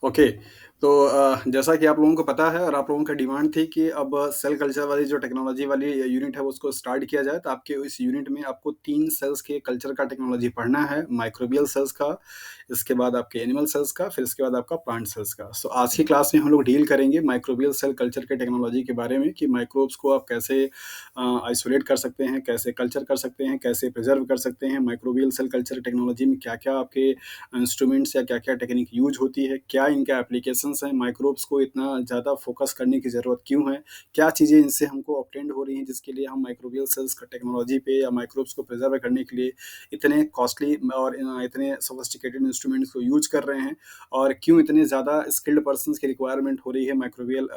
Okay. तो जैसा कि आप लोगों को पता है और आप लोगों का डिमांड थी कि अब सेल कल्चर वाली जो टेक्नोलॉजी वाली यूनिट है वो उसको स्टार्ट किया जाए, तो आपके इस यूनिट में आपको 3 सेल्स के कल्चर का टेक्नोलॉजी पढ़ना है, माइक्रोबियल सेल्स का, इसके बाद आपके एनिमल सेल्स का, फिर इसके बाद आपका प्लांट सेल्स का। सो आज की क्लास में हम लोग डील करेंगे माइक्रोबियल सेल कल्चर के टेक्नोलॉजी के बारे में कि माइक्रोब्स को आप कैसे आइसोलेट कर सकते हैं, कैसे कल्चर कर सकते हैं, कैसे प्रिजर्व कर सकते हैं। माइक्रोबियल सेल कल्चर टेक्नोलॉजी में क्या-क्या आपके इंस्ट्रूमेंट्स या क्या-क्या टेक्निक यूज़ होती है, क्या इनके एप्लीकेशंस हैं, माइक्रोब्स को इतना ज़्यादा फोकस करने की ज़रूरत क्यों है, क्या चीज़ें इनसे हमको ऑब्टेन्ड हो रही हैं जिसके लिए हम माइक्रोबियल सेल्स का टेक्नोलॉजी पे या माइक्रोब्स को प्रिजर्व करने के लिए इतने कॉस्टली और इतने सोफिस्टिकेटेड इंस्ट्रूमेंट्स को यूज़ कर रहे हैं और क्यों इतने ज़्यादा स्किल्ड पर्सन्स की रिक्वायरमेंट हो रही है माइक्रोबियल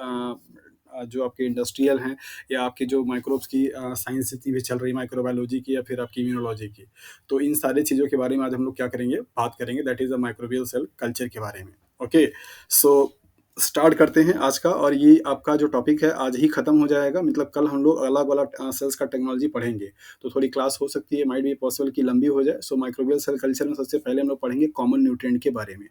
जो आपके इंडस्ट्रियल हैं या आपकी जो माइक्रोब्स की साइंस जितनी भी चल रही है माइक्रोबायोलॉजी की या फिर आपकी इम्यूनोलॉजी की। तो इन सारी चीज़ों के बारे में आज हम लोग क्या करेंगे, बात करेंगे, that is the microbial cell culture के बारे में। ओके, सो स्टार्ट करते हैं आज का, और ये आपका जो टॉपिक है आज ही खत्म हो जाएगा, मतलब कल हम लोग अलग वाला सेल्स का टेक्नोलॉजी पढ़ेंगे। तो थोड़ी क्लास हो सकती है, माइट बी पॉसिबल कि लंबी हो जाए। सो माइक्रोबियल सेल कल्चर में सबसे पहले हम लोग पढ़ेंगे कॉमन न्यूट्रिएंट के बारे में।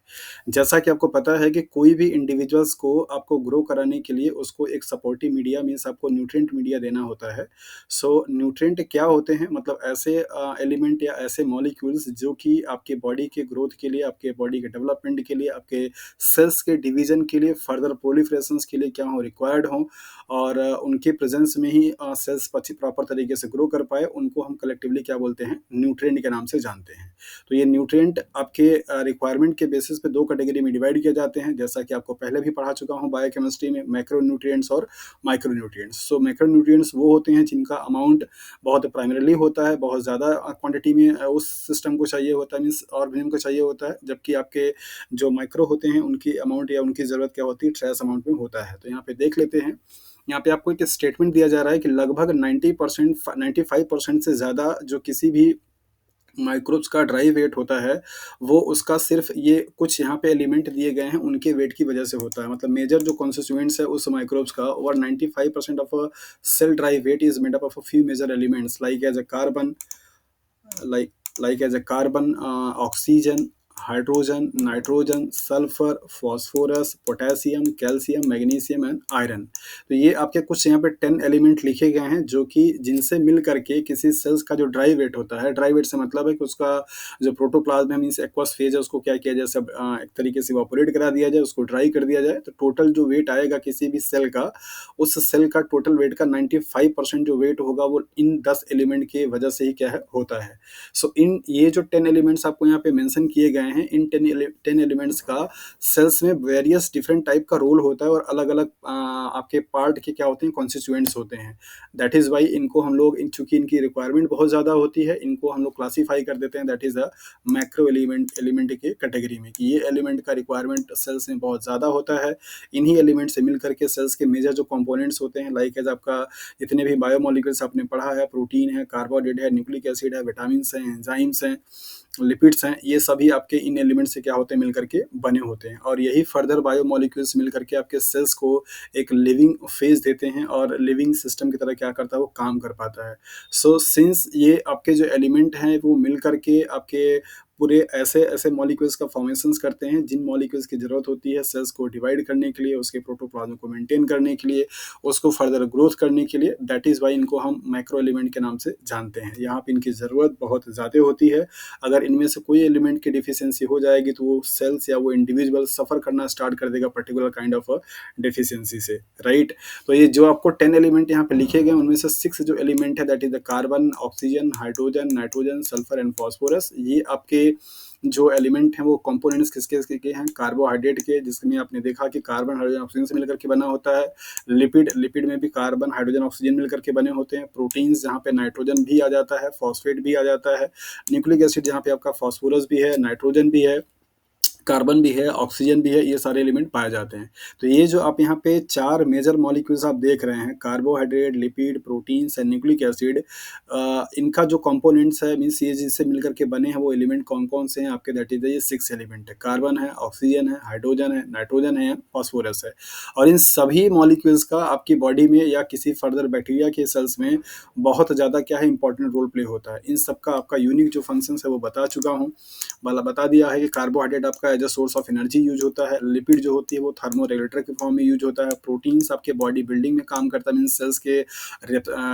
जैसा कि आपको पता है कि कोई भी इंडिविजुअल्स को आपको ग्रो कराने के लिए उसको एक सपोर्टिव मीडिया मीन्स आपको न्यूट्रिएंट मीडिया देना होता है। सो न्यूट्रिएंट क्या होते हैं, मतलब ऐसे एलिमेंट या ऐसे मॉलिक्यूल्स जो कि आपके बॉडी के ग्रोथ के लिए, आपके बॉडी के डेवलपमेंट के लिए, आपके सेल्स के डिवीजन के लिए, फर्दर प्रोलिफरेशंस के लिए क्या हो, रिक्वायर्ड हो, और उनके प्रेजेंस में ही सेल्स अच्छी प्रॉपर तरीके से ग्रो कर पाए, उनको हम कलेक्टिवली क्या बोलते हैं, न्यूट्रिएंट के नाम से जानते हैं। तो ये न्यूट्रिएंट आपके रिक्वायरमेंट के बेसिस पे दो कैटेगरी में डिवाइड किए जाते हैं, जैसा कि आपको पहले भी पढ़ा चुका हूँ बायोकेमिस्ट्री में, मैक्रो न्यूट्रिएंट्स और माइक्रो न्यूट्रिएंट्स। सो मैक्रो न्यूट्रिएंट्स वो होते हैं जिनका अमाउंट बहुत प्राइमरीली होता है, बहुत ज़्यादा क्वांटिटी में उस सिस्टम को चाहिए होता है, मीन्स ऑर्गेनिज्म को चाहिए होता है, जबकि आपके जो माइक्रो होते हैं उनकी अमाउंट या उनकी ज़रूरत क्या होती है, ट्रेस अमाउंट में होता है। तो यहाँ पे देख लेते हैं, यहाँ पे आपको एक स्टेटमेंट दिया जा रहा है कि लगभग 90% 95% से ज़्यादा जो किसी भी माइक्रोब्स का ड्राई वेट होता है, वो उसका सिर्फ ये कुछ यहाँ पे एलिमेंट दिए गए हैं उनके वेट की वजह से होता है। मतलब मेजर जो कॉन्स्टिट्यूएंट्स है उस माइक्रोब्स का, over 95% of a cell dry weight is made up of a few major elements like as a carbon, like like as a carbon, oxygen, hydrogen, nitrogen, sulphur, phosphorus, potassium, calcium, magnesium and iron. तो ये आपके कुछ यहाँ पे 10 element लिखे गए हैं जो कि जिनसे मिल करके किसी सेल्स का जो ड्राई वेट होता है, ड्राई वेट से मतलब है कि उसका जो प्रोटोप्लाज्म है मीन्स एक्वस फेज है, उसको क्या किया जाए, सब एक तरीके से इवापोरेट करा दिया जाए, उसको ड्राई कर दिया जाए, तो टोटल जो वेट आएगा किसी भी सेल का, उस सेल का टोटल वेट का 95% जो वेट होगा वो इन 10 एलिमेंट की वजह से ही क्या है, होता है। सो इन ये जो 10 एलिमेंट्स आपको यहाँ पे मेंशन किए गए हैं, इन 10 एलिमेंट्स का सेल्स में वेरियस डिफरेंट टाइप का रोल होता है और अलग अलग आपके पार्ट के क्या होते हैं, कॉन्स्टिट्यूएंट्स होते हैं। दैट इज वाई इनको हम लोग चूंकि इनकी रिक्वायरमेंट बहुत ज़्यादा होती है, इनको हम लोग क्लासीफाई कर देते हैं, that is the macro element के कैटेगरी में, कि ये एलिमेंट का रिक्वायरमेंट सेल्स में बहुत ज़्यादा होता है। इन्हीं एलिमेंट से मिल करके सेल्स के मेजर जो कंपोनेंट्स होते हैं, लाइक एज आपका जितने भी बायोमोलिक्यूल्स आपने पढ़ा है, प्रोटीन है, कार्बोहाइड्रेट है, न्यूक्लिक एसिड है, विटामिन्स हैं, एंजाइम्स हैं, लिपिड्स हैं, ये सभी आपके इन एलिमेंट से क्या होते हैं, मिलकर के बने होते हैं, और यही फर्दर बायोमोलिक्यूल्स मिलकर के आपके सेल्स को एक लिविंग फेज देते हैं और लिविंग सिस्टम की तरह क्या करता है, वो काम कर पाता है। सो सिंस ये आपके जो एलिमेंट हैं वो मिल करके आपके पूरे ऐसे ऐसे मॉलिक्यूल्स का फॉर्मेशंस करते हैं जिन मॉलिक्यूल्स की ज़रूरत होती है सेल्स को डिवाइड करने के लिए, उसके प्रोटोप्लाज्म को मेंटेन करने के लिए, उसको फर्दर ग्रोथ करने के लिए। दैट इज़ वाई इनको हम मैक्रो एलिमेंट के नाम से जानते हैं। यहाँ पे इनकी ज़रूरत बहुत ज़्यादा होती है। अगर इनमें से कोई एलिमेंट की डिफिशियंसी हो जाएगी तो वो सेल्स या वो इंडिविजुअल सफ़र करना स्टार्ट कर देगा पर्टिकुलर काइंड ऑफ डिफिशियंसी से, राइट। तो ये जो आपको 10 एलिमेंट यहाँ पे लिखे गए उनमें से 6 जो एलिमेंट है, that is the carbon, oxygen, hydrogen, nitrogen, sulphur and phosphorus. ये आपके जो एलिमेंट हैं वो कंपोनेंट्स किसके के हैं, कार्बोहाइड्रेट के, जिसमें आपने देखा कि कार्बन हाइड्रोजन ऑक्सीजन से मिलकर के बना होता है। लिपिड में भी कार्बन हाइड्रोजन ऑक्सीजन मिलकर के बने होते हैं। प्रोटीन्स जहाँ पे नाइट्रोजन भी आ जाता है, फॉस्फेट भी आ जाता है। न्यूक्लिक एसिड जहाँ पे आपका फॉस्फोरस भी है, नाइट्रोजन भी है, कार्बन भी है, ऑक्सीजन भी है, ये सारे एलिमेंट पाए जाते हैं। तो ये जो आप यहाँ पे 4 मेजर मॉलिक्यूल्स आप देख रहे हैं, carbohydrate, lipid, proteins and nucleic acid, इनका जो कंपोनेंट्स है मीन्स ये जिससे मिलकर के बने हैं वो एलिमेंट कौन-कौन से हैं आपके, दैट इज़ ये 6 एलिमेंट है। कार्बन है, ऑक्सीजन है, हाइड्रोजन है, नाइट्रोजन है, फॉस्फोरस है। और इन सभी मॉलिक्यूल्स का आपकी बॉडी में या किसी फर्दर बैक्टीरिया के सेल्स में बहुत ज़्यादा क्या है, इंपॉर्टेंट रोल प्ले होता है। इन सब का आपका यूनिक जो फंक्शंस है वो बता चुका हूँ, बता दिया है कि कार्बोहाइड्रेट आपका as a source of energy use होता है। लिपिड जो होती है वो थर्मो रेगुलेटर के फॉर्म में यूज होता है। प्रोटीन्स आपके बॉडी बिल्डिंग में काम करता है, मीन्स सेल्स के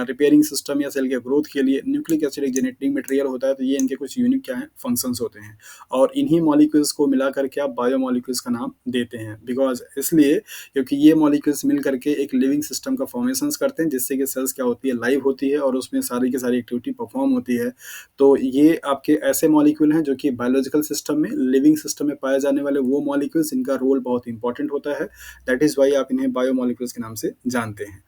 रिपेयरिंग सिस्टम या सेल के ग्रोथ के लिए। न्यूक्लिक एसिड एक जेनेटिक मटेरियल होता है, तो ये इनके कुछ यूनिक क्या है फंक्शंस होते हैं, और इन्हीं मॉलिक्यूल्स को मिला करके आप बायोमॉलिक्यूल्स का नाम देते हैं। बिकॉज इसलिए क्योंकि ये मॉलिक्यूल्स मिल करके एक लिविंग सिस्टम का फॉर्मेशंस करते हैं, जिससे कि सेल्स क्या होती है, लाइव होती है और उसमें सारी की सारी एक्टिविटी परफॉर्म होती है। तो ये आपके ऐसे मॉलिक्यूल हैं जो कि बायोलॉजिकल सिस्टम में, लिविंग सिस्टम में पाए जाने वाले वो मॉलिक्यूल्स, इनका रोल बहुत इंपॉर्टेंट होता है। दैट इज वाई आप इन्हें बायोमॉलिक्यूल्स के नाम से जानते हैं।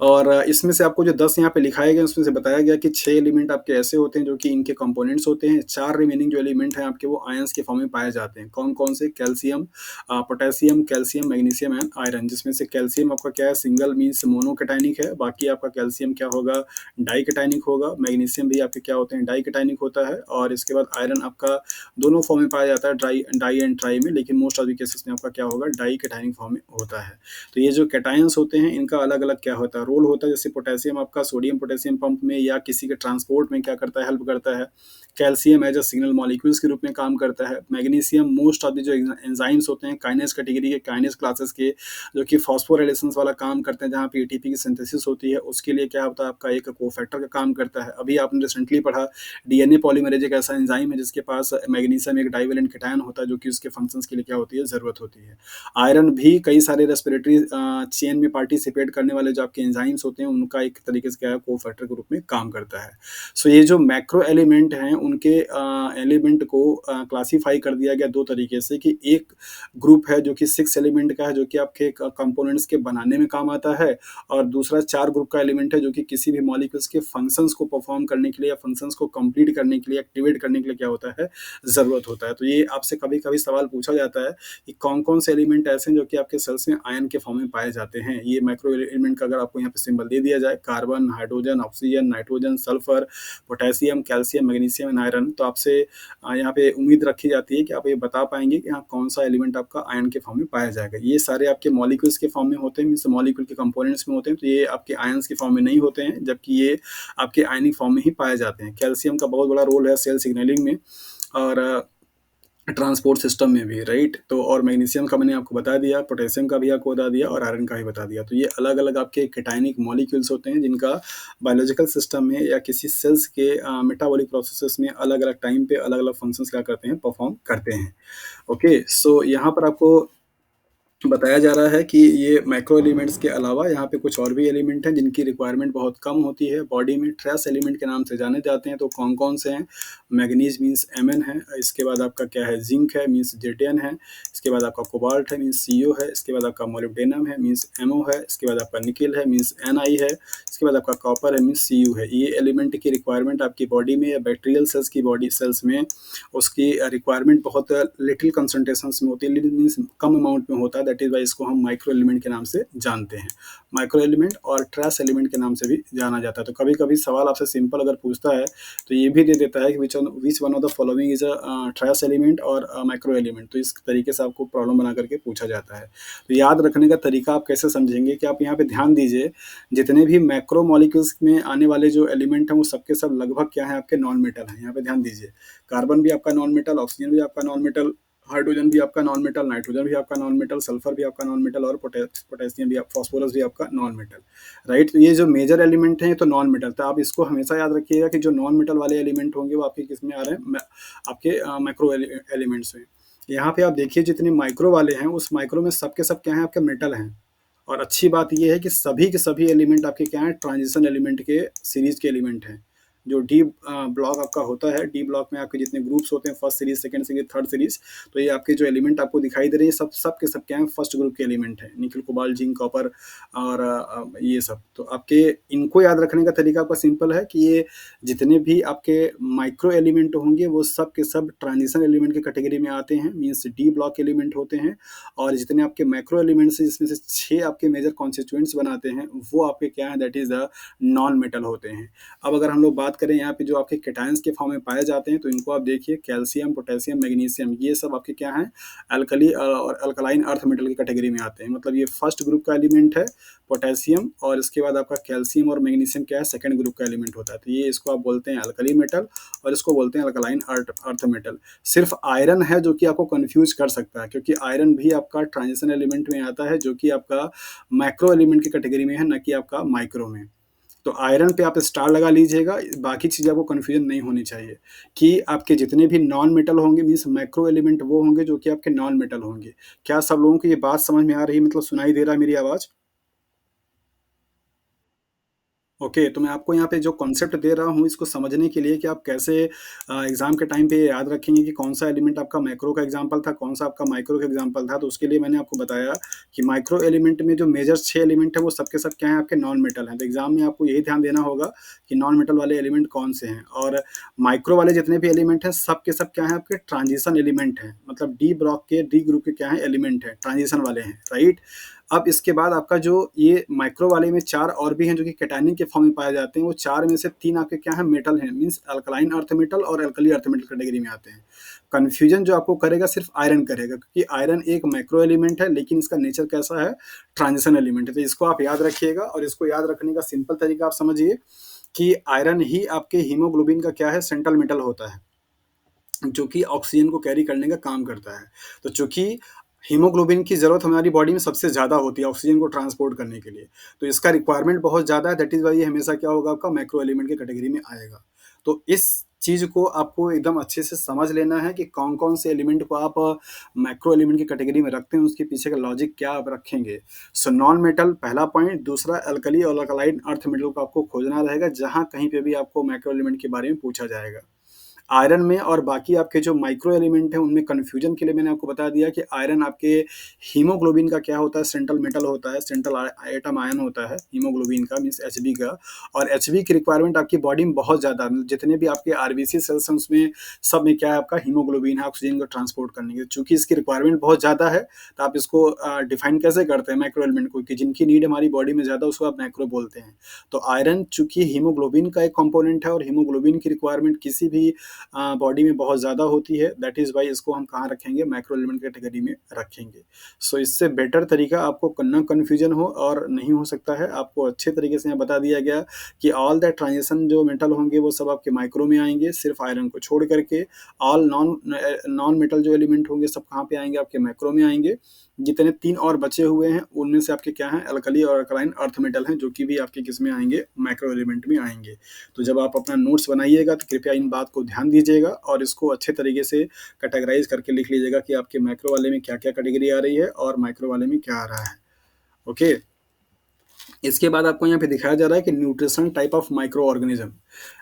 और इसमें से आपको जो 10 यहाँ पे लिखाए गए उसमें से बताया गया कि 6 एलिमेंट आपके ऐसे होते हैं जो कि इनके कंपोनेंट्स होते हैं। 4 रिमेनिंग जो एलिमेंट हैं आपके वो आयंस के फॉर्म में पाए जाते हैं। कौन-कौन से? Calcium, potassium, calcium, magnesium and iron. जिसमें से कैल्शियम आपका क्या है, सिंगल मीन्स मोनोकैटायनिक है। बाकी आपका कैल्शियम क्या होगा, डाइकैटायनिक होगा। मैग्नीशियम भी आपके क्या होते हैं, डाइकैटायनिक होता है। और इसके बाद आयरन आपका दोनों फॉर्म में पाया जाता है, डाई एंड ट्राई में, लेकिन मोस्ट ऑफ द केसेस में आपका क्या होगा, डाइकैटायनिक फॉर्म में होता है। तो ये जो कैटायंस होते हैं इनका अलग-अलग क्या होता है, रोल होता है। जैसे पोटेशियम आपका सोडियम पोटेशियम पंप में या किसी के ट्रांसपोर्ट में क्या करता है, हेल्प करता है। Calcium as a signal molecules के रूप में काम करता है। मैग्नीशियम मोस्ट ऑफ द जो एंजाइम्स होते हैं काइनेस कैटेगरी के, काइनेस क्लासेस के, जो कि फॉस्फोराइलेशंस वाला काम करते हैं, जहाँ पे एटीपी की सिंथेसिस होती है, उसके लिए क्या होता है आपका एक कोफैक्टर का काम करता है। अभी आपने रिसेंटली पढ़ा डीएनए पॉलीमरेज एक ऐसा एंजाइम है जिसके पास मैग्नीशियम एक डाइवेलेंट कैटायन होता है, जो कि उसके फंक्शंस के लिए क्या होती है, जरूरत होती है। आयरन भी कई सारे रेस्पिरेटरी चेन में पार्टिसिपेट करने वाले जो आपके एंजाइम्स होते हैं उनका एक तरीके से क्या है, कोफैक्टर के रूप में काम करता है। सो ये जो मैक्रो एलिमेंट हैं उनके एलिमेंट को क्लासीफाई कर दिया गया दो तरीके से, कि एक ग्रुप है जो कि 6 एलिमेंट का है, जो कि आपके कंपोनेंट्स के बनाने में काम आता है, और दूसरा 4 ग्रुप का एलिमेंट है जो कि किसी भी मॉलिक्यूल्स के फंक्शंस को परफॉर्म करने के लिए या फंक्शंस को कंप्लीट करने के लिए, एक्टिवेट करने के लिए क्या होता है, जरूरत होता है। तो ये आपसे कभी कभी सवाल पूछा जाता है कि कौन कौन से एलिमेंट ऐसे हैं जो कि आपके सेल्स में आयन के फॉर्म में पाए जाते हैं। ये माइक्रो एलिमेंट का अगर आपको यहाँ पे सिंबल दे दिया जाए, carbon, hydrogen, oxygen, nitrogen, sulphur, potassium, calcium, magnesium and iron, तो आपसे यहाँ पे उम्मीद रखी जाती है कि आप ये बता पाएंगे कि हाँ कौन सा एलिमेंट आपका आयन के फॉर्म में पाया जाएगा। ये सारे आपके मॉलिक्यूल्स के फॉर्म में होते हैं, मीन्स मॉलिक्यूल के कंपोनेंट्स में होते हैं, तो ये आपके आयंस के फॉर्म में नहीं होते हैं, जबकि ये आपके आयनिक फॉर्म में ही पाए जाते हैं। कैल्शियम का बहुत बड़ा रोल है सेल सिग्नलिंग में और ट्रांसपोर्ट सिस्टम में भी, राइट। तो और मैग्नीशियम का मैंने आपको बता दिया, पोटेशियम का भी आपको बता दिया और आयरन का भी बता दिया। तो ये अलग अलग आपके कैटायनिक मॉलिक्यूल्स होते हैं जिनका बायोलॉजिकल सिस्टम में या किसी सेल्स के मेटाबॉलिक प्रोसेसेस में अलग अलग टाइम पे अलग अलग फंक्शंस क्या करते हैं, परफॉर्म करते हैं। ओके, सो यहाँ पर आपको बताया जा रहा है कि ये माइक्रो एलिमेंट्स के अलावा यहाँ पे कुछ और भी एलिमेंट हैं जिनकी रिक्वायरमेंट बहुत कम होती है बॉडी में, ट्रेस एलिमेंट के नाम से जाने जाते हैं। तो कौन कौन से हैं? मैग्नीज मीन्स Mn है, इसके बाद आपका क्या है, जिंक है मीन्स Zn है, इसके बाद आपका कोबाल्ट है मीन्स Co है, इसके बाद आपका मोलिब्डेनम है मीन्स Mo है, इसके बाद आपका निकेल है मीन्स Ni है, इसके बाद आपका कॉपर है मीन्स Cu है। ये एलिमेंट की रिक्वायरमेंट आपकी बॉडी में या बैक्टीरियल सेल्स की बॉडी सेल्स में उसकी रिक्वायरमेंट बहुत लिटिल कंसंट्रेशन में होती है, लिटिल मीन्स कम अमाउंट में होता है। दैट इज वाई इसको हम माइक्रो एलिमेंट के नाम से जानते हैं। माइक्रो एलिमेंट और ट्रेस एलिमेंट के नाम से भी जाना जाता है। तो कभी कभी सवाल आपसे सिंपल अगर पूछता है तो ये भी दे देता है कि which one of the following is a trace element और माइक्रो एलिमेंट। तो इस तरीके से आपको प्रॉब्लम बना करके पूछा जाता है। तो याद रखने का तरीका आप कैसे समझेंगे कि आप यहाँ पे ध्यान दीजिए, जितने भी मैक्रो मॉलिक्यूल्स में आने वाले जो एलिमेंट हैं वो सबके सब लगभग क्या है, आपके नॉन मेटल हैं। यहाँ पे ध्यान दीजिए, कार्बन भी आपका नॉन मेटल, ऑक्सीजन भी आपका नॉन मेटल, हाइड्रोजन भी आपका नॉन मेटल, नाइट्रोजन भी आपका नॉन मेटल, सल्फर भी आपका नॉन मेटल और पोटेशियम भी, फॉस्फोरस भी आपका नॉन मेटल, राइट। तो ये जो मेजर एलिमेंट हैं ये तो नॉन मेटल। तो आप इसको हमेशा याद रखिएगा कि जो नॉन मेटल वाले एलिमेंट होंगे वो आपके किस में आ रहे हैं, आपके माइक्रो एलिमेंट्स में। यहाँ पे आप देखिए जितने माइक्रो वाले हैं उस माइक्रो में सबके सब क्या है, आपके मेटल हैं। और अच्छी बात यह है कि सभी के सभी एलिमेंट आपके क्या हैं, ट्रांजिशन एलिमेंट के सीरीज के एलिमेंट हैं। जो डी ब्लॉक आपका होता है, डी ब्लॉक में आपके जितने ग्रुप्स होते हैं, first series, second series, third series, तो ये आपके जो एलिमेंट आपको दिखाई दे रहे हैं सब के सब क्या हैं, फर्स्ट ग्रुप के एलिमेंट हैं। निकल, कोबाल्ट, जिंक, कॉपर और ये सब। तो आपके इनको याद रखने का तरीका आपका सिंपल है कि ये जितने भी आपके माइक्रो एलिमेंट होंगे वो सब के सब ट्रांजिशन एलिमेंट की कैटेगरी में आते हैं, मीन्स डी ब्लॉक एलिमेंट होते हैं। और जितने आपके मैक्रो एलिमेंट्स हैं जिसमें से 6 आपके मेजर कॉन्स्टिट्यूएंट्स बनाते हैं वो आपके क्या हैं, that is the non metal होते हैं। अब अगर हम लोग बात बात करें यहाँ पे जो आपके केटायंस के फॉर्म में पाए जाते हैं, तो इनको आप देखिए कैल्शियम, पोटेशियम, मैग्नीशियम ये सब आपके क्या हैं अल्कली और अल्कलाइन अर्थ मेटल की कैटेगरी में आते हैं। मतलब ये फर्स्ट ग्रुप का एलिमेंट है पोटेशियम और इसके बाद आपका कैल्शियम और मैग्नीशियम क्या है सेकंड ग्रुप का एलिमेंट होता है। तो ये इसको आप बोलते हैं अल्कली मेटल और इसको बोलते हैं अल्कलाइन अर्थ मेटल। सिर्फ आयरन है जो कि आपको कंफ्यूज कर सकता है क्योंकि आयरन भी आपका ट्रांजिशन एलिमेंट में आता है जो कि आपका मैक्रो एलिमेंट की कैटेगरी में है, न कि आपका माइक्रो में। तो आयरन पे आप स्टार लगा लीजिएगा, बाकी चीज़ें आपको कन्फ्यूजन नहीं होनी चाहिए कि आपके जितने भी नॉन मेटल होंगे मीन्स मैक्रो एलिमेंट वो होंगे जो कि आपके नॉन मेटल होंगे। क्या सब लोगों को ये बात समझ में आ रही है, मतलब सुनाई दे रहा है मेरी आवाज़? ओके, तो मैं आपको यहाँ पे जो कॉन्सेप्ट दे रहा हूँ इसको समझने के लिए कि आप कैसे एग्ज़ाम के टाइम पे याद रखेंगे कि कौन-सा एलिमेंट आपका मैक्रो का एग्ज़ाम्पल था, कौन-सा आपका माइक्रो का एग्ज़ाम्पल था। तो उसके लिए मैंने आपको बताया कि माइक्रो एलिमेंट में जो मेजर 6 एलिमेंट हैं वो सब के सब क्या हैं आपके नॉन मेटल हैं। तो एग्ज़ाम में आपको यही ध्यान देना होगा कि नॉन मेटल वाले एलिमेंट कौन से हैं और माइक्रो वाले जितने भी एलिमेंट हैं सब के सब क्या हैं आपके ट्रांजिशन एलिमेंट हैं। मतलब डी ब्लॉक के डी ग्रुप के क्या हैं एलिमेंट हैं, ट्रांजिशन वाले हैं, राइट? अब इसके बाद आपका जो ये माइक्रो वाले में 4 और भी हैं जो कि कैटायनिन के फॉर्म में पाए जाते हैं, वो 4 में से 3 आपके क्या हैं मेटल हैं, मीन्स अल्कलाइन अर्थ मेटल और अल्कली अर्थ मेटल कैटेगरी में आते हैं। कन्फ्यूजन जो आपको करेगा सिर्फ आयरन करेगा क्योंकि आयरन एक माइक्रो एलिमेंट है लेकिन इसका नेचर कैसा है, ट्रांजिशन एलिमेंट है। तो इसको आप याद रखिएगा और इसको याद रखने का सिंपल तरीका आप समझिए कि आयरन ही आपके हीमोग्लोबिन का क्या है, सेंट्रल मेटल होता है। जो कि ऑक्सीजन को कैरी करने का काम करता है। तो चूँकि हीमोग्लोबिन की ज़रूरत हमारी बॉडी में सबसे ज़्यादा होती है ऑक्सीजन को ट्रांसपोर्ट करने के लिए। तो इसका रिक्वायरमेंट बहुत ज़्यादा है, दैट इज़ व्हाई ये हमेशा क्या होगा आपका मैक्रो एलिमेंट की कैटेगरी में आएगा। तो इस चीज़ को आपको एकदम अच्छे से समझ लेना है कि कौन-कौन से एलिमेंट को आप मैक्रो एलिमेंट की कैटेगरी में रखते हैं, उसके पीछे का लॉजिक क्या आप रखेंगे। सो नॉन मेटल पहला पॉइंट, दूसरा अल्कली और अल्कलाइन अर्थ मेटल को आपको खोजना रहेगा, जहाँ कहीं पे भी आपको मैक्रो एलिमेंट के बारे में पूछा जाएगा। आयरन में और बाकी आपके जो माइक्रो एलिमेंट हैं उनमें कन्फ्यूजन के लिए मैंने आपको बता दिया कि आयरन आपके हीमोग्लोबिन का क्या होता है, सेंट्रल मेटल होता है, सेंट्रल एटम आयन होता है हीमोग्लोबिन का मीन्स एचबी का। और एचबी की रिक्वायरमेंट आपकी बॉडी में बहुत ज़्यादा है, मतलब जितने भी आपके आरबीसी सेल्स हैं उसमें सब में क्या है आपका हीमोग्लोबिन है ऑक्सीजन को ट्रांसपोर्ट करने के लिए। चूंकि इसकी रिक्वायरमेंट बहुत ज़्यादा है तो आप इसको डिफाइन कैसे करते हैं मैक्रो एलिमेंट को कि जिनकी नीड हमारी बॉडी में ज़्यादा उसको आप मैक्रो बोलते हैं। तो आयरन चूंकि हीमोग्लोबिन का एक कंपोनेंट है और हीमोग्लोबिन की रिक्वायरमेंट किसी भी बॉडी में बहुत ज़्यादा होती है, दैट इज़ वाई इसको हम कहाँ रखेंगे, मैक्रो एलिमेंट कैटेगरी में रखेंगे। सो इससे बेटर तरीका आपको ना कन्फ्यूजन हो और नहीं हो सकता है, आपको अच्छे तरीके से यहाँ बता दिया गया कि ऑल द ट्रांजिशन जो मेटल होंगे वो सब आपके माइक्रो में आएंगे, सिर्फ आयरन को छोड़ करके। ऑल नॉन मेटल जो एलिमेंट होंगे सब कहाँ पे आएंगे, आपके मैक्रो में आएंगे। जितने 3 और बचे हुए हैं उनमें से आपके क्या हैं, अल्कली और अल्कलाइन अर्थ मेटल हैं जो कि भी आपके किस में आएंगे, मैक्रो एलिमेंट में आएंगे। तो जब आप अपना नोट्स बनाइएगा तो कृपया इन बात को ध्यान दीजिएगा और इसको अच्छे तरीके से कैटेगराइज करके लिख लीजिएगा कि आपके मैक्रो वाले में क्या क्या कैटेगरी आ रही है और माइक्रो वाले में क्या आ रहा है। ओके, इसके बाद आपको यहाँ पे दिखाया जा रहा है कि nutrition type of micro organism.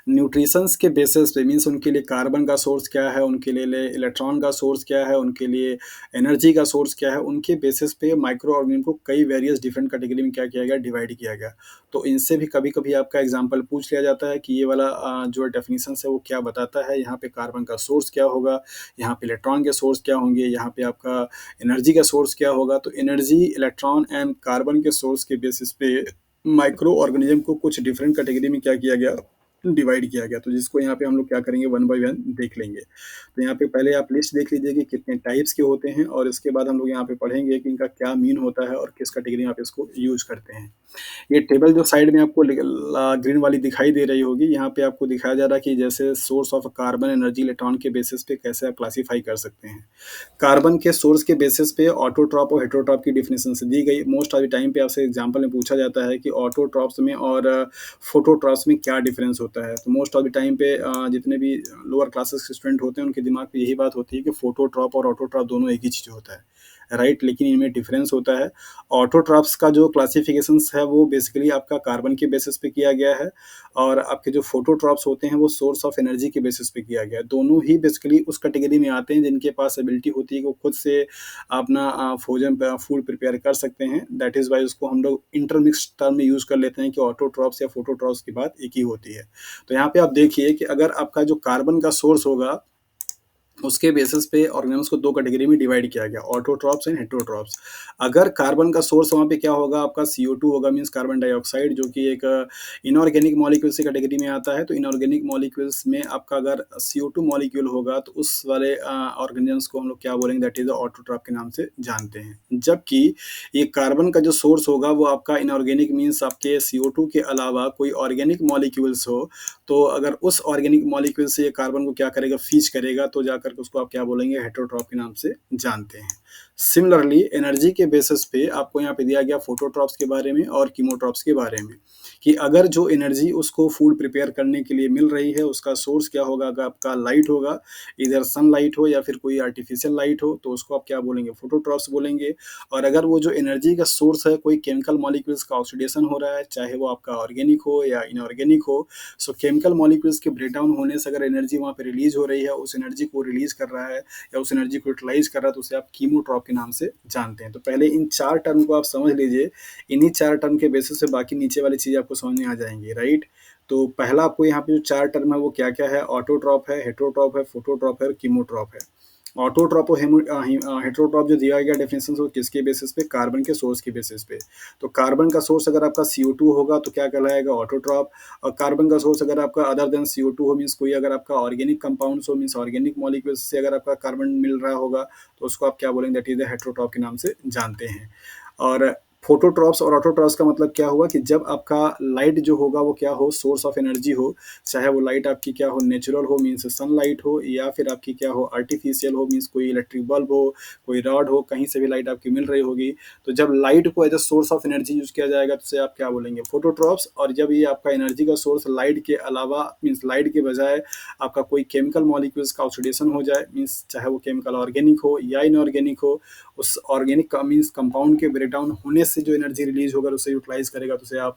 Nutritions के बेसिस पे मीन्स उनके लिए कार्बन का सोर्स क्या है, उनके लिए इलेक्ट्रॉन का सोर्स क्या है, उनके लिए एनर्जी का सोर्स क्या है, उनके बेसिस पे माइक्रो ऑर्गेनिज्म को कई वेरियस डिफरेंट कैटेगरी में क्या किया गया, डिवाइड किया गया। तो इनसे भी कभी कभी आपका एग्जाम्पल पूछ लिया जाता है कि ये वाला जो डेफिनेशन है वो क्या बताता है, यहाँ पे कार्बन का सोर्स क्या होगा, यहाँ पे इलेक्ट्रॉन के सोर्स क्या होंगे, यहाँ पे आपका एनर्जी का सोर्स क्या होगा। तो एनर्जी, इलेक्ट्रॉन एंड कार्बन के सोर्स के बेसिस पे माइक्रो ऑर्गेनिज्म को कुछ डिफरेंट कैटेगरी में क्या किया गया, डिवाइड किया गया। तो जिसको यहाँ पे हम लोग क्या करेंगे, वन बाय वन देख लेंगे। तो यहाँ पे पहले आप लिस्ट देख लीजिए कि कितने टाइप्स के होते हैं और इसके बाद हम लोग यहाँ पे पढ़ेंगे कि इनका क्या मीन होता है और किस कैटेगरी में आप इसको यूज करते हैं। ये टेबल जो साइड में आपको ग्रीन वाली दिखाई दे रही होगी, यहाँ पे आपको दिखाया जा रहा है कि जैसे source of carbon, energy, electron के बेसिस पे कैसे आप क्लासीफाई कर सकते हैं। कार्बन के सोर्स के बेसिस पे ऑटोट्रॉप और हेटेरोट्रॉप की डिफिनेशन से दी गई। मोस्ट ऑफ द टाइम पे आपसे एग्जांपल में पूछा जाता है कि ऑटोट्रॉप्स में और फोटोट्रॉप्स में क्या डिफरेंस होता है। तो मोस्ट ऑफ द टाइम पे जितने भी लोअर क्लासेस के स्टूडेंट होते हैं उनके दिमाग में यही बात होती है कि फोटोट्रॉप और ऑटोट्रॉप दोनों एक ही चीज़ होता है, राइट। लेकिन इनमें डिफरेंस होता है। ऑटोट्रॉप्स का जो क्लासिफिकेशंस है वो बेसिकली आपका कार्बन के बेसिस पे किया गया है और आपके जो फोटोट्रॉप्स होते हैं वो सोर्स ऑफ एनर्जी के बेसिस पे किया गया है। दोनों ही बेसिकली उस कैटेगरी में आते हैं जिनके पास एबिलिटी होती है कि वो खुद से अपना फ्रोजन फूड प्रिपेयर कर सकते हैं। दैट इज़ वाई उसको हम लोग इंटरमिक्स टर्म में यूज़ कर लेते हैं कि ऑटोट्रॉप्स या फोटोट्रॉप्स की बात एक ही होती है। तो यहाँ पे आप देखिए कि अगर आपका जो कार्बन का सोर्स होगा उसके बेसिस पे ऑर्गेनल्स को 2 कैटेगरी में डिवाइड किया गया, ऑटोट्रॉप्स एंड हेटेरोट्रॉप्स। अगर कार्बन का सोर्स वहाँ पे क्या होगा, आपका CO2 होगा, मीन्स कार्बन डाइऑक्साइड, जो कि एक इनऑर्गेनिक मॉलिक्यूल्स की कैटेगरी में आता है। तो इनऑर्गेनिक मॉलिक्यूल्स में आपका अगर CO2 मॉलिक्यूल होगा, तो उस वाले ऑर्गेनिजम्स को हम लोग क्या बोलेंगे, दैट इज़ द ऑटोट्रॉप के नाम से जानते हैं। जबकि ये कार्बन का जो सोर्स होगा, वो आपका इनऑर्गेनिक मीन्स आपके CO2 के अलावा कोई ऑर्गेनिक मॉलिक्यूल्स हो, तो अगर उस ऑर्गेनिक मॉलिक्यूल से ये कार्बन को क्या करेगा, फीच करेगा, तो जाकर के उसको आप क्या बोलेंगे, हेटेरोट्रॉप के नाम से जानते हैं। सिमिलरली एनर्जी के बेसिस पे आपको यहाँ पे दिया गया फोटोट्रॉप्स के बारे में और कीमोट्रॉप्स के बारे में, कि अगर जो एनर्जी उसको फूड प्रिपेयर करने के लिए मिल रही है, उसका सोर्स क्या होगा, अगर आपका लाइट होगा, इधर सनलाइट हो या फिर कोई आर्टिफिशियल लाइट हो, तो उसको आप क्या बोलेंगे, फोटोट्रॉप्स बोलेंगे। और अगर वो जो एनर्जी का सोर्स है, कोई केमिकल मॉलिक्यूल्स का ऑक्सीडेशन हो रहा है, चाहे वो आपका ऑर्गेनिक हो या इनऑर्गेनिक हो, सो केमिकल मॉलिक्यूल्स के ब्रेकडाउन होने से अगर एनर्जी वहाँ पे रिलीज हो रही है, उस एनर्जी को रिलीज कर रहा है या उस एनर्जी को यूटिलाइज कर रहा है, तो उसे आप कीमोट्रॉप के नाम से जानते हैं। तो पहले इन 4 टर्म को आप समझ लीजिए, इन्हीं 4 टर्म के बेसिस से बाकी नीचे वाली चीज़ें आपको समझ में आ जाएंगी, राइट। तो पहला आपको यहाँ पे जो 4 टर्म है वो क्या क्या है, ऑटोट्रॉप है, हेटेरोट्रॉप है, फोटोट्रॉप है और कीमोट्रॉप है। ऑटोट्रॉप और हेटेरोट्रॉप जो दिया गया डेफिनेशन, वो किसके बेसिस पे, कार्बन के सोर्स के बेसिस पे। तो कार्बन का सोर्स अगर आपका CO2 होगा, तो क्या कहलाएगा, ऑटोट्रॉप। और कार्बन का सोर्स अगर आपका अदर देन CO2 हो, मीन्स कोई अगर आपका ऑर्गेनिक कंपाउंड्स हो, मीन्स ऑर्गेनिक मॉलिक्यूल्स से अगर आपका कार्बन मिल रहा होगा, तो उसको आप क्या बोलेंगे, दैट इज द हेटेरोट्रॉप के नाम से जानते हैं। और फोटोट्रॉप्स और ऑटोट्रॉप्स का मतलब क्या हुआ, कि जब आपका लाइट जो होगा वो क्या हो, सोर्स ऑफ एनर्जी हो, चाहे वो लाइट आपकी क्या हो, नेचुरल हो, मीन्स सनलाइट हो, या फिर आपकी क्या हो, आर्टिफिशियल हो, मीन्स कोई इलेक्ट्रिक बल्ब हो, कोई रॉड हो, कहीं से भी लाइट आपकी मिल रही होगी। तो जब लाइट को as a source of energy use किया जाएगा, तो उसे आप क्या बोलेंगे, फोटोट्रॉप्स। और जब ये आपका एनर्जी का सोर्स लाइट के अलावा, मीन्स लाइट के बजाय आपका कोई केमिकल मॉलिक्यूल्स का ऑक्सीडेशन हो जाए, मीन्स चाहे वो केमिकल ऑर्गेनिक हो या इनऑर्गेनिक हो, उस ऑर्गेनिक का मीन्स कंपाउंड के ब्रेकडाउन होने से जो एनर्जी रिलीज होगा, उसे यूटिलाइज करेगा, तो उसे आप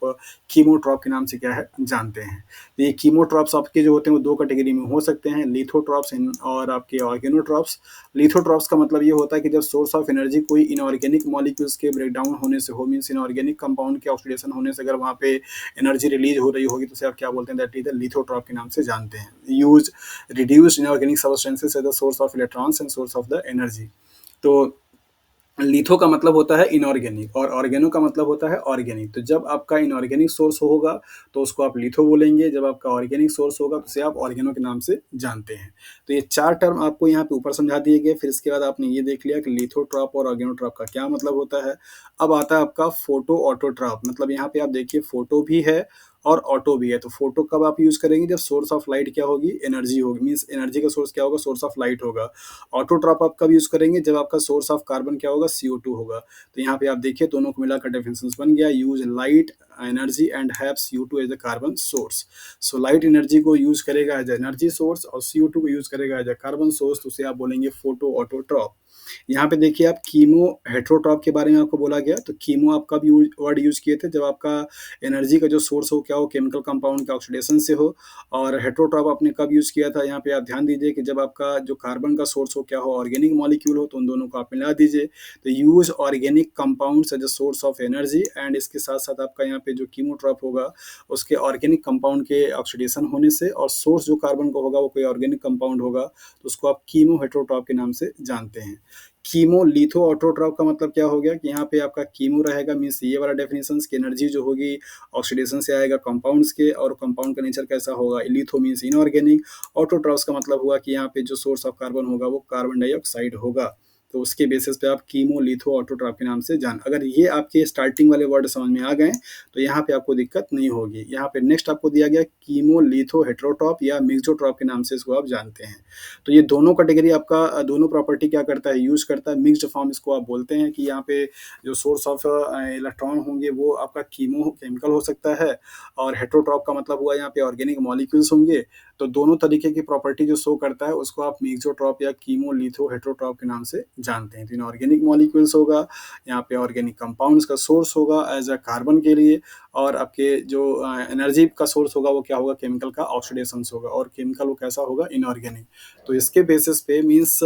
कीमोट्रॉप के नाम से क्या है, जानते हैं। तो ये कीमोट्रॉप्स आपके जो होते हैं वो 2 कैटेगरी में हो सकते हैं, लिथोट्रॉप्स और आपके ऑर्गेनोट्रॉप्स। लिथोट्रॉप्स का मतलब ये होता है कि जब सोर्स ऑफ एनर्जी कोई इनऑर्गेनिक मॉलिक्यूल्स के ब्रेकडाउन होने से हो, मीन्स इनऑर्गेनिक कंपाउंड के ऑक्सीडेशन होने से अगर वहाँ पे एनर्जी रिलीज हो रही होगी, तो उसे आप क्या बोलते हैं, दैट इज द लिथोट्रॉप के नाम से जानते हैं। Use reduced inorganic substances as the source of electrons and source of the energy. तो लिथो का मतलब होता है इनऑर्गेनिक और ऑर्गेनो का मतलब होता है ऑर्गेनिक। तो जब आपका इनऑर्गेनिक सोर्स होगा, तो उसको आप लिथो बोलेंगे, जब आपका ऑर्गेनिक सोर्स होगा, तो उसे आप ऑर्गेनो के नाम से जानते हैं। तो ये 4 टर्म आपको यहाँ पे ऊपर समझा दिए गए। फिर इसके बाद आपने ये देख लिया कि लिथोट्रॉप और ऑर्गेनोट्रॉप का क्या मतलब होता है। अब आता है आपका फोटो ऑटोट्रॉप, मतलब यहाँ पे आप देखिए फोटो भी है और ऑटो भी है। तो फोटो कब आप यूज करेंगे, जब सोर्स ऑफ लाइट क्या होगी, एनर्जी होगी, मीन्स एनर्जी का सोर्स क्या होगा, सोर्स ऑफ लाइट होगा। ऑटोट्रॉप आप कब यूज करेंगे, जब आपका सोर्स ऑफ कार्बन क्या होगा, CO2 होगा। तो यहाँ पे आप देखिए दोनों को मिलाकर डेफिनेशन बन गया, use light energy and have CO2 as a carbon source. So light energy को यूज करेगा एज एनर्जी सोर्स और CO2 को यूज करेगा एज अ कार्बन सोर्स, तो उसे आप बोलेंगे फोटो ऑटोट्रॉप। यहाँ पे देखिए आप कीमो हेटेरोट्रॉप के बारे में आपको बोला गया। तो कीमो आप कब वर्ड यूज किए थे, जब आपका एनर्जी का जो सोर्स हो क्या हो, केमिकल कंपाउंड के ऑक्सीडेशन से हो। और हेटेरोट्रॉप आपने कब यूज किया था, यहाँ पे आप ध्यान दीजिए कि जब आपका जो कार्बन का सोर्स हो क्या हो, ऑर्गेनिक मॉलिक्यूल हो, तो उन दोनों को आप मिला दीजिए। तो use organic compounds as a source of energy and इसके साथ साथ आपका यहाँ पे जो कीमोट्रॉप होगा, उसके ऑर्गेनिक कंपाउंड के ऑक्सीडेशन होने से, और सोर्स जो कार्बन का होगा वो कोई ऑर्गेनिक कंपाउंड होगा, तो उसको आप कीमो हेटेरोट्रॉप के नाम से जानते हैं। कीमो लिथो ऑटोट्रॉप का मतलब क्या हो गया, कि यहाँ पे आपका कीमो रहेगा, मीन्स ये वाला डेफिनेशन की एनर्जी जो होगी ऑक्सीडेशन से आएगा कंपाउंड्स के, और कंपाउंड का नेचर कैसा होगा, लिथो मीन्स इनऑर्गेनिक। ऑटोट्रॉप्स का मतलब हुआ कि यहाँ पे जो सोर्स ऑफ कार्बन होगा वो कार्बन डाइऑक्साइड होगा। तो उसके बेसिस पे आप कीमो लिथो ऑटोट्रॉप के नाम से जान, अगर ये आपके स्टार्टिंग वाले वर्ड समझ में आ गए, तो यहाँ पे आपको दिक्कत नहीं होगी। यहाँ पे नेक्स्ट आपको दिया गया कीमो लिथो हेटेरोट्रॉप या मिक्सोट्रॉप के नाम से इसको आप जानते हैं। तो ये दोनों कैटेगरी आपका दोनों प्रॉपर्टी क्या करता है, यूज करता है। मिक्स्ड फॉर्म इसको आप बोलते हैं, कि यहाँ पे जो सोर्स ऑफ इलेक्ट्रॉन होंगे वो आपका कीमो केमिकल हो सकता है, और हेटेरोट्रॉप का मतलब हुआ यहाँ पे ऑर्गेनिक मॉलिक्यूल्स होंगे। तो दोनों तरीके की प्रॉपर्टी जो शो करता है उसको आप मिक्सोट्रॉप या कीमो लिथो हेटेरोट्रॉप के नाम से जानते हैं। तो इनऑर्गेनिक मॉलिक्यूल्स होगा, यहाँ पे ऑर्गेनिक कंपाउंड्स का सोर्स होगा एज अ कार्बन के लिए, और आपके जो एनर्जी का सोर्स होगा वो क्या होगा, केमिकल का ऑक्सीडेशन होगा, और केमिकल वो कैसा होगा, इनऑर्गेनिक। तो इसके बेसिस पे मीन्स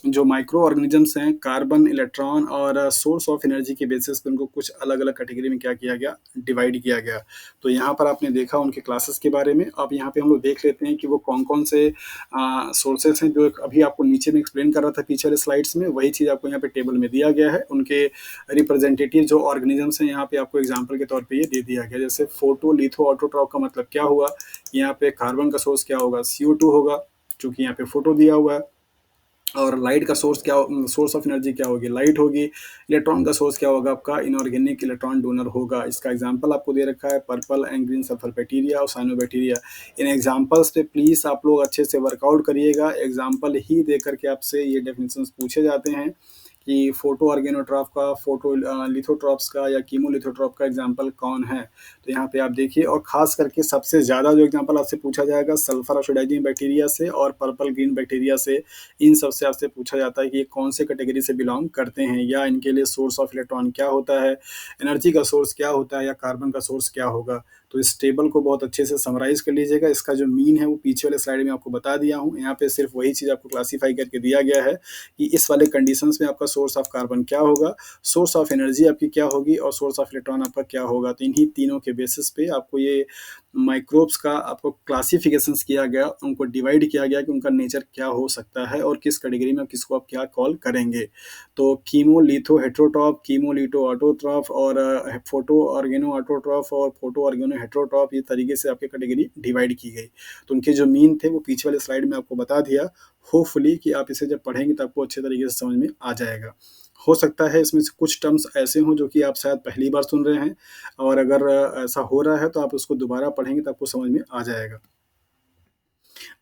जो माइक्रो ऑर्गेनिज़म्स हैं, कार्बन, इलेक्ट्रॉन और सोर्स ऑफ एनर्जी के बेसिस पे उनको कुछ अलग-अलग कैटेगरी में क्या किया गया, डिवाइड किया गया। तो यहाँ पर आपने देखा उनके क्लासेस के बारे में। अब यहाँ पे हम लोग देख लेते हैं कि वो कौन-कौन से सोर्सेज़ हैं, जो अभी आपको नीचे में एक्सप्लेन कर रहा था पीछे वाले स्लाइड्स में, वही चीज़ आपको यहाँ पे टेबल में दिया गया है। उनके रिप्रेजेंटेटिव जो ऑर्गेनिज़म्स हैं, यहाँ पे आपको एग्ज़ाम्पल के तौर पे ये दे दिया गया है। जैसे फोटो, लिथो, ऑटोट्रॉप का मतलब क्या हुआ? यहाँ पे कार्बन का सोर्स क्या होगा? CO2 होगा, चूँकि यहाँ पे फोटो दिया हुआ है। और लाइट का सोर्स क्या सोर्स ऑफ एनर्जी क्या होगी? लाइट होगी। इलेक्ट्रॉन का सोर्स क्या होगा आपका? इनऑर्गेनिक इलेक्ट्रॉन डोनर होगा। इसका एग्जांपल आपको दे रखा है purple and green sulphur bacteria और साइनोबैक्टीरिया। इन एग्जांपल्स पे प्लीज़ आप लोग अच्छे से वर्कआउट करिएगा। एग्जांपल ही दे करके आपसे ये डेफिनेशंस पूछे जाते हैं कि फोटो ऑर्गेनोट्रॉप का, फोटो लिथोट्रॉप्स का या कीमोलिथोट्रॉप का एग्जांपल कौन है? तो यहाँ पे आप देखिए, और खास करके सबसे ज़्यादा जो एग्जांपल आपसे पूछा जाएगा सल्फर ऑक्सीडाइजिंग बैक्टीरिया से और पर्पल ग्रीन बैक्टीरिया से। इन सब से आपसे पूछा जाता है कि ये कौन से कैटेगरी से बिलोंग करते हैं, या इनके लिए सोर्स ऑफ इलेक्ट्रॉन क्या होता है, एनर्जी का सोर्स क्या होता है, या कार्बन का सोर्स क्या होगा। तो इस टेबल को बहुत अच्छे से समराइज कर लीजिएगा। इसका जो मीन है वो पीछे वाले स्लाइड में आपको बता दिया हूँ। यहाँ पे सिर्फ वही चीज़ आपको क्लासीफाई करके दिया गया है कि इस वाले कंडीशंस में आपका सोर्स ऑफ कार्बन क्या होगा, सोर्स ऑफ एनर्जी आपकी क्या होगी और सोर्स ऑफ इलेक्ट्रॉन आपका क्या होगा। तो इन्हीं तीनों के बेसिस पे आपको ये माइक्रोब्स का आपको क्लासिफिकेशंस किया गया, उनको डिवाइड किया गया कि उनका नेचर क्या हो सकता है और किस कैटेगरी में किसको आप क्या कॉल करेंगे। तो chemo litho heterotroph, chemo litho autotroph और फोटो ऑर्गेनो ऑटोट्रॉप और फोटो ऑर्गेनो हेट्रोट्रॉप, ये तरीके से आपकी कैटेगरी डिवाइड की गई। तो उनके जो मीन थे वो पीछे वाले स्लाइड में आपको बता दिया। होपफुली कि आप इसे जब पढ़ेंगे तो आपको अच्छे तरीके से समझ में आ जाएगा। हो सकता है इसमें से कुछ टर्म्स ऐसे हों जो कि आप शायद पहली बार सुन रहे हैं, और अगर ऐसा हो रहा है तो आप उसको दोबारा पढ़ेंगे तो आपको समझ में आ जाएगा।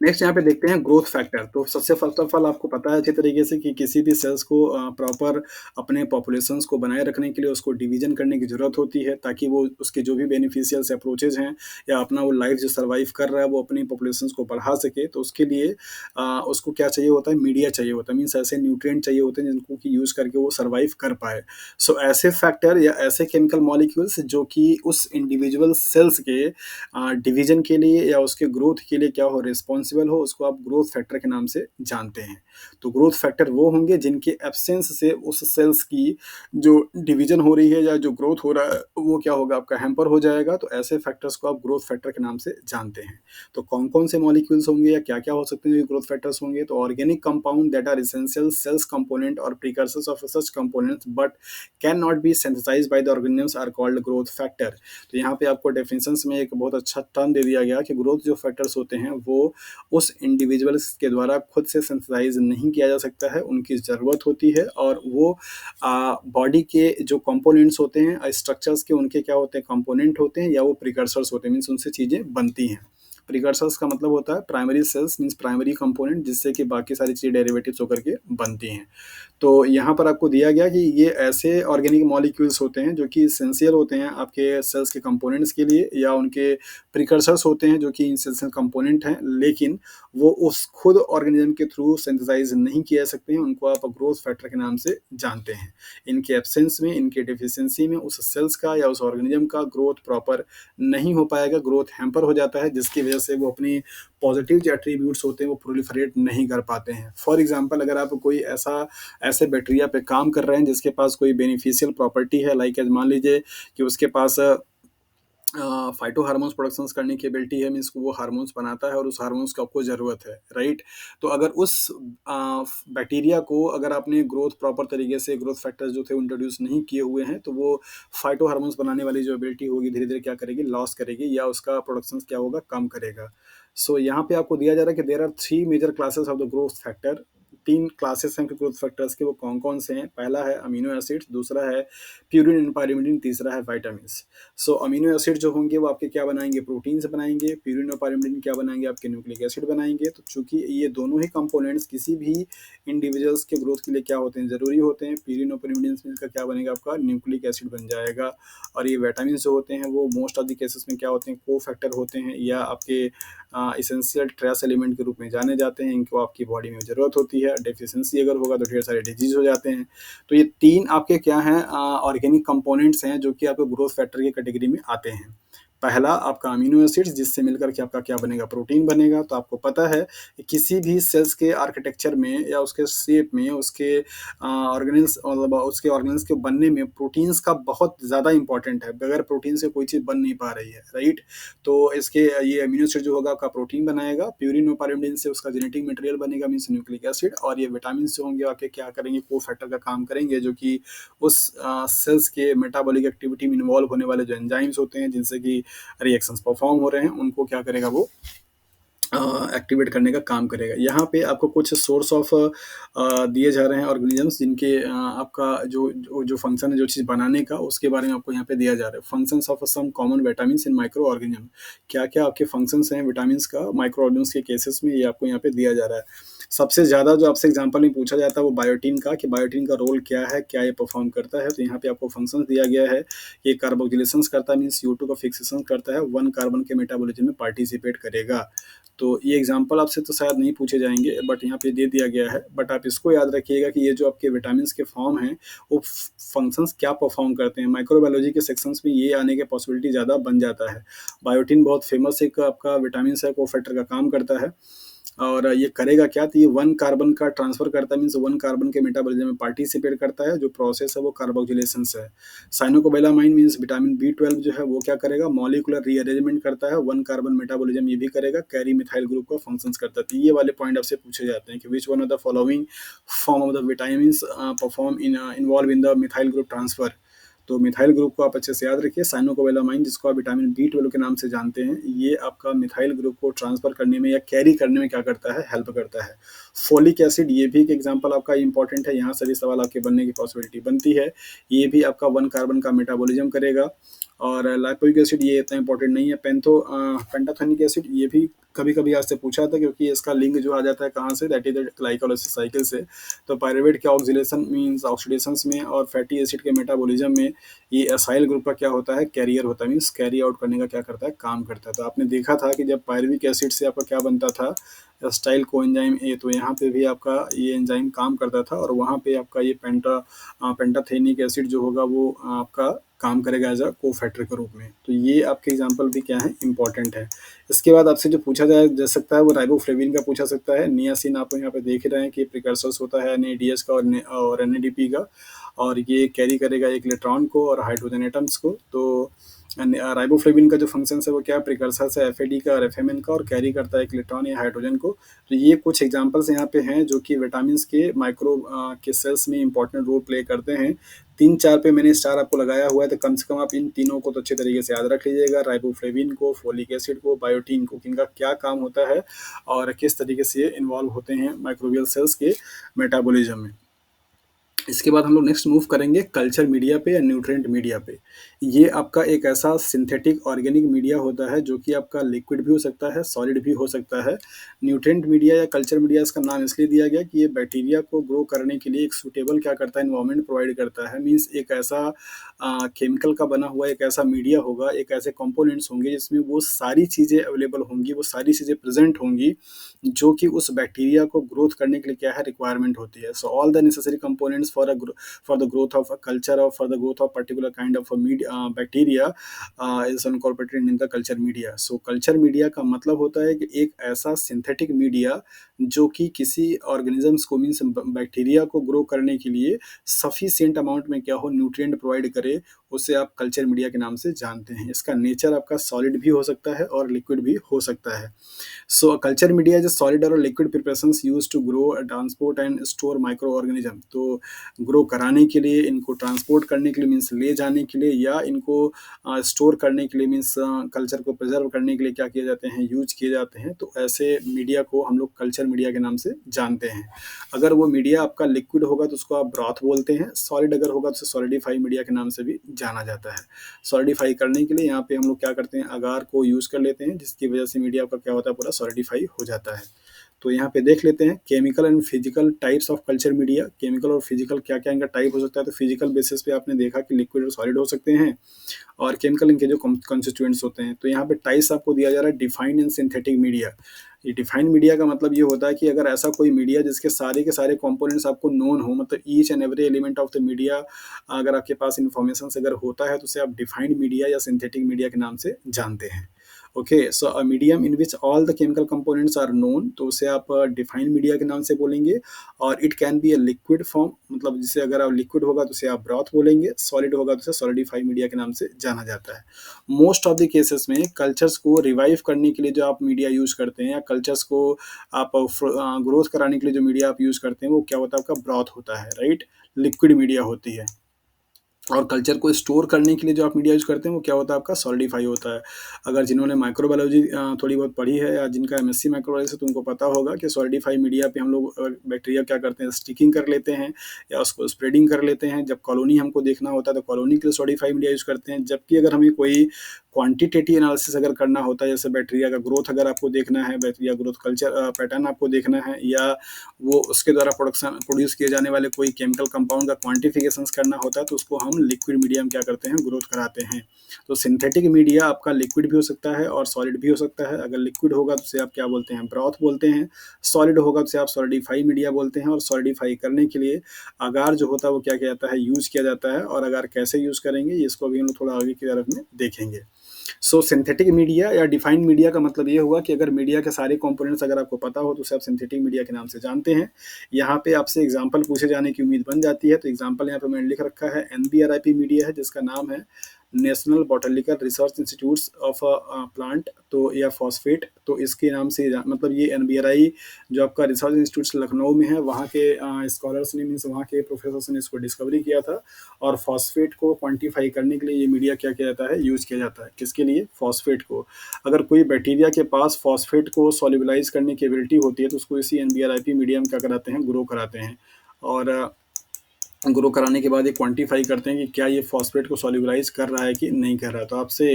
नेक्स्ट यहाँ पे देखते हैं ग्रोथ फैक्टर। तो सबसे फर्स्ट ऑफ ऑल आपको पता है अच्छे तरीके से कि किसी भी सेल्स को प्रॉपर अपने पॉपुलेशंस को बनाए रखने के लिए उसको डिवीजन करने की ज़रूरत होती है, ताकि वो उसके जो भी बेनिफिशियल्स अप्रोचेज़ हैं या अपना वो लाइफ जो सर्वाइव कर रहा है वो अपनी पॉपुलेशंस को बढ़ा सके। तो उसके लिए उसको क्या चाहिए होता है? मीडिया चाहिए होता है, मीन्स ऐसे न्यूट्रिएंट चाहिए होते हैं जिनको कि यूज़ करके वो सर्वाइव कर पाए। सो ऐसे फैक्टर या ऐसे केमिकल मॉलिक्यूल्स जो कि उस इंडिविजुअल सेल्स के डिवीजन के लिए या उसके ग्रोथ के लिए क्या हो, रिस्पॉन्सिबल हो, उसको आप ग्रोथ फैक्टर के नाम से जानते हैं। तो ग्रोथ फैक्टर वो होंगे जिनके एब्सेंस से उस सेल्स की जो डिवीजन हो रही है या जो ग्रोथ हो रहा है वो क्या होगा, आपका हैम्पर हो जाएगा। तो ऐसे फैक्टर्स को आप ग्रोथ फैक्टर के नाम से जानते हैं। तो कौन कौन से मॉलिक्यूल्स होंगे या क्या क्या हो सकते हैं जो ग्रोथ फैक्टर्स होंगे? तो organic compound that are essential cells component और precursors of such components but can not be synthesised by the organisms are called growth factor. तो यहाँ पे आपको डेफिनेशंस में एक बहुत अच्छा टर्म दे दिया गया कि ग्रोथ जो फैक्टर्स होते हैं वो उस इंडिविजुअल्स के द्वारा खुद से सिंथेसाइज नहीं किया जा सकता है, उनकी ज़रूरत होती है। और वो बॉडी के जो कंपोनेंट्स होते हैं, स्ट्रक्चर्स के, उनके क्या होते हैं, कंपोनेंट होते हैं या वो प्रिकर्सर्स होते हैं, मीन्स उनसे चीज़ें बनती हैं। प्रिकर्सर्स का मतलब होता है primary cells, means primary component, जिससे कि बाकी सारी चीज़ें डेरिवेटिव्स होकर के बनती हैं। तो यहाँ पर आपको दिया गया कि ये ऐसे ऑर्गेनिक मॉलिक्यूल्स होते हैं जो कि एसेंशियल होते हैं आपके सेल्स के कंपोनेंट्स के लिए, या उनके प्रिकर्सर्स होते हैं जो कि एसेंशियल कंपोनेंट हैं, लेकिन वो उस खुद ऑर्गेनिज्म के थ्रू सिंथेसाइज नहीं किए जा सकते हैं। उनको आप ग्रोथ फैक्टर के नाम से जानते हैं। इनके एब्सेंस में, इनके डेफिशिएंसी में उस सेल्स का या उस ऑर्गेनिज्म का ग्रोथ प्रॉपर नहीं हो पाएगा, ग्रोथ हैम्पर हो जाता है, जिसकी वजह से वो अपनी पॉजिटिव जो एट्रीब्यूट्स होते हैं वो प्रोलिफरेट नहीं कर पाते हैं। फॉर एग्जांपल, अगर आप कोई ऐसे बैक्टीरिया पे काम कर रहे हैं जिसके पास कोई बेनिफिशियल प्रॉपर्टी है, लाइक एज मान लीजिए कि उसके पास फाइटो हार्मोन्स प्रोडक्शंस करने की एबिलिटी है, मीन्स वो हार्मोन्स बनाता है और उस हार्मोन्स की आपको ज़रूरत है, राइट? तो अगर उस बैक्टीरिया को अगर आपने ग्रोथ प्रॉपर तरीके से ग्रोथ फैक्टर्स जो थे इंट्रोड्यूस नहीं किए हुए हैं, तो वो फाइटो हार्मोन्स बनाने वाली जो एबिलिटी होगी धीरे धीरे क्या करेगी, लॉस करेगी, या उसका प्रोडक्शन क्या होगा, कम करेगा। सो यहाँ पे आपको दिया जा रहा है कि there are 3 major classes of the growth factor. 3 classes हैं ग्रोथ फैक्टर्स के, वो कौन-कौन से हैं? पहला है अमीनो एसिड्स, दूसरा है प्यूरिन एंड पाइरिमिडिन, तीसरा है विटामिन्स। सो अमीनो एसिड जो होंगे वो आपके क्या बनाएंगे, प्रोटीन से बनाएंगे। प्यूरिन और पाइरिमिडिन क्या बनाएंगे, आपके न्यूक्लिक एसिड बनाएंगे। तो चूंकि ये दोनों ही कंपोनेंट्स किसी भी इंडिविजुअल्स के ग्रोथ के लिए क्या होते हैं, जरूरी होते हैं। प्यूरिन और पाइरिमिडिन से मिलकर क्या बनेगा, आपका न्यूक्लिक एसिड बन जाएगा। और ये विटामिन जो होते हैं वो मोस्ट ऑफ द केसेस में क्या होते हैं, को फैक्टर होते हैं, या आपके इसेंशियल ट्रेस एलिमेंट के रूप में जाने जाते हैं। इनको आपकी बॉडी में ज़रूरत होती है। डेफिशिएंसी अगर होगा तो ढेर सारे डिजीज हो जाते हैं। तो ये 3 आपके क्या हैं, ऑर्गेनिक कंपोनेंट्स हैं जो कि आपके ग्रोथ फैक्टर की कैटेगरी में आते हैं। पहला आपका अमीनो एसिड्स जिससे मिलकर के आपका क्या बनेगा, प्रोटीन बनेगा। तो आपको पता है कि किसी भी सेल्स के आर्किटेक्चर में या उसके शेप में, उसके ऑर्गेनेल्स मतलब उसके ऑर्गेनेल्स के बनने में प्रोटीन्स का बहुत ज़्यादा इंपॉर्टेंट है। बगैर प्रोटीन से कोई चीज़ बन नहीं पा रही है, राइट? तो इसके ये अमीनो एसिड जो होगा आपका प्रोटीन बनाएगा, प्यूरिन और पाइरिमिडीन से उसका जेनेटिक मटेरियल बनेगा मीन्स न्यूक्लिक एसिड, और ये विटामिन जो होंगे आपके क्या करेंगे, कोफैक्टर का काम करेंगे, जो कि उस सेल्स के मेटाबॉलिक एक्टिविटी में इन्वॉल्व होने वाले जो एंजाइम्स होते हैं जिनसे कि रिएक्शंस परफॉर्म हो रहे हैं, उनको क्या करेगा, वो एक्टिवेट करने का काम करेगा। यहाँ पे आपको कुछ सोर्स ऑफ दिए जा रहे हैं ऑर्गेनिजम्स जिनके आपका जो फंक्शन है, जो चीज़ बनाने का, उसके बारे में आपको यहाँ पे दिया जा रहा है। Functions of some common vitamins in micro organism, क्या-क्या आपके फंक्शंस हैं विटामिन्स का माइक्रो ऑर्गेनिज्म्स के केसेस में, ये आपको यहाँ पे दिया जा रहा है। सबसे ज़्यादा जो आपसे एग्जांपल में पूछा जाता है वो बायोटिन का, कि बायोटिन का रोल क्या है, क्या ये परफॉर्म करता है। तो यहाँ पे आपको फंक्शंस दिया गया है। ये कार्बोक्सिलेशंस करता है मीन्स CO2 का फिक्सेशन करता है, 1 कार्बन के मेटाबॉलिज्म में पार्टिसिपेट करेगा। तो ये एग्जाम्पल आपसे तो शायद नहीं पूछे जाएंगे, बट यहाँ पे दे दिया गया है। बट आप इसको याद रखिएगा कि ये जो आपके विटामिन के फॉर्म हैं वो फंक्शंस क्या परफॉर्म करते हैं। माइक्रोबायोलॉजी के सेक्शंस में ये आने के पॉसिबिलिटी ज़्यादा बन जाता है। बायोटिन बहुत फेमस एक आपका विटामिन है, कोफैक्टर का काम करता है। और ये करेगा क्या, तो ये 1 कार्बन का ट्रांसफर करता है मीन्स 1 कार्बन के मेटाबॉलिज्म में पार्टिसिपेट करता है। जो प्रोसेस है वो कार्बोक्सिलेशंस है। साइनोकोबालामाइन मीन्स विटामिन B12 जो है वो क्या करेगा, मॉलिक्यूलर रीअरेंजमेंट करता है। 1 कार्बन मेटाबॉलिज्म ये भी करेगा, कैरी मिथाइल ग्रुप का फंक्शंस करता है। तो ये वाले पॉइंट आपसे पूछे जाते हैं कि which one of the following form of the vitamins perform involve in the methyl group transfer. तो मिथाइल ग्रुप को आप अच्छे से याद रखिए। साइनोकोबालामाइन जिसको आप विटामिन B12 के नाम से जानते हैं, ये आपका मिथाइल ग्रुप को ट्रांसफर करने में या कैरी करने में क्या करता है, हेल्प करता है। फोलिक एसिड ये भी एक एग्जांपल आपका इंपॉर्टेंट है, यहाँ से भी सवाल आपके बनने की पॉसिबिलिटी बनती है। ये भी आपका 1 कार्बन का मेटाबॉलिज्म करेगा। और लाइपोइक एसिड ये इतना इंपॉर्टेंट नहीं है। पेंटाथोनिक एसिड ये भी कभी कभी आज से पूछा था, क्योंकि इसका लिंक जो आ जाता है कहाँ से, that is the glycolysis cycle से। तो पायरुवेट के ऑक्सीडेशन मीन्स ऑक्सीडेशंस में और फैटी एसिड के मेटाबॉलिज्म में ये एसाइल ग्रुप का क्या होता है, कैरियर होता है मीन्स कैरी आउट करने का क्या करता है, काम करता है। तो आपने देखा था कि जब पायरुविक एसिड से आपका क्या बनता था, एस्टाइल कोएंजाइम ए, तो यहाँ पे भी आपका ये एंजाइम काम करता था, और वहाँ पे आपका ये पेंटाथेनिक एसिड जो होगा वो आपका काम करेगा एज अ कोफैक्टर के रूप में। तो ये आपके एग्जाम्पल भी क्या है, इंपॉर्टेंट है। इसके बाद आपसे जो पूछा जा सकता है वो राइबोफ्लेविन का पूछा सकता है। नियासिन आप यहाँ पे देख ही रहे हैं कि प्रिकर्सर्स होता है NADH का और NADP का, और ये कैरी करेगा एक इलेक्ट्रॉन को और हाइड्रोजन एटम्स को। तो राइबोफ्लेविन का जो फंक्शन है वो क्या, प्रिकर्सर है FAD का और FMN का, और कैरी करता है एक इलेक्ट्रॉन या हाइड्रोजन को। तो ये कुछ एग्जांपल्स यहाँ पे हैं जो कि विटामिन के माइक्रो के सेल्स में इंपॉर्टेंट रोल प्ले करते हैं। 3-4 पे मैंने स्टार आपको लगाया हुआ है, तो कम से कम आप इन तीनों को तो अच्छे तरीके से याद रख लीजिएगा, राइबोफ्लेविन को, फोलिक एसिड को, बायोटिन को, किनका क्या काम होता है और किस तरीके से ये इन्वॉल्व होते हैं माइक्रोबियल सेल्स के मेटाबॉलिज्म में। इसके बाद हम लोग नेक्स्ट मूव करेंगे कल्चर मीडिया पे या न्यूट्रिएंट मीडिया पे। ये आपका एक ऐसा सिंथेटिक ऑर्गेनिक मीडिया होता है जो कि आपका लिक्विड भी हो सकता है, सॉलिड भी हो सकता है। न्यूट्रिएंट मीडिया या कल्चर मीडिया इसका नाम इसलिए दिया गया कि ये बैक्टीरिया को ग्रो करने के लिए एक सूटेबल क्या करता है, एनवायरनमेंट प्रोवाइड करता है। मीन्स एक ऐसा केमिकल का बना हुआ एक ऐसा मीडिया होगा, एक ऐसे कंपोनेंट्स होंगे जिसमें वो सारी चीज़ें अवेलेबल होंगी, वो सारी चीज़ें प्रेजेंट होंगी जो कि उस बैक्टीरिया को ग्रोथ करने के लिए क्या है, रिक्वायरमेंट होती है। सो all the necessary components for the growth of a culture or for the growth of particular kind of a bacteria is incorporated in the culture media. So culture media का मतलब होता है कि एक ऐसा सिंथेटिक मीडिया जो कि किसी ऑर्गेनिजम्स को मीन्स बैक्टीरिया को ग्रो करने के लिए सफिशिएंट अमाउंट में क्या हो, न्यूट्रिएंट प्रोवाइड करे, उसे आप कल्चर मीडिया के नाम से जानते हैं। इसका नेचर आपका सॉलिड भी हो सकता है और लिक्विड भी हो सकता है। So culture media is a solid or a liquid preparations used to grow, transport and store microorganism. तो ग्रो कराने के लिए, इनको ट्रांसपोर्ट करने के लिए मीन्स ले जाने के लिए, या इनको स्टोर करने के लिए मीन्स कल्चर को प्रिजर्व करने के लिए क्या किए जाते हैं, यूज किए जाते हैं। तो ऐसे मीडिया को हम लोग कल्चर मीडिया के नाम से जानते हैं। अगर वो मीडिया आपका लिक्विड होगा तो उसको आप ब्रॉथ बोलते हैं, सॉलिड अगर होगा तो सॉलिडिफाई मीडिया के नाम से भी जाना जाता है। सॉलिडिफाई करने के लिए यहाँ पे हम लोग क्या करते हैं, अगार को यूज कर लेते हैं, जिसकी वजह से मीडिया का क्या होता है, पूरा सॉलिडिफाई हो जाता है। तो यहाँ पे देख लेते हैं chemical and physical types of culture media. Chemical और फिजिकल क्या क्या इनका टाइप हो सकता है, तो फिजिकल बेसिस पे आपने देखा कि लिक्विड और सॉलिड हो सकते हैं, और केमिकल इनके जो कंस्टिट्यूएंट्स होते हैं। तो यहाँ पे टाइप्स आपको दिया जा रहा है डिफाइंड एंड सिंथेटिक मीडिया। ये डिफाइंड मीडिया का मतलब ये होता है कि अगर ऐसा कोई मीडिया जिसके सारे के सारे कंपोनेंट्स आपको नोन हो, मतलब each and every element of the media अगर आपके पास इन्फॉर्मेशन अगर होता है, तो उसे आप डिफाइंड मीडिया या सिंथेटिक मीडिया के नाम से जानते हैं। Okay, so a medium in which all the chemical components are known, तो उसे आप डिफाइंड मीडिया के नाम से बोलेंगे। और it can be a liquid form, मतलब जिसे अगर आप लिक्विड होगा तो उसे आप ब्रॉथ बोलेंगे, सॉलिड होगा तो उसे सॉलिडिफाइड मीडिया के नाम से जाना जाता है। मोस्ट ऑफ द केसेस में कल्चर्स को रिवाइव करने के लिए जो आप मीडिया यूज करते हैं, या कल्चर्स को आप ग्रोथ कराने के लिए जो मीडिया आप यूज करते हैं, वो क्या होता है, आपका ब्रॉथ होता है, राइट, लिक्विड मीडिया होती है। और कल्चर को स्टोर करने के लिए जो आप मीडिया यूज करते हैं, वो क्या होता है, आपका सॉलिडिफाई होता है। अगर जिन्होंने माइक्रोबायोलॉजी थोड़ी बहुत पढ़ी है, या जिनका एमएससी माइक्रोबायोलॉजी है, तो उनको पता होगा कि सॉलिडिफाई मीडिया पे हम लोग बैक्टीरिया क्या करते हैं, स्टिकिंग कर लेते हैं या उसको स्प्रेडिंग कर लेते हैं। जब कॉलोनी हमको देखना होता है तो कॉलोनी के लिए सॉलिडिफाई मीडिया यूज करते हैं। जबकि अगर हमें कोई क्वांटिटेटिव एनालिसिस अगर करना होता है, जैसे बैक्टीरिया का ग्रोथ अगर आपको देखना है, बैक्टीरिया ग्रोथ कल्चर पैटर्न आपको देखना है, या वो उसके द्वारा प्रोड्यूस किए जाने वाले कोई केमिकल कंपाउंड का क्वांटिफिकेशन करना होता है, तो उसको हम लिक्विड मीडिया में क्या करते हैं, ग्रोथ कराते हैं। तो सिंथेटिक मीडिया आपका लिक्विड भी हो सकता है और सॉलिड भी हो सकता है। अगर लिक्विड होगा तो उसे आप क्या बोलते हैं, ब्रॉथ बोलते हैं। सॉलिड होगा तो उसे आप सॉलिडिफाई मीडिया बोलते हैं। और सॉलिडिफाई करने के लिए अगार जो होता है वो क्या किया जाता है, यूज किया जाता है। और अगार कैसे यूज करेंगे, इसको अभी हम लोग थोड़ा आगे की तरफ में देखेंगे। सो सिंथेटिक मीडिया या डिफाइंड मीडिया का मतलब ये हुआ कि अगर मीडिया के सारे कंपोनेंट्स अगर आपको पता हो, तो उसे आप सिंथेटिक मीडिया के नाम से जानते हैं। यहाँ पे आपसे एग्जांपल पूछे जाने की उम्मीद बन जाती है, तो एग्जांपल यहाँ पे मैंने लिख रखा है, एनबीआरआईपी मीडिया है जिसका नाम है national botanical research institutes of plant, तो या फॉस्फेट, तो इसके नाम से मतलब ये एनबीआरआई जो आपका रिसर्च इंस्टीट्यूट लखनऊ में है, वहाँ के स्कॉलर्स ने, मीन्स वहाँ के प्रोफेसर्स ने इसको डिस्कवरी किया था। और फॉस्फेट को क्वांटिफाई करने के लिए ये मीडिया क्या किया जाता है, यूज किया जाता है। किसके लिए, फॉस्फेट को। अगर कोई बैक्टीरिया के पास फॉस्फेट को सॉल्युबलाइज करने की एबिलिटी होती है, तो उसको इसी एनबीआरआईपी मीडिया में क्या कराते हैं, ग्रो कराते हैं। और ग्रो कराने के बाद ये क्वांटिफाई करते हैं कि क्या ये फॉस्फेट को सॉल्युबलाइज कर रहा है कि नहीं कर रहा है। तो आपसे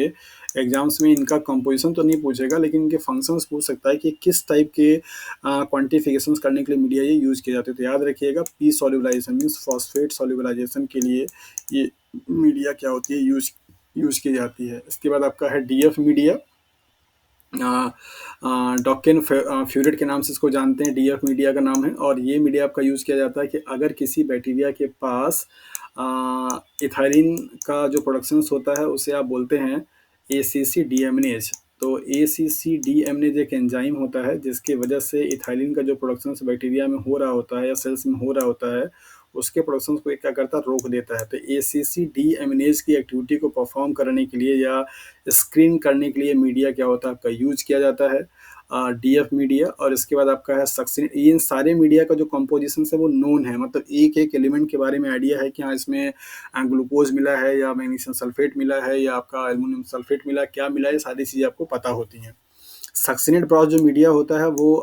एग्जाम्स में इनका कंपोजिशन तो नहीं पूछेगा, लेकिन इनके फंक्शंस पूछ सकता है कि किस टाइप के क्वांटिफिकेशंस करने के लिए मीडिया ये यूज किए जाते हैं। तो याद रखिएगा, पी सॉल्युबलाइजेशन मीन्स फॉस्फेट सॉल्युबलाइजेशन के लिए ये मीडिया क्या होती है, यूज की जाती है। इसके बाद आपका है डीएफ मीडिया, डॉकिन फ्यूरिट के नाम से इसको जानते हैं, डीएफ मीडिया का नाम है। और ये मीडिया आपका यूज़ किया जाता है कि अगर किसी बैक्टीरिया के पास इथाइलिन का जो प्रोडक्शंस होता है, उसे आप बोलते हैं एसीसी डीएमनेज। तो एसीसी डीएमनेज एक एंजाइम होता है जिसकी वजह से इथाइलिन का जो प्रोडक्शंस बैक्टीरिया में हो रहा होता है या सेल्स में हो रहा होता है, उसके प्रोडक्शन को क्या करता है, रोक देता है। तो एसीसी डीएमनेज की एक्टिविटी को परफॉर्म करने के लिए या स्क्रीन करने के लिए मीडिया क्या होता है, आपका यूज किया जाता है, डीएफ मीडिया। और इसके बाद आपका है सक्सिन। इन सारे मीडिया का जो कंपोजिशन है वो नोन है, मतलब एक एक एलिमेंट के बारे में आइडिया है कि हाँ इसमें ग्लूकोज मिला है, या मैग्नीशियम सल्फेट मिला है, या आपका एल्युमिनियम सल्फेट मिला है, क्या मिला है, ये सारी चीज़ें आपको पता होती हैं। सक्सिनेट ब्रॉथ जो मीडिया होता है वो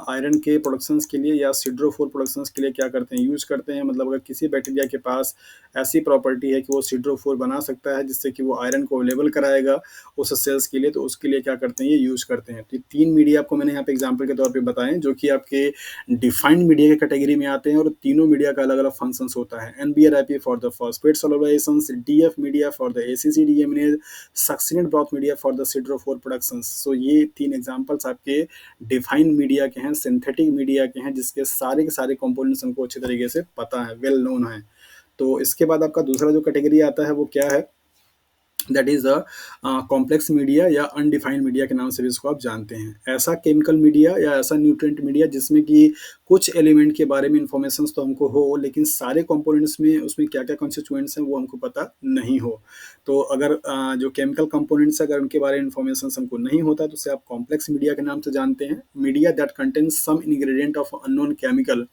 आयरन के प्रोडक्शंस के लिए या सिड्रोफोर प्रोडक्शंस के लिए क्या करते हैं, यूज करते हैं। मतलब अगर किसी बैक्टीरिया के पास ऐसी प्रॉपर्टी है कि वो सिड्रोफोर बना सकता है, जिससे कि वो आयरन को अवेलेबल कराएगा उस सेल्स के लिए, तो उसके लिए क्या करते हैं, ये यूज करते हैं। तो तीन मीडिया आपको मैंने यहाँ पे एग्जाम्पल के तौर पर बताएं, जो कि आपके डिफाइंड मीडिया के कैटेगरी में आते हैं। और तीनों मीडिया का अलग अलग फंक्शन होता है। NBRIP for the phosphate solubilisation, DF media for the ACC deaminase, succinate broth media for the siderophore productions. So ये तीन एग्जांपल्स आपके डिफाइंड मीडिया के हैं, सिंथेटिक मीडिया के हैं, जिसके सारे के सारे कंपोनेंट्स हमको अच्छे तरीके से पता है, वेल नोन है। तो इसके बाद आपका दूसरा जो कैटेगरी आता है वो क्या है, that is the complex media या अनडिफाइंड मीडिया के नाम से भी इसको आप जानते हैं। ऐसा केमिकल मीडिया या ऐसा न्यूट्रिएंट मीडिया जिसमें कि कुछ एलिमेंट के बारे में इंफॉर्मेशन तो हमको हो, लेकिन सारे कंपोनेंट्स में उसमें क्या क्या कॉन्स्टिट्यूएंट्स हैं वो हमको पता नहीं हो। तो अगर जो केमिकल कंपोनेंट्स अगर उनके बारे में इंफॉर्मेशन हमको नहीं होता, तो उसे आप कॉम्प्लेक्स मीडिया के नाम से जानते हैं। Media that contains some ingredient of unknown chemical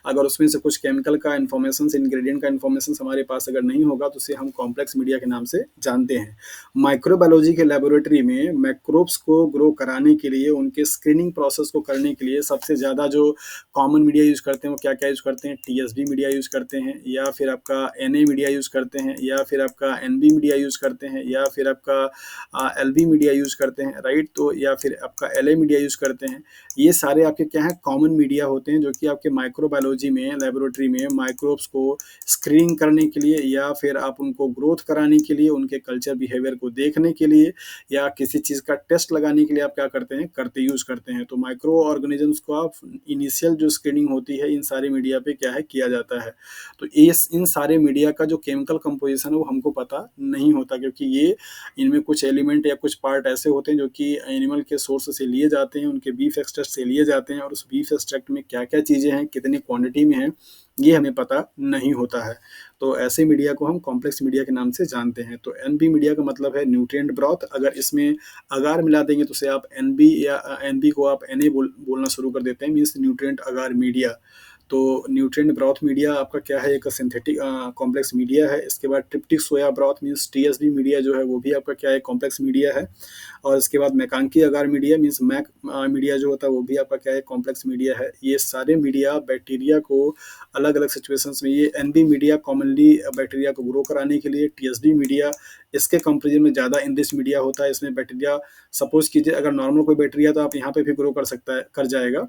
अगर उसमें से कुछ केमिकल का इन्फॉर्मेशंस, इंग्रेडिएंट का इन्फॉर्मेशंस हमारे पास अगर नहीं होगा, तो उसे हम कॉम्प्लेक्स मीडिया के नाम से जानते हैं। माइक्रोबायोलॉजी के लैबोरेटरी में माइक्रोब्स को ग्रो कराने के लिए, उनके स्क्रीनिंग प्रोसेस को करने के लिए सबसे ज़्यादा जो कॉमन मीडिया यूज़ करते हैं, वो क्या-क्या यूज़ करते हैं? टीएसवी मीडिया यूज़ करते हैं, या फिर आपका एनए मीडिया यूज़ करते हैं, या फिर आपका एनबी मीडिया यूज़ करते हैं, या फिर आपका एलबी मीडिया यूज़ करते हैं, राइट? तो या फिर आपका एलए मीडिया यूज़ करते हैं। ये सारे आपके क्या हैं? कॉमन मीडिया होते हैं, जो कि आपके माइक्रोबायोलॉजी में, लैबोरेटरी में माइक्रोब्स को स्क्रीन करने के लिए, या फिर आप उनको ग्रोथ कराने के लिए, उनके कल्चर बिहेवियर को देखने के लिए, या किसी चीज़ का टेस्ट लगाने के लिए आप क्या करते हैं? यूज़ करते हैं। तो माइक्रो ऑर्गेनिजम्स को आप इनिशियल जो स्क्रीनिंग होती है, इन सारे मीडिया पे क्या है? किया जाता है। तो इस इन सारे मीडिया का जो केमिकल कंपोज़िशन है, वो हमको पता नहीं होता, क्योंकि ये इनमें कुछ एलिमेंट या कुछ पार्ट ऐसे होते हैं जो कि एनिमल के सोर्स से लिए जाते हैं, उनके बीफ एक्सट्रैक्ट से लिए जाते हैं, और उस बीफ एक्सट्रैक्ट में क्या-क्या चीज़ें हैं, कितनी क्वांटिटी में हैं, ये हमें पता नहीं होता है। तो ऐसे मीडिया को हम कॉम्प्लेक्स मीडिया के नाम से जानते हैं। तो एनबी मीडिया का मतलब है न्यूट्रिएंट ब्रॉथ। अगर इसमें अगार मिला देंगे, तो उसे आप एनबी, या एनबी को आप एनए बोलना शुरू कर देते हैं, मीन्स न्यूट्रिएंट अगार मीडिया। तो न्यूट्रिएंट ब्रॉथ मीडिया आपका क्या है? एक सिंथेटिक कॉम्प्लेक्स मीडिया है। इसके बाद ट्रिप्टिक सोया ब्रॉथ मीन्स टीएसबी मीडिया जो है, वो भी आपका क्या है? कॉम्प्लेक्स मीडिया है। और इसके बाद मैकांकी अगार मीडिया मीन्स मैक मीडिया जो होता है, वो भी आपका क्या है? कॉम्प्लेक्स मीडिया है। ये सारे मीडिया बैक्टीरिया को अलग-अलग सिचुएशंस में, ये एनबी मीडिया कॉमनली बैक्टीरिया को ग्रो कराने के लिए, टीएसडी मीडिया इसके कंपैरिजन में ज़्यादा इनरिच मीडिया होता है। इसमें बैक्टीरिया, सपोज़ कीजिए अगर नॉर्मल कोई बैक्टीरिया, तो आप यहाँ पे भी ग्रो कर जाएगा।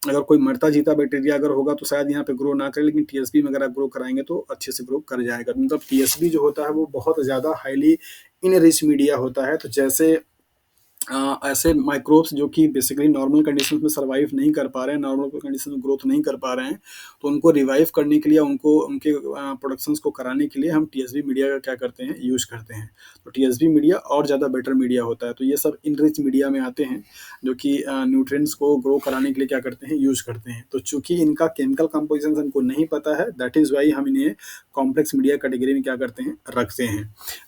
अगर कोई मरता-जीता बैक्टीरिया अगर होगा, तो शायद यहाँ पे ग्रो ना करे, लेकिन टीएसबी में अगर आप ग्रो कराएँगे, तो अच्छे से ग्रो कर जाएगा। मतलब टीएसबी जो होता है, वो बहुत ज़्यादा हाइली इनरिच मीडिया होता है। तो जैसे ऐसे माइक्रोब्स जो कि बेसिकली नॉर्मल कंडीशंस में सर्वाइव नहीं कर पा रहे हैं, नॉर्मल कंडीशन में ग्रोथ नहीं कर पा रहे हैं, तो उनको रिवाइव करने के लिए, उनको उनके प्रोडक्शंस को कराने के लिए हम टीएसवी मीडिया का क्या करते हैं? यूज़ करते हैं। तो टीएसवी मीडिया और ज़्यादा बेटर मीडिया होता है। तो ये सब इनरिच मीडिया में आते हैं, जो कि न्यूट्रिएंट्स को ग्रो कराने के लिए क्या करते हैं? यूज़ करते हैं। तो चूँकि इनका केमिकल कंपोज़िशन हमको नहीं पता है, दैट इज़ व्हाई हम इन्हें कॉम्प्लेक्स मीडिया कैटेगरी में क्या करते हैं? रखते हैं।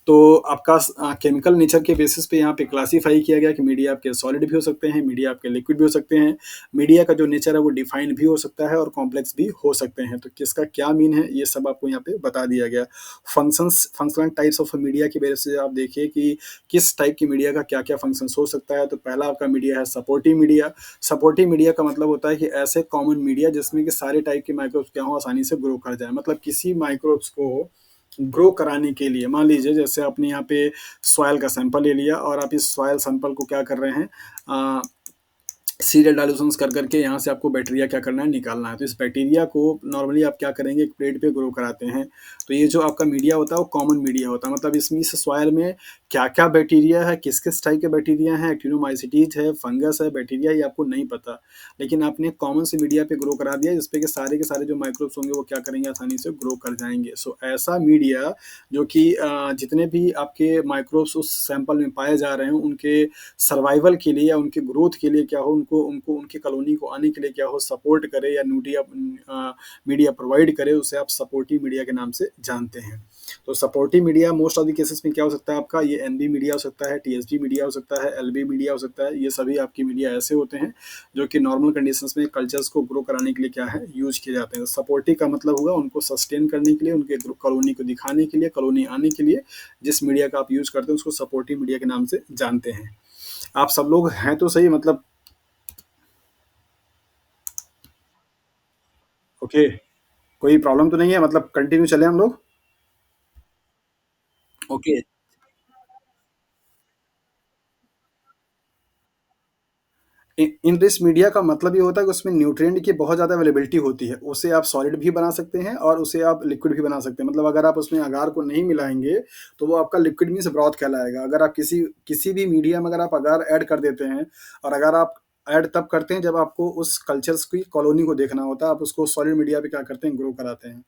तो आपका केमिकल नेचर के बेसिस पे यहाँ पे क्लासिफाई किया गया कि मीडिया आपके सॉलिड भी हो सकते हैं, मीडिया आपके लिक्विड भी हो सकते हैं। मीडिया का जो नेचर है, वो डिफाइंड भी हो सकता है और कॉम्प्लेक्स भी हो सकते हैं। तो किसका क्या मीन है, ये सब आपको यहाँ पे बता दिया गया। फंक्शनल टाइप्स ऑफ मीडिया की वजह से आप देखिए कि किस टाइप की मीडिया का क्या-क्या फंक्शंस हो सकता है। तो पहला आपका मीडिया है सपोर्टिव मीडिया। सपोर्टिव मीडिया का मतलब होता है कि ऐसे कॉमन मीडिया जिसमें कि सारे टाइप के माइक्रोब्स क्या हों, आसानी से ग्रो कर जाएँ। मतलब किसी माइक्रोब्स को ग्रो कराने के लिए, मान लीजिए जैसे आपने यहाँ पे सॉइल का सैंपल ले लिया, और आप इस सॉइल सैंपल को क्या कर रहे हैं? अ, सीरियल डाइल्यूशंस कर के यहाँ से आपको बैक्टीरिया क्या करना है? निकालना है। तो इस बैक्टीरिया को नॉर्मली आप क्या करेंगे? एक प्लेट पे ग्रो कराते हैं। तो ये जो आपका मीडिया होता है, वो कॉमन मीडिया होता है। मतलब इसमें, इस सॉइल में क्या-क्या बैक्टीरिया है, किस-किस टाइप के बैक्टीरिया हैं, एक्टिनोमाइसीटीज़ है, फंगस है, बैक्टीरिया, ये आपको नहीं पता। लेकिन आपने कॉमन से मीडिया पे ग्रो करा दिया, जिसपे कि सारे के सारे जो माइक्रोब्स होंगे, वो क्या करेंगे? आसानी से ग्रो कर जाएँगे। सो ऐसा मीडिया जो कि जितने भी आपके माइक्रोब्स उस सैंपल में पाए जा रहे हैं, उनके सर्वाइवल के लिए या उनके ग्रोथ के लिए क्या हो, उनको उनको उनकी कॉलोनी को आने के लिए क्या हो, सपोर्ट करे, या मीडिया प्रोवाइड करे, उसे आप सपोर्टिव मीडिया के नाम से जानते हैं। तो supportive media most of the cases में क्या हो सकता है आपका? ये एनबी मीडिया हो सकता है, टीएसबी मीडिया हो सकता है, एलबी मीडिया हो सकता है। ये सभी आपकी मीडिया ऐसे होते हैं जो कि नॉर्मल कंडीशंस में कल्चर्स को ग्रो कराने के लिए क्या है? यूज़ किए जाते हैं। सपोर्टिव का मतलब होगा उनको सस्टेन करने के लिए, उनके कॉलोनी को दिखाने के लिए, कॉलोनी आने के लिए जिस मीडिया का आप यूज़ करते हैं, उसको सपोर्टिव मीडिया के नाम से जानते हैं। आप सब लोग हैं तो सही, मतलब ओके, कोई प्रॉब्लम तो नहीं है, मतलब कंटिन्यू चलें हम लोग? ओके। इनरिच मीडिया का मतलब ये होता है कि उसमें न्यूट्रिएंट की बहुत ज़्यादा अवेलेबिलिटी होती है। उसे आप सॉलिड भी बना सकते हैं, और उसे आप लिक्विड भी बना सकते हैं। मतलब अगर आप उसमें अगार को नहीं मिलाएँगे, तो वो आपका लिक्विड मीन्स ब्रॉथ कहलाएगा। अगर आप किसी किसी भी मीडिया में अगर आप अगार ऐड कर देते हैं, और अगर आप ऐड तब करते हैं जब आपको उस कल्चर्स की कॉलोनी को देखना होता है, आप उसको सॉलिड मीडिया पे क्या करते हैं? ग्रो कराते हैं।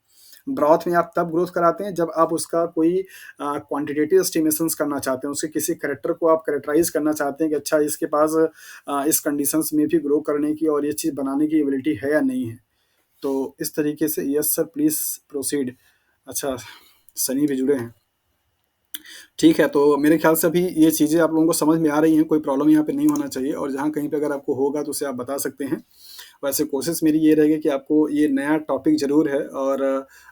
ब्रॉथ में आप तब ग्रोथ कराते हैं जब आप उसका कोई क्वांटिटेटिव एस्टिमेशंस करना चाहते हैं, उसके किसी कैरेक्टर को आप कैरेक्टराइज़ करना चाहते हैं कि अच्छा, इसके पास इस कंडीशंस में भी ग्रो करने की और ये चीज़ बनाने की एबिलिटी है या नहीं है। तो इस तरीके से, यस सर प्लीज़ प्रोसीड। अच्छा, सनी भी जुड़े हैं। ठीक है, तो मेरे ख्याल से अभी ये चीज़ें आप लोगों को समझ में आ रही हैं, कोई प्रॉब्लम यहाँ पे नहीं होना चाहिए, और जहाँ कहीं पे अगर आपको होगा, तो उसे आप बता सकते हैं। वैसे कोशिश मेरी ये रहेगी कि आपको ये नया टॉपिक ज़रूर है और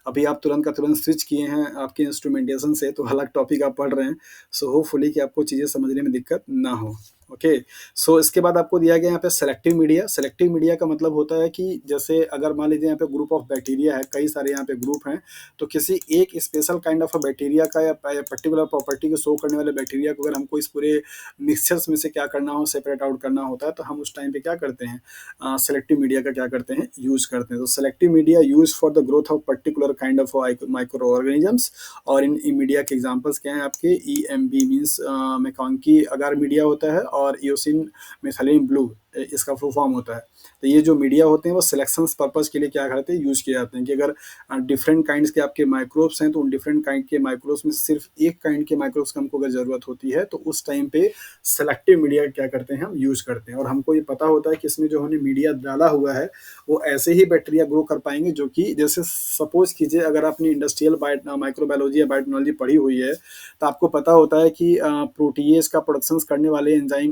अभी आप तुरंत का तुरंत स्विच किए हैं आपके इंस्ट्रूमेंटेशन से, तो अलग टॉपिक आप पढ़ रहे हैं। सो होपफुली कि आपको चीज़ें समझने में दिक्कत ना हो। ओके, सो इसके बाद आपको दिया गया यहाँ पे सेलेक्टिव मीडिया। सेलेक्टिव मीडिया का मतलब होता है कि जैसे अगर मान लीजिए यहाँ पे ग्रुप ऑफ बैक्टीरिया है, कई सारे यहाँ पे ग्रुप हैं, तो किसी एक special kind of a bacteria का या पर्टिकुलर प्रॉपर्टी को शो करने वाले बैक्टीरिया को अगर हमको इस पूरे मिक्सचर्स में से क्या करना हो, सेपरेट आउट करना होता है, तो हम उस टाइम पे क्या करते हैं, सेलेक्टिव मीडिया का क्या करते हैं, यूज़ करते हैं। तो selective media use for the growth of particular kind of micro organisms. और इन मीडिया के एग्जांपल्स क्या हैं आपके, ईएमबी मींस मैकांकी अगार मीडिया होता है, और इयोसिन मिथाइलिन ब्लू इसका फुल फॉर्म होता है। तो ये जो मीडिया होते हैं वो सिलेक्शन पर्पज़ के लिए क्या करते हैं, यूज़ किए जाते हैं कि अगर डिफरेंट काइंड्स के आपके माइक्रोब्स हैं, तो उन डिफरेंट काइंड के माइक्रोब्स में से सिर्फ एक काइंड के माइक्रोब्स की हमको अगर ज़रूरत होती है, तो उस टाइम पे सेलेक्टिव मीडिया क्या करते हैं, हम यूज़ करते हैं। और हमको ये पता होता है कि इसमें जो हमने मीडिया डाला हुआ है वो ऐसे ही बैक्टीरिया ग्रो कर पाएंगे जो कि, जैसे सपोज कीजिए अगर आपने इंडस्ट्रियल माइक्रोबायोलॉजी या बायोटेक्नोलॉजी पढ़ी हुई है, तो आपको पता होता है कि प्रोटीएज का प्रोडक्शन करने वाले एंजाइम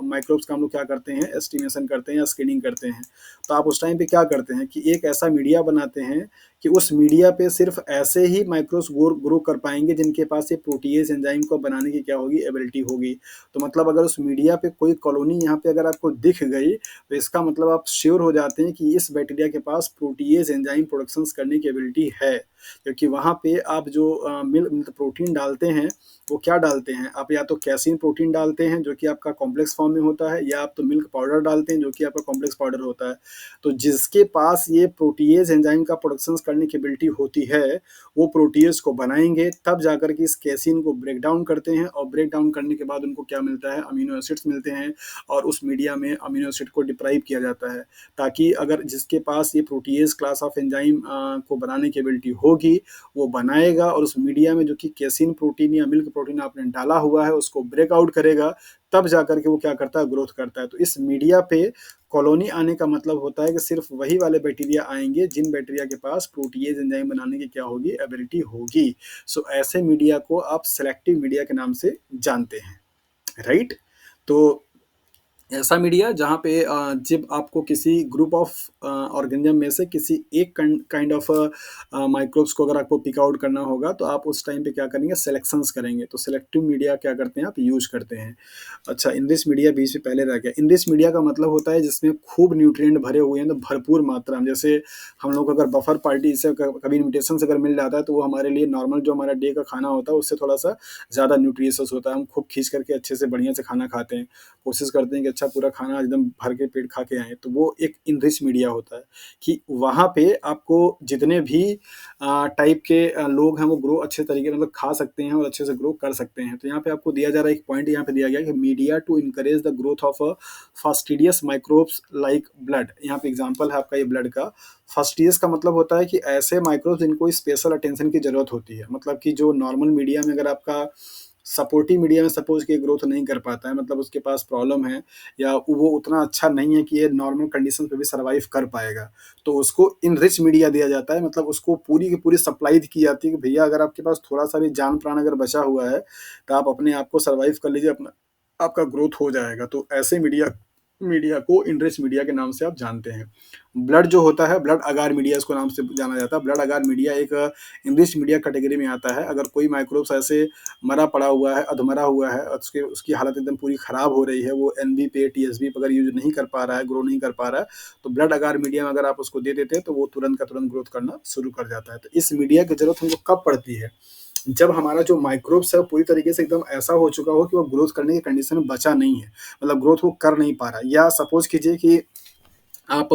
माइक्रोब्स का हम लोग क्या करते हैं, एस्टिमेशन करते हैं या स्क्रीनिंग करते हैं। तो आप उस टाइम पे क्या करते हैं कि एक ऐसा मीडिया बनाते हैं कि उस मीडिया पे सिर्फ ऐसे ही माइक्रोब्स ग्रो कर पाएंगे जिनके पास ये प्रोटीएज एंजाइम को बनाने की क्या होगी, एबिलिटी होगी। तो मतलब अगर उस मीडिया पे कोई कॉलोनी यहाँ पे अगर आपको दिख गई, तो इसका मतलब आप श्योर हो जाते हैं कि इस बैक्टीरिया के पास प्रोटीएज एंजाइम प्रोडक्शन करने की एबिलिटी है। क्योंकि वहाँ पे आप जो मिल्क प्रोटीन डालते हैं, वो क्या डालते हैं आप, या तो कैसीन प्रोटीन डालते हैं जो कि आपका कॉम्प्लेक्स फॉर्म में होता है, या आप तो मिल्क पाउडर डालते हैं जो कि आपका कॉम्प्लेक्स पाउडर होता है। तो जिसके पास ये प्रोटीएज एंजाइम का प्रोडक्शन करने की एबिलिटी होती है, वो प्रोटीएज को बनाएंगे, तब जाकर के इस कैसीन को ब्रेक डाउन करते हैं, और ब्रेक डाउन करने के बाद उनको क्या मिलता है, अमीनो एसिड्स मिलते हैं, और उस मीडिया में अमीनो एसिड को डिप्राइव किया जाता है, ताकि अगर जिसके पास ये प्रोटीएज क्लास ऑफ एंजाइम को बनाने की एबिलिटी होगी, वो बनाएगा, और उस मीडिया में जो कि कैसीन प्रोटीन या मिल्क प्रोटीन आपने डाला हुआ है उसको ब्रेकआउट करेगा, तब जाकर के वो क्या करता है, ग्रोथ करता है। तो इस मीडिया पे कॉलोनी आने का मतलब होता है कि सिर्फ वही वाले बैक्टीरिया आएंगे जिन बैक्टीरिया के पास प्रोटीएज एंजाइम बनाने की क्या होगी, एबिलिटी होगी। सो ऐसे मीडिया को आप सेलेक्टिव मीडिया के नाम से जानते हैं, राइट। तो ऐसा मीडिया जहाँ पे जब आपको किसी ग्रुप ऑफ ऑर्गेनिज्म में से किसी एक काइंड ऑफ माइक्रोब्स को अगर आपको पिक आउट करना होगा, तो आप उस टाइम पे क्या करेंगे, सिलेक्शंस करेंगे। तो सिलेक्टिव मीडिया क्या करते हैं, आप यूज करते हैं। अच्छा, इनरिच मीडिया बीच में पहले रह गया। इनरिच मीडिया का मतलब होता है जिसमें खूब न्यूट्रिएंट भरे हुए हैं, तो भरपूर मात्रा में। जैसे हम लोग अगर बफर पार्टी से कभी इन्विटेशन से अगर मिल जाता है, तो वो हमारे लिए नॉर्मल जो हमारा डे का खाना होता है उससे थोड़ा सा ज़्यादा न्यूट्रिशियस होता है। हम खूब खींच करके अच्छे से बढ़िया से खाना खाते हैं, कोशिश करते हैं कि अच्छा पूरा खाना एकदम भर के पेट खा के आएँ। तो वो एक इनरिच मीडिया होता है कि वहाँ पे आपको जितने भी टाइप के लोग हैं वो ग्रो अच्छे तरीके से मतलब खा सकते हैं और अच्छे से ग्रो कर सकते हैं। तो यहाँ पे आपको दिया जा रहा है, एक पॉइंट यहाँ पे दिया गया है कि media to encourage the growth of fastidious microbes like blood. यहाँ पे एग्जांपल है आपका ये ब्लड का। फास्टिडियस का मतलब होता है कि ऐसे माइक्रोब्स जिनको स्पेशल अटेंशन की जरूरत होती है। मतलब कि जो नॉर्मल मीडिया में अगर आपका सपोर्टिव मीडिया में सपोज कि ग्रोथ नहीं कर पाता है, मतलब उसके पास प्रॉब्लम है या वो उतना अच्छा नहीं है कि ये नॉर्मल कंडीशन पे भी सर्वाइव कर पाएगा, तो उसको इनरिच मीडिया दिया जाता है। मतलब उसको पूरी की पूरी सप्लाई की जाती है कि भैया अगर आपके पास थोड़ा सा भी जान प्राण अगर बचा हुआ है, तो आप अपने आप को सर्वाइव कर लीजिए, अपना आपका ग्रोथ हो जाएगा। तो ऐसे मीडिया मीडिया को इनरिच मीडिया के नाम से आप जानते हैं। ब्लड जो होता है, ब्लड अगार मीडिया इसको नाम से जाना जाता है। ब्लड अगार मीडिया एक इनरिच मीडिया कैटेगरी में आता है। अगर कोई माइक्रोब्स ऐसे मरा पड़ा हुआ है, अधमरा हुआ है, उसकी हालत एकदम पूरी खराब हो रही है, वो एनबी पे टीएसबी पे अगर यूज नहीं कर पा रहा है, ग्रो नहीं कर पा रहा है, तो ब्लड अगार मीडिया में अगर आप उसको दे देते हैं, तो वो तुरंत का तुरंत ग्रोथ करना शुरू कर जाता है। तो इस मीडिया की जरूरत हमको कब पड़ती है, जब हमारा जो माइक्रोब्स है पूरी तरीके से एकदम ऐसा हो चुका हो कि वो ग्रोथ करने की कंडीशन में बचा नहीं है, मतलब ग्रोथ वो कर नहीं पा रहा है। या सपोज कीजिए कि आप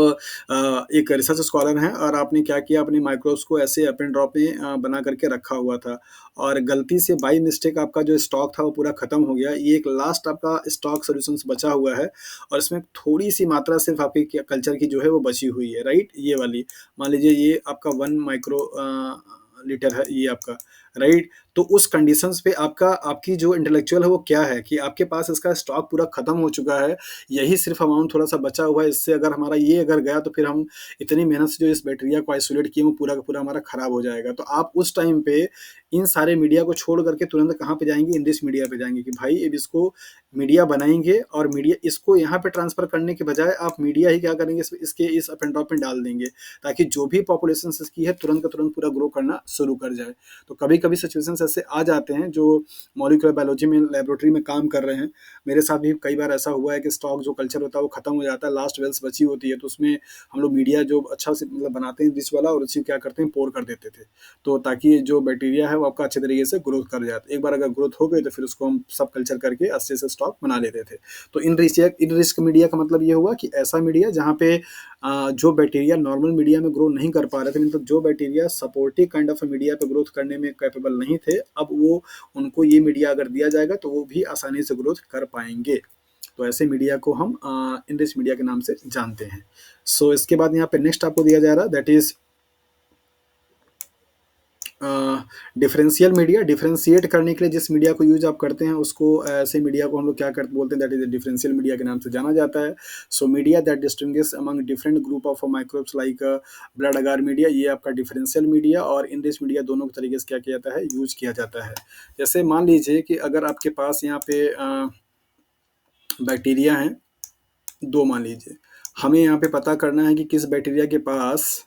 एक रिसर्च स्कॉलर हैं और आपने क्या किया, अपने माइक्रोब्स को ऐसे अप एंड ड्रॉप में बना करके रखा हुआ था, और गलती से बाई मिस्टेक आपका जो स्टॉक था वो पूरा खत्म हो गया। ये एक लास्ट आपका स्टॉक सॉल्यूशंस बचा हुआ है, और इसमें थोड़ी सी मात्रा सिर्फ आपकी कल्चर की जो है वो बची हुई है, राइट। ये वाली मान लीजिए ये आपका 1 माइक्रो लीटर है ये आपका, राइट। तो उस कंडीशंस पे आपकी जो इंटेलेक्चुअल है वो क्या है कि आपके पास इसका स्टॉक पूरा खत्म हो चुका है, यही सिर्फ़ अमाउंट थोड़ा-सा बचा हुआ है, इससे अगर हमारा ये अगर गया तो फिर हम इतनी मेहनत से जो इस बैक्टीरिया को आइसोलेट किए वो पूरा का पूरा हमारा खराब हो जाएगा। तो आप उस टाइम पे इन सारे मीडिया को छोड़ कर के तुरंत कहाँ पे जाएँगे? इंग्लिश मीडिया पे जाएँगे कि भाई अब इसको मीडिया बनाएँगे और मीडिया इसको यहाँ पे ट्रांसफ़र करने के बजाय आप मीडिया ही क्या करेंगे इसके इस अप एंड टॉप में डाल देंगे, ताकि जो भी पॉपुलेशन इसकी है तुरंत का तुरंत पूरा ग्रो करना शुरू कर जाए। तो कभी-कभी सिचुएशंस ऐसे आ जाते हैं जो मॉलिक्यूलर बायोलॉजी में लैबोरेटरी में काम कर रहे हैं। मेरे साथ भी कई बार ऐसा हुआ है कि स्टॉक जो कल्चर होता है वो खत्म हो जाता है, लास्ट वेल्स बची होती है, तो उसमें हम लोग मीडिया जो अच्छा से मतलब बनाते हैं डिश वाला और उसी को क्या करते हैं पोर कर देते थे। तो ताकि जो बैक्टीरिया है वो आपका अच्छे तरीके से ग्रोथ कर जाए। एक बार अगर ग्रोथ हो गई तो फिर उसको हम सब कल्चर करके अच्छे से स्टॉक बना लेते थे। तो इन रिस्क मीडिया का मतलब ये हुआ कि ऐसा मीडिया जहाँ पे जो बैक्टीरिया नॉर्मल मीडिया में ग्रो नहीं कर पा रहे थे, मतलब जो bacteria supportive kind of media पे ग्रोथ करने में कैपेबल नहीं थे, अब वो उनको ये मीडिया अगर दिया जाएगा तो वो भी आसानी से ग्रोथ कर पाएँगे। तो ऐसे मीडिया को हम इनरिच मीडिया के नाम से जानते हैं। सो इसके बाद यहाँ पे नेक्स्ट आपको दिया जा रहा है that is differential media. Differentiate करने के लिए जिस मीडिया को यूज आप करते हैं उसको ऐसे मीडिया को हम लोग क्या करते बोलते हैं दैट इज डिफरेंशियल मीडिया के नाम से जाना जाता है। So media that distinguish among different group of microbes like blood agar media, ये आपका डिफरेंशियल मीडिया और इनरिच मीडिया दोनों तरीके से क्या किया जाता है यूज किया जाता है। जैसे मान लीजिए कि अगर आपके पास यहाँ पे बैक्टीरिया हैं दो, मान लीजिए हमें यहाँ पे पता करना है कि किस बैक्टीरिया के पास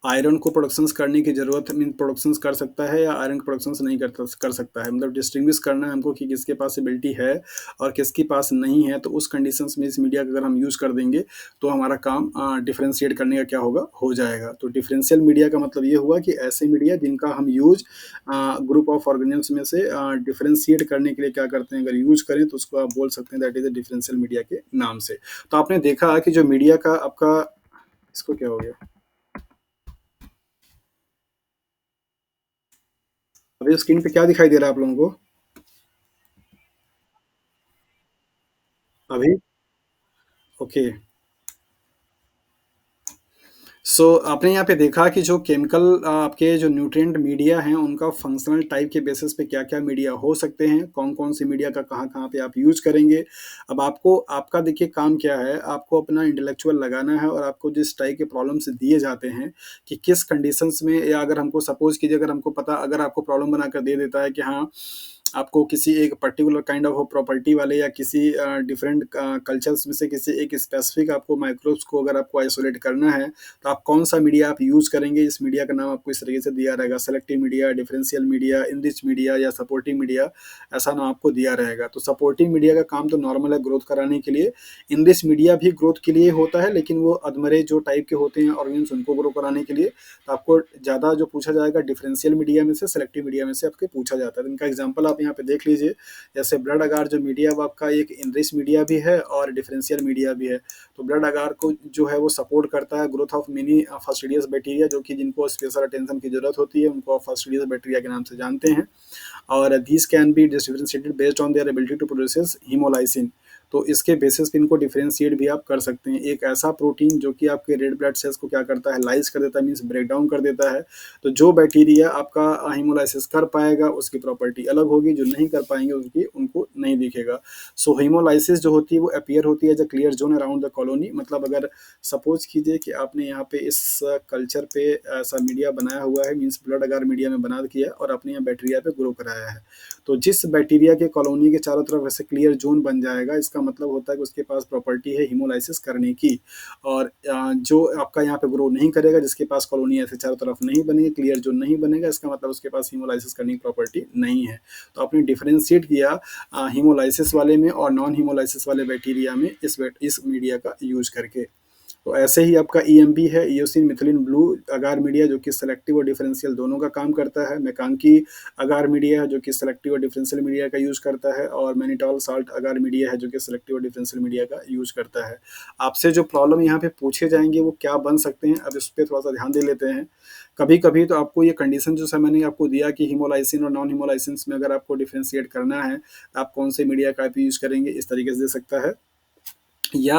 आयरन को प्रोडक्शंस करने की ज़रूरत मीन प्रोडक्शंस कर सकता है या आयरन प्रोडक्शंस नहीं कर सकता है, मतलब डिस्टिंग्विश करना है हमको कि किसके पास एबिलिटी है और किसके पास नहीं है। तो उस कंडीशंस में इस मीडिया का अगर हम यूज़ कर देंगे तो हमारा काम डिफरेंशिएट करने का क्या होगा हो जाएगा। तो डिफरेंशियल मीडिया का मतलब ये हुआ कि ऐसे मीडिया जिनका हम यूज ग्रुप ऑफ ऑर्गेनिज्म में से डिफरेंशिएट करने के लिए क्या करते हैं, अगर यूज करें तो उसको आप बोल सकते हैं that is a differential media के नाम से। तो आपने देखा कि जो मीडिया का आपका इसको क्या हो गया, अभी स्क्रीन पे क्या दिखाई दे रहा है आप लोगों को अभी? ओके। सो आपने यहाँ पे देखा कि जो केमिकल आपके जो न्यूट्रिएंट मीडिया हैं उनका फंक्शनल टाइप के बेसिस पे क्या-क्या मीडिया हो सकते हैं, कौन-कौन से मीडिया का कहाँ-कहाँ पे आप यूज़ करेंगे। अब आपको आपका देखिए काम क्या है, आपको अपना इंटेलेक्चुअल लगाना है और आपको जिस टाइप के प्रॉब्लम्स दिए जाते हैं कि किस कंडीशंस में, या अगर हमको सपोज़ कीजिए अगर हमको पता अगर आपको प्रॉब्लम बनाकर दे देता है कि हाँ, आपको किसी एक पर्टिकुलर काइंड ऑफ प्रॉपर्टी वाले या किसी डिफरेंट कल्चर्स में से किसी एक स्पेसिफिक आपको माइक्रोब्स को अगर आपको आइसोलेट करना है, तो आप कौन सा मीडिया आप यूज़ करेंगे। इस मीडिया का नाम आपको इस तरीके से दिया रहेगा, selective media, differential media, enrich media या सपोर्टिव मीडिया, ऐसा नाम आपको दिया रहेगा। तो सपोर्टिव मीडिया का काम तो नॉर्मल है ग्रोथ कराने के लिए, इनरिच मीडिया भी ग्रोथ के लिए होता है लेकिन वो अधमरे जो टाइप के होते हैं ऑर्गेनिम्स उनको ग्रो कराने के लिए। तो आपको ज़्यादा जो पूछा जाएगा डिफरेंशियल मीडिया में से, सेलेक्टिव मीडिया में से आपके पूछा जाता है। तो इनका एग्जाम्पल आप यहाँ पे देख लीजिए, जैसे ब्लड अगार जो मीडिया वो आपका एक इनरिच मीडिया भी है और डिफरेंशियल मीडिया भी है। तो ब्लड अगार को जो है वो सपोर्ट करता है growth of many fastidious bacteria, जो कि जिनको स्पेशल अटेंशन की जरूरत होती है उनको आप फास्टिडियस बैक्टीरिया के नाम से जानते हैं। और these can be differentiated based on their ability to produce haemolysin. तो इसके बेसिस पे इनको डिफरेंशिएट भी आप कर सकते हैं। एक ऐसा प्रोटीन जो कि आपके रेड ब्लड सेल्स को क्या करता है लाइज कर देता है, मीन्स ब्रेक डाउन कर देता है। तो जो बैक्टीरिया आपका हीमोलाइसिस कर पाएगा उसकी प्रॉपर्टी अलग होगी, जो नहीं कर पाएंगे उनकी उनको नहीं दिखेगा। सो हीमोलाइसिस जो होती है वो अपीयर होती है as a clear zone around the colony. मतलब अगर सपोज कीजिए कि आपने यहाँ पे इस कल्चर पे ऐसा मीडिया बनाया हुआ है, मीन्स ब्लड अगार मीडिया में बना किया और आपने यहाँ बैक्टीरिया पे ग्रो कराया है, तो जिस बैक्टीरिया के कॉलोनी के चारों तरफ ऐसे क्लियर जोन बन जाएगा, इसका मतलब होता है कि उसके पास प्रॉपर्टी है हीमोलाइसिस करने की। और जो आपका यहाँ पे ग्रो नहीं करेगा, जिसके पास कॉलोनी ऐसे चारों तरफ नहीं बनेगी, क्लियर जोन नहीं बनेगा, इसका मतलब उसके पास हीमोलाइसिस करने की प्रॉपर्टी नहीं है। तो आपने डिफरेंशिएट किया हीमोलाइसिस वाले में और नॉन हीमोलाइसिस वाले बैक्टीरिया में इस मीडिया का यूज करके। तो ऐसे ही आपका ईएमबी है, ईओसिन मिथिलिन ब्लू अगार मीडिया, जो कि सेलेक्टिव और डिफरेंशियल दोनों का काम करता है। मैकांकी अगार मीडिया है जो कि सेलेक्टिव और डिफरेंशियल मीडिया का यूज करता है। और मैनिटॉल साल्ट अगार मीडिया है जो कि सेलेक्टिव और डिफरेंशियल मीडिया का यूज करता है। आपसे जो प्रॉब्लम यहाँ पे पूछे जाएंगे वो क्या बन सकते हैं, अब इस पर थोड़ा सा ध्यान दे लेते हैं। कभी कभी तो आपको ये कंडीशन जो मैंने आपको दिया कि हीमोलाइसिन और नॉन हीमोलाइसिन में अगर आपको डिफरेंशिएट करना है तो आप कौन से मीडिया का यूज करेंगे, इस तरीके से दे सकता है। या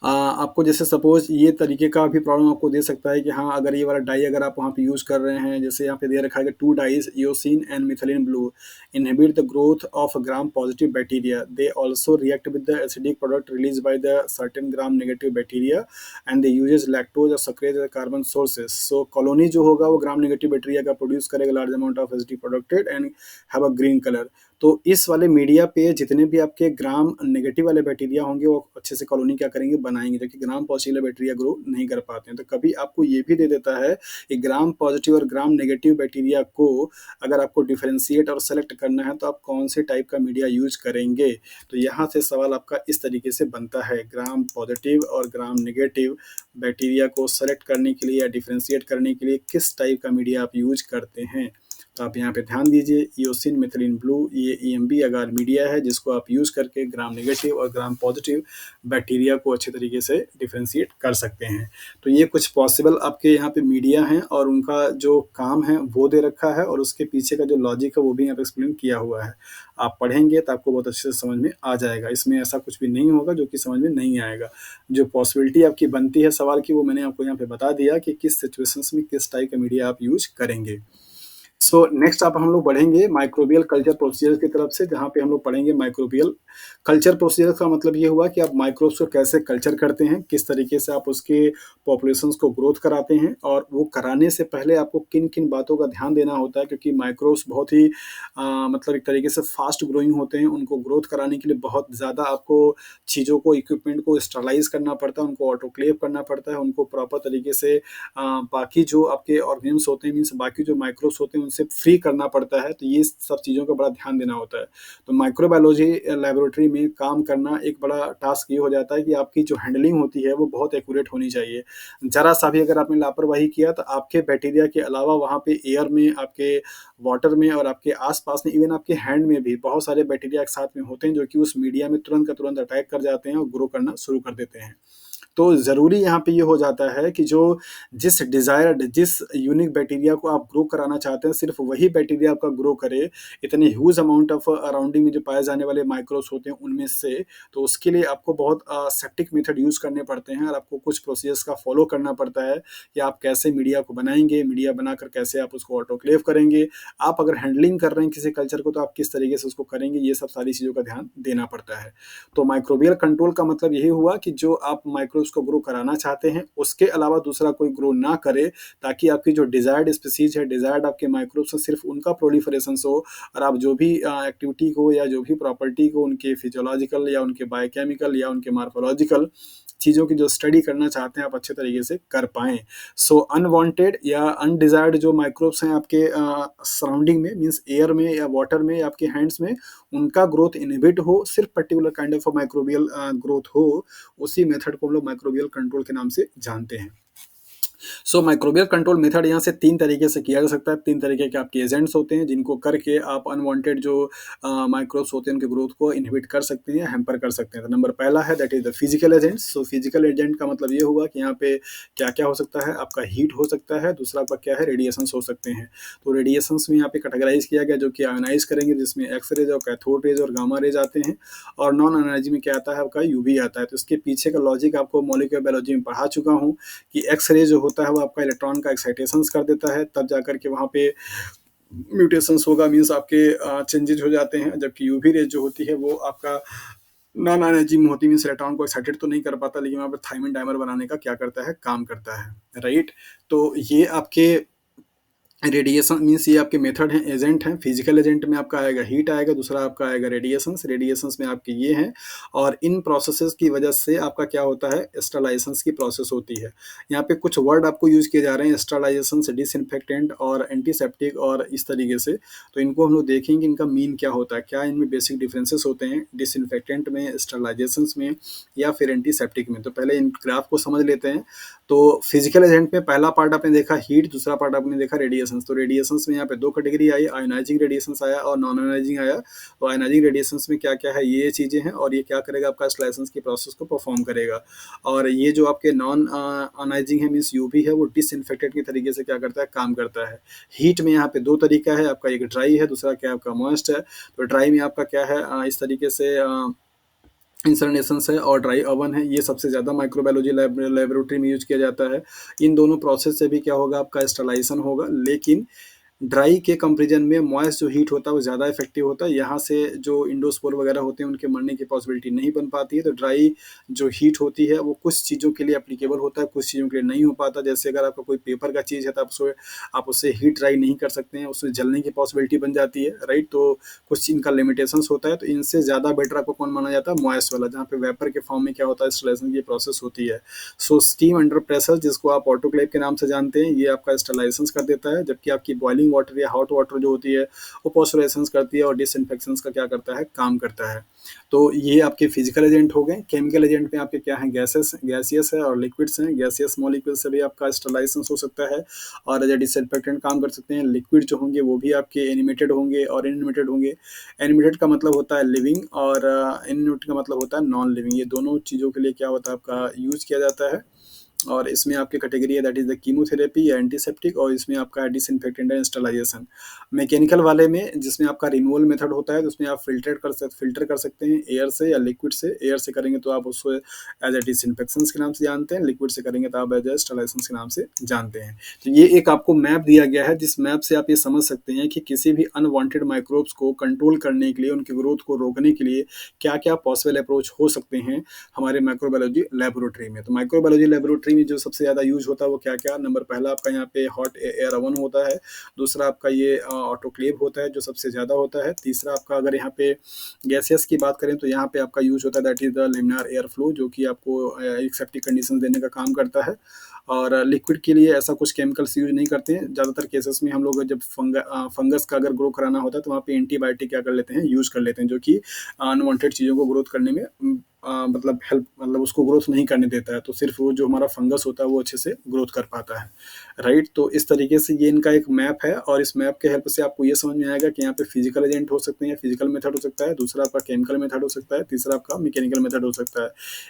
आपको जैसे सपोज़ ये तरीके का भी प्रॉब्लम आपको दे सकता है कि हाँ, अगर ये वाला डाई अगर आप वहाँ पे यूज़ कर रहे हैं, जैसे यहाँ पे दे रखा है कि 2 dyes eosin and methylene blue inhibit the growth of gram positive bacteria. They also react with the acidic product released by the certain gram negative bacteria and they uses lactose और sucrose as carbon sources. So colony जो होगा वो gram negative bacteria का produce करेगा large amount of acidic producted and have a green colour. तो इस वाले media पे जितने भी आपके ग्राम नेगेटिव वाले बैक्टीरिया होंगे वो अच्छे से कॉलोनी क्या करेंगे बनाएंगे, जबकि ग्राम पॉजिटिव वाले बैक्टीरिया ग्रो नहीं कर पाते हैं। तो कभी आपको ये भी दे देता है कि ग्राम पॉजिटिव और ग्राम नेगेटिव बैक्टीरिया को अगर आपको डिफरेंशिएट और सेलेक्ट करना है तो आप कौन से टाइप का मीडिया यूज करेंगे। तो यहाँ से सवाल आपका इस तरीके से बनता है, ग्राम पॉजिटिव और ग्राम नेगेटिव बैक्टीरिया को सेलेक्ट करने के लिए या डिफरेंशिएट करने के लिए किस टाइप का मीडिया आप यूज करते हैं। तो आप यहाँ पे ध्यान दीजिए, ईओसिन मिथिलीन ब्लू ये ईएमबी अगार मीडिया है जिसको आप यूज़ करके ग्राम नेगेटिव और ग्राम पॉजिटिव बैक्टीरिया को अच्छे तरीके से डिफ्रेंशिएट कर सकते हैं। तो ये कुछ पॉसिबल आपके यहाँ पे मीडिया हैं और उनका जो काम है वो दे रखा है और उसके पीछे का जो लॉजिक है वो भी यहाँ पे एक्सप्लेन किया हुआ है। आप पढ़ेंगे तो आपको बहुत अच्छे से समझ में आ जाएगा। इसमें ऐसा कुछ भी नहीं होगा जो कि समझ में नहीं आएगा। जो पॉसिबिलिटी आपकी बनती है सवाल की वो मैंने आपको यहाँ पे बता दिया कि किस सिचुएशंस में किस टाइप का मीडिया आप यूज़ करेंगे। सो नेक्स्ट आप हम लोग बढ़ेंगे माइक्रोबियल कल्चर प्रोसीजर की तरफ से, जहाँ पे हम लोग पढ़ेंगे माइक्रोबियल कल्चर प्रोसीजर का मतलब ये हुआ कि आप माइक्रोब्स को कैसे कल्चर करते हैं, किस तरीके से आप उसके पॉपुलेशंस को ग्रोथ कराते हैं और वो कराने से पहले आपको किन-किन बातों का ध्यान देना होता है, क्योंकि माइक्रोब्स बहुत ही मतलब एक तरीके से फास्ट ग्रोइंग होते हैं। उनको ग्रोथ कराने के लिए बहुत ज़्यादा आपको चीज़ों को, इक्विपमेंट को स्टरलाइज़ करना पड़ता है, उनको ऑटोक्लेव करना पड़ता है, उनको प्रॉपर तरीके से बाकी जो आपके ऑर्गेनिम्स होते हैं, मीन्स बाकी जो माइक्रोब्स होते हैं उनसे फ्री करना पड़ता है। तो ये सब चीज़ों का बड़ा ध्यान देना होता है। तो माइक्रोबायोलॉजी लैबोरेटरी में काम करना एक बड़ा टास्क ये हो जाता है कि आपकी जो हैंडलिंग होती है वो बहुत एक्यूरेट होनी चाहिए। ज़रा-सा भी अगर आपने लापरवाही किया तो आपके बैक्टीरिया के अलावा वहाँ पे एयर में, आपके वाटर में और आपके आस-पास में, इवन आपके हैंड में भी बहुत सारे बैक्टीरिया एक साथ में होते हैं जो कि उस मीडिया में तुरंत का तुरंत अटैक कर जाते हैं और ग्रो करना शुरू कर देते हैं। तो ज़रूरी यहाँ पे ये हो जाता है कि जो जिस यूनिक बैक्टीरिया को आप ग्रो कराना चाहते हैं, सिर्फ़ वही बैक्टीरिया आपका ग्रो करे, इतने ह्यूज अमाउंट ऑफ अराउंडिंग में जो पाए जाने वाले माइक्रोब्स होते हैं उनमें से। तो उसके लिए आपको बहुत सेप्टिक मेथड यूज़ करने पड़ते हैं और आपको कुछ प्रोसीजर्स का फ़ॉलो करना पड़ता है कि आप कैसे मीडिया को बनाएँगे, मीडिया बनाकर कैसे आप उसको ऑटोक्लेव करेंगे। आप अगर हैंडलिंग कर रहे हैं किसी कल्चर को तो आप किस तरीके से उसको करेंगे, ये सब सारी चीज़ों का ध्यान देना पड़ता है। तो माइक्रोबियल कंट्रोल का मतलब यही हुआ कि जो आप माइक्रोब्स को ग्रो कराना चाहते हैं, उसके अलावा दूसरा कोई ग्रो ना करे, ताकि आपकी जो डिज़ायर्ड स्पीशीज़ है, डिज़ायर्ड आपके माइक्रोब्स हैं, सिर्फ़ उनका प्रोलिफरेशंस हो और आप जो भी एक्टिविटी को या जो भी प्रॉपर्टी को उनके फिजियोलॉजिकल या उनके बायोकेमिकल या उनके मॉर्फोलॉजिकल चीज़ों की जो स्टडी करना चाहते हैं, आप अच्छे तरीके से कर पाएँ। सो अनवांटेड या अनडिज़ायर्ड जो माइक्रोब्स हैं आपके सराउंडिंग में, मीन्स एयर में या वाटर में या आपके हैंड्स में, उनका ग्रोथ इनहिबिट हो, सिर्फ particular kind of microbial growth हो, उसी मेथड को हम लोग माइक्रोबियल कंट्रोल के नाम से जानते हैं। सो माइक्रोबियल कंट्रोल मेथड यहाँ से 3 तरीके से किया जा सकता है। 3 तरीके के आपके एजेंट्स होते हैं जिनको करके आप अनवांटेड जो माइक्रोब्स होते हैं उनके ग्रोथ को इनहिबिट कर सकते हैं, हैम्पर कर सकते हैं। तो नंबर पहला है that is the physical agents. So physical agent का मतलब ये हुआ कि यहाँ पे क्या-क्या हो सकता है, आपका हीट हो सकता है, दूसरा आपका क्या है, रेडिएशंस हो सकते हैं। तो रेडिएशंस में यहाँ पे कैटेगराइज़ किया गया जो कि आयोनाइज़ करेंगे, जिसमें एक्स रेज़ और कैथोड रेज़ और गामा रेज़ आते हैं, और नॉन आयोनाइज़िंग में क्या आता है आपका यूवी आता है। तो इसके पीछे का लॉजिक आपको मॉलिक्यूलर बायोलॉजी में पढ़ा चुका हूँ कि एक्स रे जो होता है वो आपका इलेक्ट्रॉन का एक्साइटेशंस कर देता है, तब जाकर के वहाँ पे म्यूटेशंस होगा, मीन्स आपके चेंजेज हो जाते हैं। जबकि यूवी रेज जो होती है वो आपका नॉन आयोनाइजिंग होती है, मीन्स इलेक्ट्रॉन को एक्साइटेड तो नहीं कर पाता, लेकिन वहाँ पे थायमिन डायमर बनाने का क्या करता है, काम करता है, राइट। तो ये आपके रेडिएशन मीन्स ये आपके मेथड हैं, एजेंट हैं। फिजिकल एजेंट में आपका आएगा हीट आएगा, दूसरा आपका आएगा रेडिएशंस। रेडिएशंस में आपके ये हैं, और इन प्रोसेसेस की वजह से आपका क्या होता है, स्टरलाइजेशंस की प्रोसेस होती है। यहाँ पे कुछ वर्ड आपको यूज़ किए जा रहे हैं, स्टरलाइजेशंस, डिसइंफेक्टेंट और एंटीसेप्टिक और इस तरीके से। तो इनको हम लोग देखेंगे इनका मीन क्या होता है, क्या इनमें बेसिक डिफरेंसेस होते हैं डिसइंफेक्टेंट में, स्टरलाइजेशंस में या फिर एंटीसेप्टिक में। तो पहले इन ग्राफ को समझ लेते हैं। तो फिजिकल एजेंट में पहला पार्ट आपने देखा हीट, दूसरा पार्ट आपने देखा रेडिएशंस। तो रेडिएशंस में यहाँ पे 2 कैटेगरी आई, आयोनाइजिंग रेडिएशंस आया और नॉन आयोनाइजिंग आया। तो आयोनाइजिंग रेडिएशंस में क्या-क्या है, ये चीज़ें हैं, और ये क्या करेगा, आपका स्लाइसेंस की प्रोसेस को परफॉर्म करेगा। और ये जो आपके नॉन आयोनाइजिंग है, मीन्स यूवी है, वो डिसइंफेक्टेंट के तरीके से क्या करता है, काम करता है। हीट में यहाँ पे 2 तरीका है आपका, एक ड्राई है, दूसरा क्या है आपका मॉइस्ट है। तो ड्राई में आपका क्या है, इस तरीके से इंसरनेशंस है और ड्राई ओवन है, ये सबसे ज़्यादा माइक्रोबायोलॉजी लेबोरेटरी में यूज़ किया जाता है। इन दोनों प्रोसेस से भी क्या होगा, आपका स्टरलाइज़ेशन होगा, लेकिन ड्राई के कंपैरिजन में मॉइस्ट जो हीट होता है वो ज़्यादा इफेक्टिव होता है। यहाँ से जो इंडोस्पोर वगैरह होते हैं उनके मरने की पॉसिबिलिटी नहीं बन पाती है। तो ड्राई जो हीट होती है वो कुछ चीज़ों के लिए एप्लीकेबल होता है, कुछ चीज़ों के लिए नहीं हो पाता। जैसे अगर आपका कोई पेपर का चीज़ है तो आप उससे हीट ड्राई नहीं कर सकते हैं, उसमें जलने की पॉसिबिलिटी बन जाती है, राइट। तो कुछ इनका लिमिटेशंस होता है। तो इनसे ज़्यादा बेटर आपको कौन माना जाता है, मॉइस्ट वाला, जहाँ पे वेपर के फॉर्म में क्या होता है, स्टरलाइजेशन की प्रोसेस होती है। सो स्टीम अंडर प्रेशर, जिसको आप ऑटोक्लेव के नाम से जानते हैं, ये आपका स्टरलाइजेशन कर देता है, जबकि आपकी बॉइलिंग वाटर या हॉट वाटर जो होती है वो पॉस्चराइजेशन करती है और डिसइंफेक्शन का क्या करता है, काम करता है। तो ये आपके फिजिकल एजेंट हो गए। केमिकल एजेंट में आपके क्या हैं, गैसियस है और लिक्विड्स हैं। गैसियस मॉलिक्यूल से भी आपका स्टरलाइजेशन हो सकता है और एज ए डिसइंफेक्टेंट काम कर सकते हैं। लिक्विड जो होंगे वो भी आपके एनिमेटेड होंगे और इनएनिमेटेड होंगे। एनिमेटेड का मतलब होता है लिविंग और इनएनिमेटेड का मतलब होता है नॉन लिविंग। ये दोनों चीज़ों के लिए क्या होता है, आपका यूज किया जाता है। और इसमें आपकी कैटेगरी है दैट इज द कीमोथेरेपी या एंटीसेप्टिक, और इसमें आपका डिसइंफेक्टेंट एंड स्टरलाइजेशन। मैकेनिकल वाले में जिसमें आपका रिमूवल मेथड होता है, तो उसमें आप फिल्टर कर सकते हैं एयर से या लिक्विड से। एयर से करेंगे तो आप उसको एज ए डिसइंफेक्शन के नाम से जानते हैं, लिक्विड से करेंगे तो आप एज ए स्टरलाइजेशन के नाम से जानते हैं। तो ये एक आपको मैप दिया गया है, जिस मैप से आप ये समझ सकते हैं कि किसी भी अनवांटेड माइक्रोब्स को कंट्रोल करने के लिए, उनकी ग्रोथ को रोकने के लिए क्या क्या पॉसिबल अप्रोच हो सकते हैं हमारे माइक्रोबायोलॉजी लेबोरेटरी में। तो माइक्रोबायोलॉजी लेबोरेटरी में जो सबसे ज़्यादा यूज होता है वो क्या क्या, नंबर पहला आपका यहाँ पे हॉट एयर ओवन होता है। दूसरा आपका ये ऑटोक्लेव होता है जो सबसे ज़्यादा होता है। तीसरा आपका अगर यहाँ पे गैसेस की बात करें तो यहाँ पे आपका यूज होता है that is the laminar air flow, जो कि आपको एक सेफ्टी कंडीशन देने का काम करता है। और लिक्विड के लिए ऐसा कुछ केमिकल्स यूज नहीं करते हैं ज़्यादातर केसेस में। हम लोग जब फंगस का अगर ग्रो कराना होता है तो वहाँ पे एंटीबायोटिक क्या कर लेते हैं, यूज कर लेते हैं, जो कि अनवांटेड चीज़ों को ग्रोथ करने में मतलब हेल्प, मतलब उसको ग्रोथ नहीं करने देता है। तो सिर्फ वो जो हमारा फंगस होता है वो अच्छे से ग्रोथ कर पाता है, राइट। तो इस तरीके से ये इनका एक मैप है और इस मैप के हेल्प से आपको ये समझ में आएगा कि यहाँ पे फिजिकल एजेंट हो सकते हैं, फिजिकल मेथड हो सकता है, दूसरा आपका केमिकल मेथड हो सकता है, तीसरा आपका मैकेनिकल मेथड हो सकता है।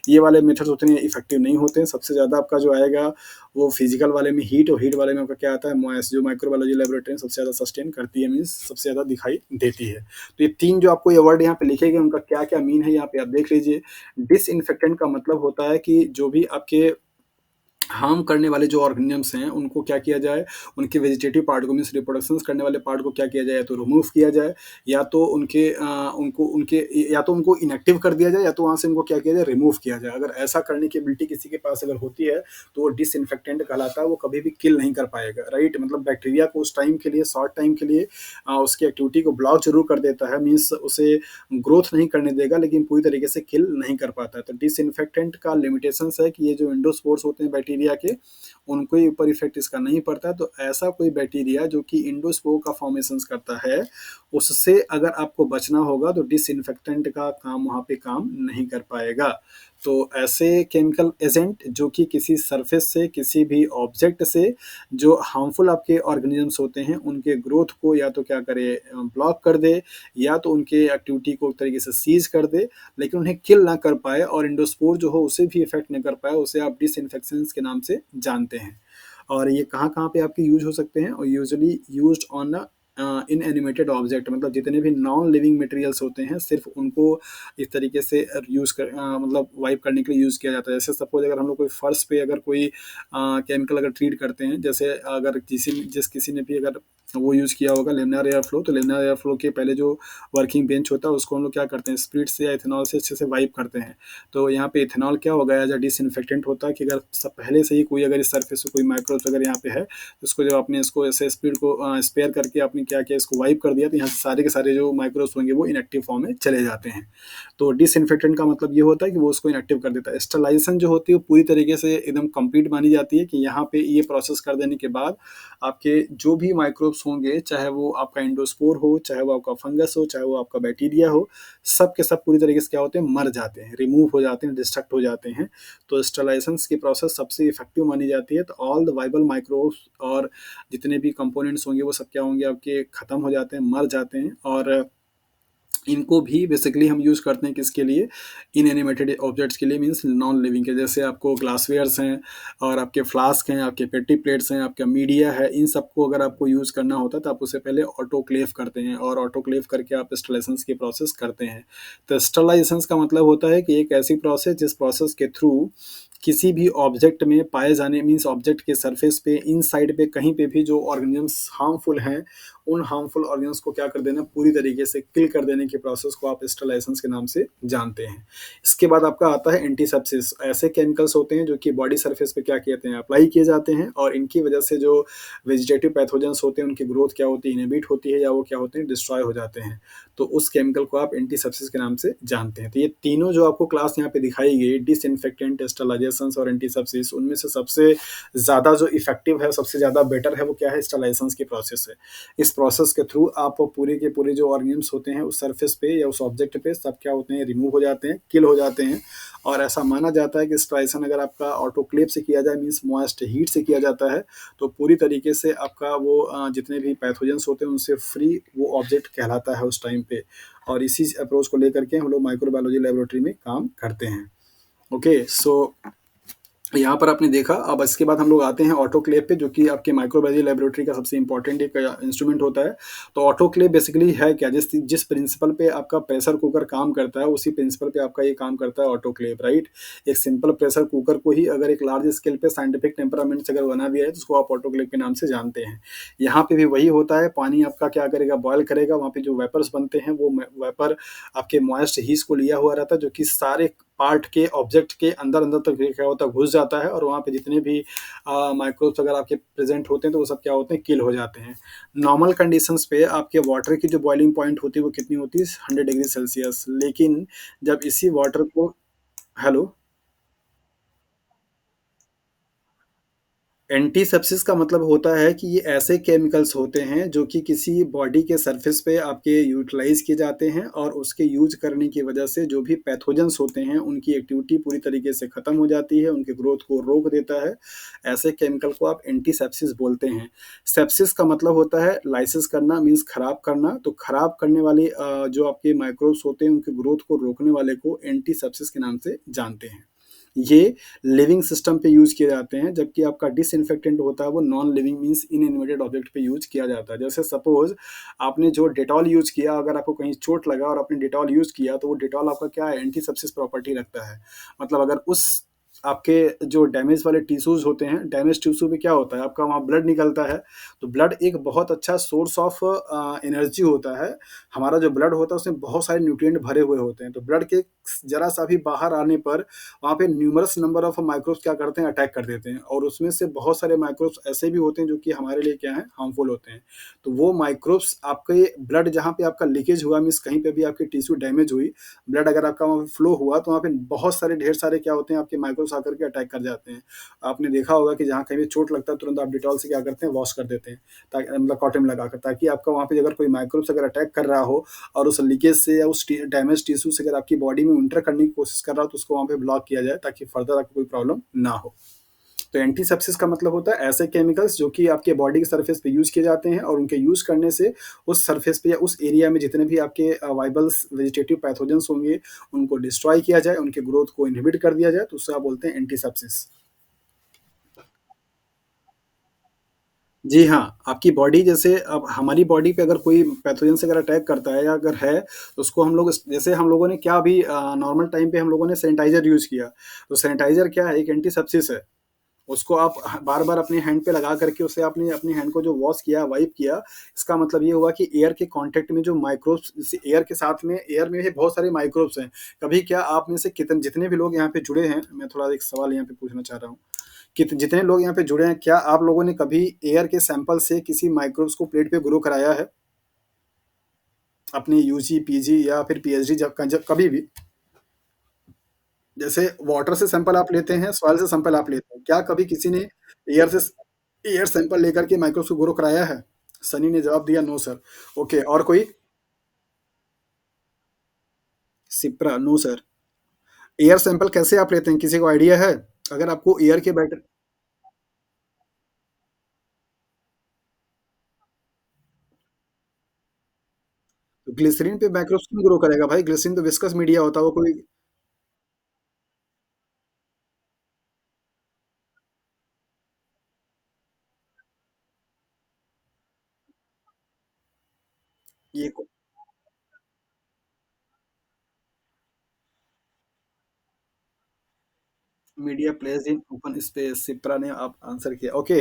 ये वाले मेथड्स उतने इफेक्टिव नहीं होते हैं। सबसे ज़्यादा आपका जो आएगा वो फिजिकल वाले में हीट, और हीट वाले में आपका क्या आता है, मॉइस, जो माइक्रोबायोलॉजी लेबोरेटरी में सबसे ज़्यादा सस्टेन करती है, मीन्स सबसे ज़्यादा दिखाई देती है। तो ये तीन जो आपको ये वर्ड यहाँ पे लिखे गए उनका क्या क्या मीन है यहाँ पे आप देख लीजिए। डिसइंफेक्टेंट का मतलब होता है कि जो भी आपके हार्म करने वाले जो ऑर्गेनिजम्स हैं उनको क्या किया जाए, उनके वेजिटेटिव पार्ट को, मीन्स रिप्रोडक्शंस करने वाले पार्ट को क्या किया जाए, या तो रिमूव किया जाए, या तो उनको इनएक्टिव कर दिया जाए, या तो वहाँ से उनको क्या किया जाए, रिमूव किया जाए। अगर ऐसा करने की एबिलिटी किसी के पास अगर होती है तो वो डिसइंफेक्टेंट कहलाता है। वो कभी भी किल नहीं कर पाएगा, राइट। मतलब बैक्टीरिया को उस टाइम के लिए, शॉर्ट टाइम के लिए उसकी एक्टिविटी को ब्लॉक जरूर कर देता है, मीन्स उसे ग्रोथ नहीं करने देगा, लेकिन पूरी तरीके से किल नहीं कर पाता है। तो डिसइंफेक्टेंट का लिमिटेशंस है कि ये जो इंडोस्पोर्स होते हैं बैक्टीरिया के, उनको ही ऊपर इफेक्ट इसका नहीं पड़ता है। तो ऐसा कोई बैक्टीरिया जो कि इंडोस्पोर का फॉर्मेशन करता है, उससे अगर आपको बचना होगा तो डिसइंफेक्टेंट का काम वहाँ पे काम नहीं कर पाएगा। तो ऐसे केमिकल एजेंट जो कि किसी सरफेस से, किसी भी ऑब्जेक्ट से जो हार्मफुल आपके ऑर्गेनिजम्स होते हैं उनके ग्रोथ को या तो क्या करे, ब्लॉक कर दे, या तो उनके एक्टिविटी को एक तरीके से सीज कर दे, लेकिन उन्हें किल ना कर पाए और इंडोस्पोर जो हो उसे भी इफेक्ट नहीं कर पाए, उसे आप डिसइंफेक्शन के नाम से जानते हैं। और ये कहाँ कहाँ पे आपके यूज हो सकते हैं, और usually used on in animated object, मतलब जितने भी नॉन लिविंग मटेरियल्स होते हैं सिर्फ उनको इस तरीके से यूज़ कर मतलब वाइप करने के लिए यूज़ किया जाता है। जैसे सपोज अगर हम लोग कोई फर्श पे अगर कोई केमिकल अगर ट्रीट करते हैं, जैसे अगर किसी ने भी अगर वो यूज़ किया होगा लेमिनार एयर फ्लो, तो लेमिनार एयर फ्लो के पहले जो वर्किंग बेंच होता है उसको हम लोग क्या करते हैं, स्प्रिट से या इथेनॉल से अच्छे से वाइप करते हैं। तो यहाँ पे इथेनॉल क्या होगा, एज अ डिसइंफेक्टेंट होता है कि अगर सब पहले से ही कोई अगर इस सरफेस पे कोई माइक्रोब्स अगर यहाँ पे है, तो उसको जब आपने इसको ऐसे स्पीड को स्पेयर करके आपने क्या किया, इसको वाइप कर दिया, तो यहाँ से सारे के सारे जो माइक्रोब्स होंगे वो इनएक्टिव फॉर्म में चले जाते हैं। तो डिसइंफेक्टेंट का मतलब ये होता है कि वो उसको इनएक्टिव कर देता है। स्टरलाइजेशन जो होती है वो पूरी तरीके से एकदम कंप्लीट मानी जाती है कि यहाँ पे ये प्रोसेस कर देने के बाद आपके जो भी माइक्रोब्स होंगे, चाहे वो आपका इंडोस्पोर हो, चाहे वो आपका फंगस हो, चाहे वो आपका बैक्टीरिया हो, सब के सब पूरी तरीके से क्या होते हैं, मर जाते हैं, रिमूव हो जाते हैं, डिस्ट्रक्ट हो जाते हैं। तो स्टरलाइजेशन की प्रोसेस सबसे इफेक्टिव मानी जाती है। तो ऑल द वाइबल माइक्रोब्स और जितने भी कंपोनेंट्स होंगे वो सब क्या होंगे, आपके खत्म हो जाते हैं, मर जाते हैं। और इनको भी बेसिकली हम यूज़ करते हैं किसके लिए? इनएनिमेटेड ऑब्जेक्ट्स के लिए, मीन्स नॉन लिविंग के। जैसे आपको ग्लासवेयर्स हैं और आपके फ्लास्क हैं, आपके पेट्री प्लेट्स हैं, आपका मीडिया है, इन सबको अगर आपको यूज़ करना होता है तो आप उससे पहले ऑटोक्लेव करते हैं और ऑटोक्लेव करके आप स्टरलाइजेशंस की प्रोसेस करते हैं। तो स्टरलाइजेशंस का मतलब होता है कि एक ऐसी प्रोसेस जिस प्रोसेस के थ्रू किसी भी ऑब्जेक्ट में पाए जाने, मीन्स ऑब्जेक्ट के सरफेस पे, इनसाइड पे, कहीं पे भी जो ऑर्गेनिजम्स हार्मफुल हैं, उन हार्मफुल ऑर्गेन्स को क्या कर देना, पूरी तरीके से किल कर देने की प्रोसेस को आप स्टरलाइजेशन के नाम से जानते हैं। इसके बाद आपका आता है एंटीसेप्सिस। ऐसे केमिकल्स होते हैं जो कि बॉडी सरफेस पे क्या कहते हैं, अप्लाई किए जाते हैं, और इनकी वजह से जो वेजिटेटिव पैथोजेंस होते हैं उनकी ग्रोथ क्या होती है, इनहिबिट होती है, या वो क्या होते हैं, डिस्ट्रॉय हो जाते हैं। तो उस केमिकल को आप एंटीसेप्सिस के नाम से जानते हैं। तो ये तीनों जो आपको क्लास यहाँ पे दिखाई गई, डिसइंफेक्टेंट, स्टरलाइजेशन और एंटीसेप्सिस, उनमें से सबसे ज़्यादा जो इफेक्टिव है, सबसे ज़्यादा बेटर है, वो क्या है, स्टरलाइजेशन की प्रोसेस है। इस प्रोसेस के थ्रू आप पूरे के पूरे जो ऑर्गेनिम्स होते हैं उस सरफेस पे या उस ऑब्जेक्ट पे सब क्या होते हैं, रिमूव हो जाते हैं, किल हो जाते हैं। और ऐसा माना जाता है कि स्ट्राइसन अगर आपका ऑटोक्लेव से किया जाए, मीन्स मॉइस्ट हीट से किया जाता है, तो पूरी तरीके से आपका वो जितने भी पैथोजेंस होते हैं उनसे फ्री वो ऑब्जेक्ट कहलाता है उस टाइम पे। और इसी अप्रोच को लेकर के हम लोग माइक्रोबायोलॉजी लेबोरेटरी में काम करते हैं। ओके, सो यहाँ पर आपने देखा। अब इसके बाद हम लोग आते हैं ऑटोक्लेव पे, जो कि आपके माइक्रोबायोलॉजी लेबोरेटरी का सबसे इंपॉर्टेंट एक इंस्ट्रूमेंट होता है। तो ऑटोक्लेव बेसिकली है क्या, जिस जिस प्रिंसिपल पे आपका प्रेशर कुकर काम करता है उसी प्रिंसिपल पे आपका ये काम करता है ऑटोक्लेव, राइट। एक सिंपल प्रेशर कुकर को ही अगर एक लार्ज स्केल पे साइंटिफिक टेम्परामेंट से अगर बना दिया है तो उसको आप ऑटोक्लेव के नाम से जानते हैं। यहाँ पे भी वही होता है, पानी आपका क्या करेगा, बॉयल करेगा, वहाँ पे जो वेपर्स बनते हैं वो वेपर आपके मॉइस्ट हीट को लिया हुआ रहता है, जो कि सारे पार्ट के ऑब्जेक्ट के अंदर अंदर तक क्या होता है, घुस जाता है, और वहाँ पे जितने भी माइक्रोब्स अगर आपके प्रेजेंट होते हैं तो वो सब क्या होते हैं, किल हो जाते हैं। नॉर्मल कंडीशंस पे आपके वाटर की जो बॉइलिंग पॉइंट होती है वो कितनी होती है, 100 डिग्री सेल्सियस। लेकिन जब इसी वाटर को, हेलो, एंटीसेप्सिस का मतलब होता है कि ये ऐसे केमिकल्स होते हैं जो कि किसी बॉडी के सरफेस पे आपके यूटिलाइज किए जाते हैं, और उसके यूज करने की वजह से जो भी पैथोजेंस होते हैं उनकी एक्टिविटी पूरी तरीके से खत्म हो जाती है, उनकी ग्रोथ को रोक देता है। ऐसे केमिकल को आप एंटीसेप्सिस बोलते हैं। सेप्सिस का मतलब होता है लाइसिस करना, मीन्स खराब करना। तो खराब करने वाले जो आपके माइक्रोब्स होते हैं उनकी ग्रोथ को रोकने वाले को एंटीसेप्सिस के नाम से जानते हैं। ये लिविंग सिस्टम पे यूज किए जाते हैं, जबकि आपका डिसइंफेक्टेंट होता है वो नॉन लिविंग, मीन्स इनएनिमेटेड ऑब्जेक्ट पे यूज किया जाता है। जैसे सपोज आपने जो डेटॉल यूज किया, अगर आपको कहीं चोट लगा और आपने डेटॉल यूज किया, तो वो डेटॉल आपका क्या है, एंटीसेप्सिस प्रॉपर्टी रखता है। मतलब अगर उस आपके जो डैमेज वाले टिश्यूज होते हैं, डैमेज टिश्यू पे क्या होता है, आपका वहाँ ब्लड निकलता है। तो ब्लड एक बहुत अच्छा सोर्स ऑफ एनर्जी होता है। हमारा जो ब्लड होता है उसमें बहुत सारे न्यूट्रिएंट भरे हुए होते हैं। तो ब्लड के जरा सा भी बाहर आने पर वहाँ पे न्यूमरस नंबर ऑफ माइक्रोब्स क्या करते हैं, अटैक कर देते हैं, और उसमें से बहुत सारे माइक्रोब्स ऐसे भी होते हैं जो कि हमारे लिए क्या है, हार्मफुल होते हैं। तो वो माइक्रोब्स आपके ब्लड जहाँ पे आपका लीकेज हुआ, मीन्स कहीं पे भी आपकी टिश्यू डैमेज हुई, ब्लड अगर आपका वहाँ पे फ्लो हुआ, तो वहाँ पे बहुत सारे ढेर सारे क्या होते हैं, आपके माइक्रोब्स आकर के अटैक कर जाते हैं। आपने देखा होगा कि जहाँ कहीं भी चोट लगता है तुरंत आप डिटॉल से क्या करते हैं, वॉश कर देते हैं, ताकि मतलब कॉटन में लगाकर, ताकि आपका वहाँ पे अगर कोई माइक्रोब्स अगर अटैक कर रहा हो और उस लीकेज से या उस डैमेज टिश्यू से अगर आपकी बॉडी में इंटर करने की कोशिश कर रहा हो, तो उसको वहाँ पे ब्लॉक किया जाए ताकि फर्दर आपको कोई प्रॉब्लम ना हो। तो एंटीसेप्सिस का मतलब होता है ऐसे केमिकल्स जो कि आपके बॉडी के सरफेस पे यूज किए जाते हैं, और उनके यूज करने से उस सरफेस पे या उस एरिया में जितने भी आपके वाइबल्स वेजिटेटिव पैथोजेंस होंगे उनको डिस्ट्रॉय किया जाए, उनके ग्रोथ को इनहिबिट कर दिया जाए, तो उससे आप बोलते हैं एंटीसेप्सिस। जी हाँ, आपकी बॉडी जैसे, अब हमारी बॉडी पे अगर कोई पैथोजन से अगर अटैक करता है या अगर है, तो उसको हम लोग जैसे हम लोगों ने क्या अभी नॉर्मल टाइम पे हम लोगों ने सैनिटाइज़र यूज़ किया। तो सैनिटाइज़र क्या है, एक एंटीसेप्सिस है। उसको आप बार-बार अपने हैंड पे लगा करके उससे आपने अपनी हैंड को जो वॉश किया, वाइप किया, इसका मतलब ये हुआ कि एयर के कॉन्टैक्ट में जो माइक्रोब्स, जैसे एयर के साथ में, एयर में भी बहुत सारे माइक्रोब्स हैं। कभी क्या आप में से कितन जितने भी लोग यहाँ पे जुड़े हैं, मैं थोड़ा एक सवाल यहाँ पे पूछना चाह रहा हूँ। कित जितने लोग यहाँ पे जुड़े हैं, क्या आप लोगों ने कभी एयर के सैंपल से किसी माइक्रोब्स को प्लेट पे ग्रो कराया है? अपने यूजी, पीजी या फिर पीएचडी, जब कभी भी? जैसे वाटर से सैंपल आप लेते हैं, सॉइल से सैंपल आप लेते हैं। क्या कभी किसी ने एयर से एयर सैंपल लेकर के माइक्रोब्स को ग्रो कराया है? सनी ने जवाब दिया, नो सर। ओके, और कोई? Sipra, no sir. Air sample कैसे आप लेते हैं, किसी को आइडिया है? अगर आपको एयर के बैटर, तो ग्लिसरीन पे माइक्रोब्स क्यों ग्रो करेगा भाई? ग्लिसरीन तो विस्कस मीडिया होता है, वो कोई ये media plays in open space, Shipra ने आप आंसर किया। ओके,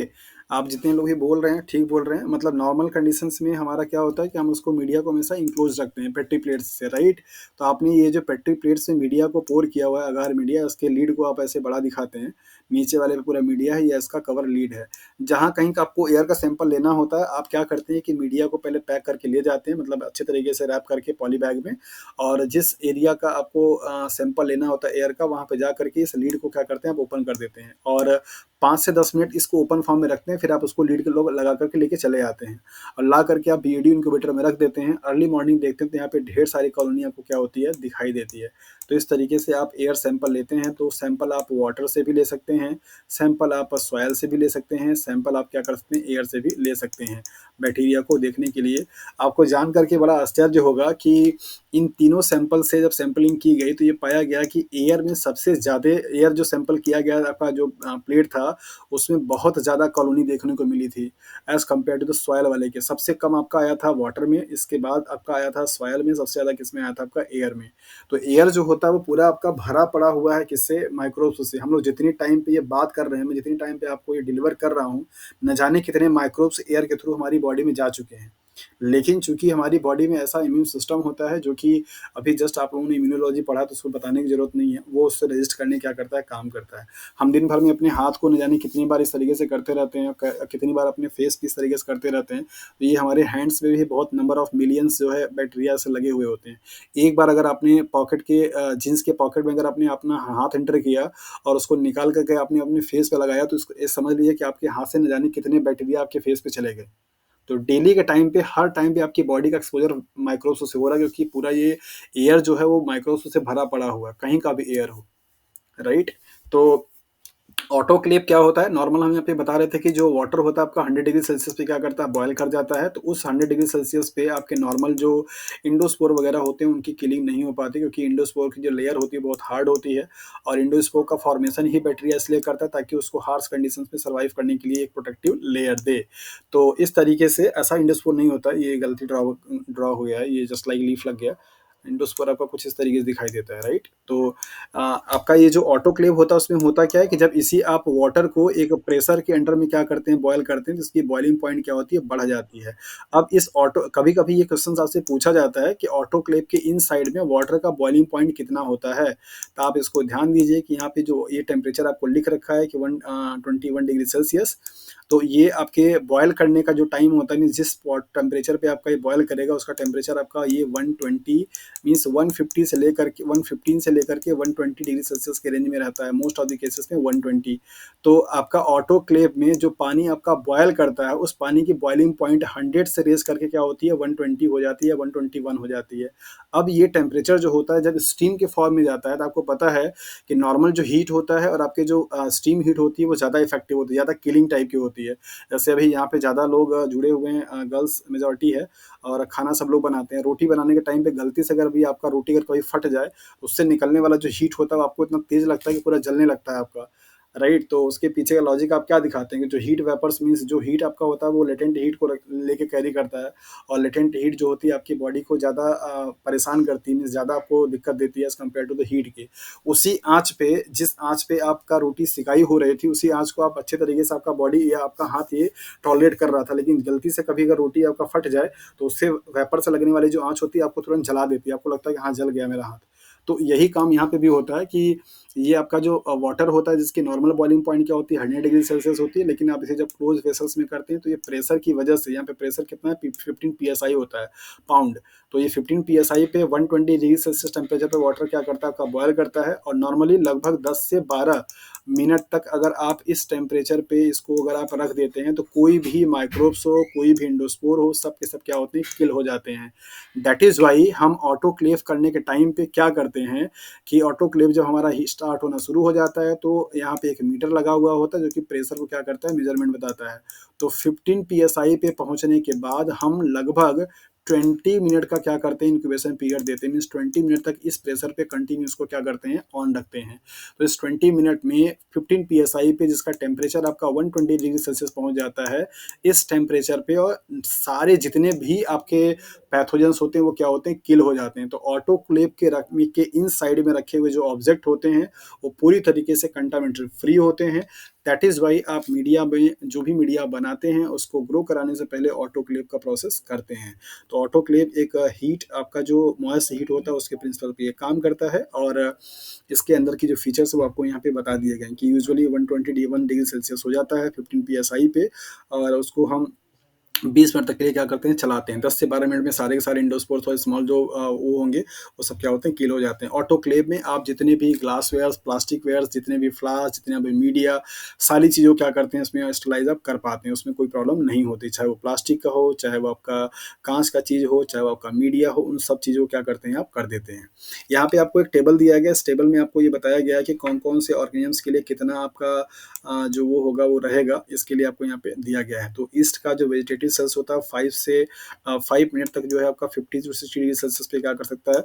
आप जितने लोग भी बोल रहे हैं ठीक बोल रहे हैं। मतलब नॉर्मल कंडीशंस में हमारा क्या होता है कि हम उसको मीडिया को हमेशा इंक्लोज रखते हैं पेट्री प्लेट्स से, राइट? तो आपने ये जो पेट्री प्लेट से मीडिया को पोर किया हुआ है, अगार मीडिया, उसके लीड को आप ऐसे बड़ा दिखाते हैं, नीचे वाले पे पूरा मीडिया है या इसका कवर लीड है। जहाँ कहीं का आपको एयर का सैंपल लेना होता है, आप क्या करते हैं कि मीडिया को पहले पैक करके ले जाते हैं, मतलब अच्छे तरीके से रैप करके पॉली बैग में, और जिस एरिया का आपको सैंपल लेना होता है एयर का, वहाँ पे जा करके इस लीड को क्या करते हैं, आप ओपन कर देते हैं और 5 से 10 मिनट इसको ओपन फॉर्म में रखते हैं, फिर आप उसको लीड के लोग लगा करके लेके चले आते हैं और ला करके आप बीईडी इनक्यूबेटर में रख देते हैं। अर्ली मॉर्निंग देखते हैं तो यहाँ पे ढेर सारी कॉलोनी आपको क्या होती है, दिखाई देती है। तो इस तरीके से आप एयर सैंपल लेते हैं, तो सैंपल आप वाटर से भी ले सकते हैं, सैंपल आप सॉयल से भी ले सकते हैं, सैंपल आप क्या कर सकते हैं, एयर से भी ले सकते हैं बैक्टीरिया को देखने के लिए। आपको जान करके बड़ा आश्चर्य होगा कि इन तीनों सैंपल से जब सैंपलिंग की गई तो ये पाया गया कि एयर में सबसे ज़्यादा, एयर जो सैंपल किया गया आपका जो प्लेट था, उसमें बहुत ज़्यादा कॉलोनी देखने को मिली थी as compare to the soil वाले के। सबसे कम आपका आया था वाटर में, इसके बाद आपका आया था सॉइल में, सबसे ज़्यादा किसमें आया था, आपका एयर में। तो एयर जो होता है वो पूरा आपका भरा पड़ा हुआ है किससे, माइक्रोब्स से। हम लोग जितनी टाइम पे ये बात कर रहे हैं, मैं जितनी टाइम पे आपको ये डिलीवर कर रहा हूँ, न जाने कितने माइक्रोब्स एयर के थ्रू हमारी बॉडी में जा चुके हैं। लेकिन चूंकि हमारी बॉडी में ऐसा इम्यून सिस्टम होता है जो कि अभी जस्ट आप लोगों ने इम्यूनोलॉजी पढ़ा तो उसको बताने की जरूरत नहीं है, वो उससे रजिस्ट करने क्या करता है, काम करता है। हम दिन भर में अपने हाथ को न जाने कितनी बार इस तरीके से करते रहते हैं, कितनी बार अपने फेस भी इस तरीके से करते रहते हैं, तो ये हमारे हैंड्स में भी बहुत नंबर ऑफ मिलियंस जो है बैक्टीरिया से लगे हुए होते हैं। एक बार अगर आपने पॉकेट के जीन्स के पॉकेट में अगर आपने अपना हाथ एंटर किया और उसको निकाल करके आपने अपने फेस पे लगाया, तो इसको ये समझ लीजिए कि आपके हाथ से न जाने कितने बैक्टीरिया आपके फेस पे चले गए। तो डेली के टाइम पे, हर टाइम पे आपकी बॉडी का एक्सपोज़र माइक्रोब्स से हो रहा है, क्योंकि पूरा ये एयर जो है वो माइक्रोब्स से भरा पड़ा हुआ है, कहीं का भी एयर हो, राइट? तो ऑटोक्लेव क्या होता है? नॉर्मल हम यहाँ पे बता रहे थे कि जो वाटर होता है आपका 100 डिग्री सेल्सियस पे क्या करता है, बॉयल कर जाता है। तो उस 100 डिग्री सेल्सियस पे आपके नॉर्मल जो इंडोस्पोर वगैरह होते हैं उनकी किलिंग नहीं हो पाती, क्योंकि इंडोस्पोर की जो लेयर होती है बहुत हार्ड होती है और इंडोस्पोर का फॉर्मेशन ही बैक्टीरिया इसलिए करता है ताकि उसको हार्श कंडीशंस में सर्वाइव करने के लिए एक प्रोटेक्टिव लेयर दे। तो इस तरीके से ऐसा इंडोस्पोर नहीं होता, ये गलती ड्रॉ हो गया है, ये जस्ट लाइक लीफ लग गया। इंडोस्पोर आपका कुछ इस तरीके से दिखाई देता है, राइट? तो आपका ये जो ऑटोक्लेव होता है उसमें होता क्या है कि जब इसी आप वाटर को एक प्रेशर के अंडर में क्या करते हैं, बॉयल करते हैं, तो इसकी बॉइलिंग पॉइंट क्या होती है, बढ़ जाती है। अब इस ऑटो, कभी-कभी ये क्वेश्चन आपसे पूछा जाता है कि ऑटोक्लेव के इनसाइड में वाटर का बॉइलिंग पॉइंट कितना होता है? तो आप इसको ध्यान दीजिए कि यहाँ पे जो ये टेम्परेचर आपको लिख रखा है कि 21 डिग्री सेल्सियस, तो ये आपके बॉयल करने का जो टाइम होता है, मीन्स जिस टेम्परेचर पे आपका ये बॉयल करेगा उसका टेम्परेचर आपका ये 120 मीन्स 150 से लेकर के 115 से लेकर के 120 डिग्री सेल्सियस के रेंज में रहता है, मोस्ट ऑफ द केसेस में 120। तो आपका ऑटोक्लेव में जो पानी आपका बॉयल करता है, उस पानी की बॉइलिंग पॉइंट 100 से रेज करके क्या होती है, 120 हो जाती है, 121 हो जाती है। अब ये टेम्परेचर जो होता है जब स्टीम के फॉर्म में जाता है, तो आपको पता है कि नॉर्मल जो हीट होता है और आपके जो स्टीम हीट होती है वो ज़्यादा इफेक्टिव होती है, ज़्यादा किलिंग टाइप की होती है। जैसे अभी यहाँ पे ज़्यादा लोग जुड़े हुए हैं, गर्ल्स मेजॉरिटी है और खाना सब लोग बनाते हैं। रोटी बनाने के टाइम पे गलती से अगर भी आपका रोटी अगर कभी फट जाए, तो उससे निकलने वाला जो हीट होता है वो आपको इतना तेज़ लगता है कि पूरा जलने लगता है आपका, राइट? तो उसके पीछे का लॉजिक आप क्या दिखाते हैं कि जो हीट वेपर्स मीन्स जो हीट आपका होता है वो लेटेंट हीट को लेके कैरी करता है, और लेटेंट हीट जो होती है आपकी बॉडी को ज़्यादा परेशान करती है, मीन्स ज़्यादा आपको दिक्कत देती है as compare to the heat के। उसी आँच पे, जिस आँच पे आपका रोटी सिकाई हो रही थी, उसी आँच को आप अच्छे तरीके से आपका बॉडी या आपका हाथ ये टॉलरेट कर रहा था, लेकिन गलती से कभी अगर रोटी आपका फट जाए, तो उससे वेपर से लगने वाली जो आँच होती है आपको तुरंत जला देती है, आपको लगता है कि हाँ, जल गया मेरा हाथ। तो यही काम यहाँ पे भी होता है कि ये आपका जो वाटर होता है जिसकी नॉर्मल बॉइलिंग पॉइंट क्या होती है, 100 डिग्री सेल्सियस होती है, लेकिन आप इसे जब क्लोज वेसल्स में करते हैं तो ये प्रेशर की वजह से, यहाँ पे प्रेशर कितना है, 15 पीएसआई होता है, पाउंड। तो ये 15 पीएसआई पे 120 डिग्री सेल्सियस टेम्परेचर पे वाटर क्या करता है, आपका बॉयल करता है, और नॉर्मली लगभग 10 से 12 मिनट तक अगर आप इस टेम्परेचर पे इसको अगर आप रख देते हैं, तो कोई भी माइक्रोब्स हो, कोई भी इंडोस्पोर हो, सब के सब क्या होते हैं, किल हो जाते हैं। दैट इज़ वाई हम ऑटोक्लेव करने के टाइम पे क्या करते हैं कि ऑटोक्लेव जब हमारा ही स्टार्ट होना शुरू हो जाता है, तो यहाँ पे एक मीटर लगा हुआ होता है जो कि प्रेशर को क्या करता है, मेजरमेंट बताता है। तो 15 पीएसआई पे पहुँचने के बाद हम लगभग 20 मिनट का क्या करते हैं इंक्यूबेशन पीरियड देते हैं, मीन्स 20 मिनट तक इस प्रेशर पे कंटिन्यू इसको क्या करते हैं ऑन रखते हैं। तो इस 20 मिनट में 15 पीएसआई पे जिसका टेम्परेचर आपका 120 डिग्री सेल्सियस पहुंच जाता है, इस टेम्परेचर पे और सारे जितने भी आपके पैथोजेंस होते हैं वो क्या होते हैं, किल हो जाते हैं। तो ऑटोक्लेव के इन साइड में रखे हुए जो ऑब्जेक्ट होते हैं वो पूरी तरीके से कंटामिनेटेड फ्री होते हैं। दैट इज वाई आप मीडिया में जो भी मीडिया बनाते हैं उसको ग्रो कराने से पहले ऑटोक्लेव का प्रोसेस करते हैं। तो ऑटोक्लेव एक हीट आपका जो मॉइस्ट हीट होता है उसके प्रिंसिपल पे ये काम करता है, और इसके अंदर की जो फीचर्स वो आपको यहाँ पे बता दिए गए हैं कि यूजुअली 121 डिग्री सेल्सियस हो जाता है 15 पीएसआई पे, और उसको हम 20 मिनट तक के लिए क्या करते हैं चलाते हैं। 10 से 12 मिनट में सारे के सारे इंडोर स्पोर्ट्स और स्मॉल जो वो होंगे वो सब क्या होते हैं, किल हो जाते हैं। ऑटोक्लेव में आप जितने भी ग्लास वेयर्स, प्लास्टिक वेयर्स, जितने भी फ्लास्क, जितने भी मीडिया, सारी चीज़ों क्या करते हैं इसमें स्टरलाइज आप कर पाते हैं, उसमें कोई प्रॉब्लम नहीं होती। चाहे वो प्लास्टिक का हो, चाहे वो आपका कांच का चीज़ हो, चाहे वो आपका मीडिया हो, उन सब चीज़ों को क्या करते हैं आप कर देते हैं। यहाँ पे आपको एक टेबल दिया गया है, इस टेबल में आपको ये बताया गया है कि कौन कौन से ऑर्गेनिजम्स के लिए कितना आपका जो वो होगा वो रहेगा, इसके लिए आपको यहाँ पे दिया गया है। तो ईस्ट का जो वेजिटेटिव सेल्स होता है 5 मिनट तक जो है आपका 50 to 60 डिग्री सेल्सियस पे क्या कर सकता है,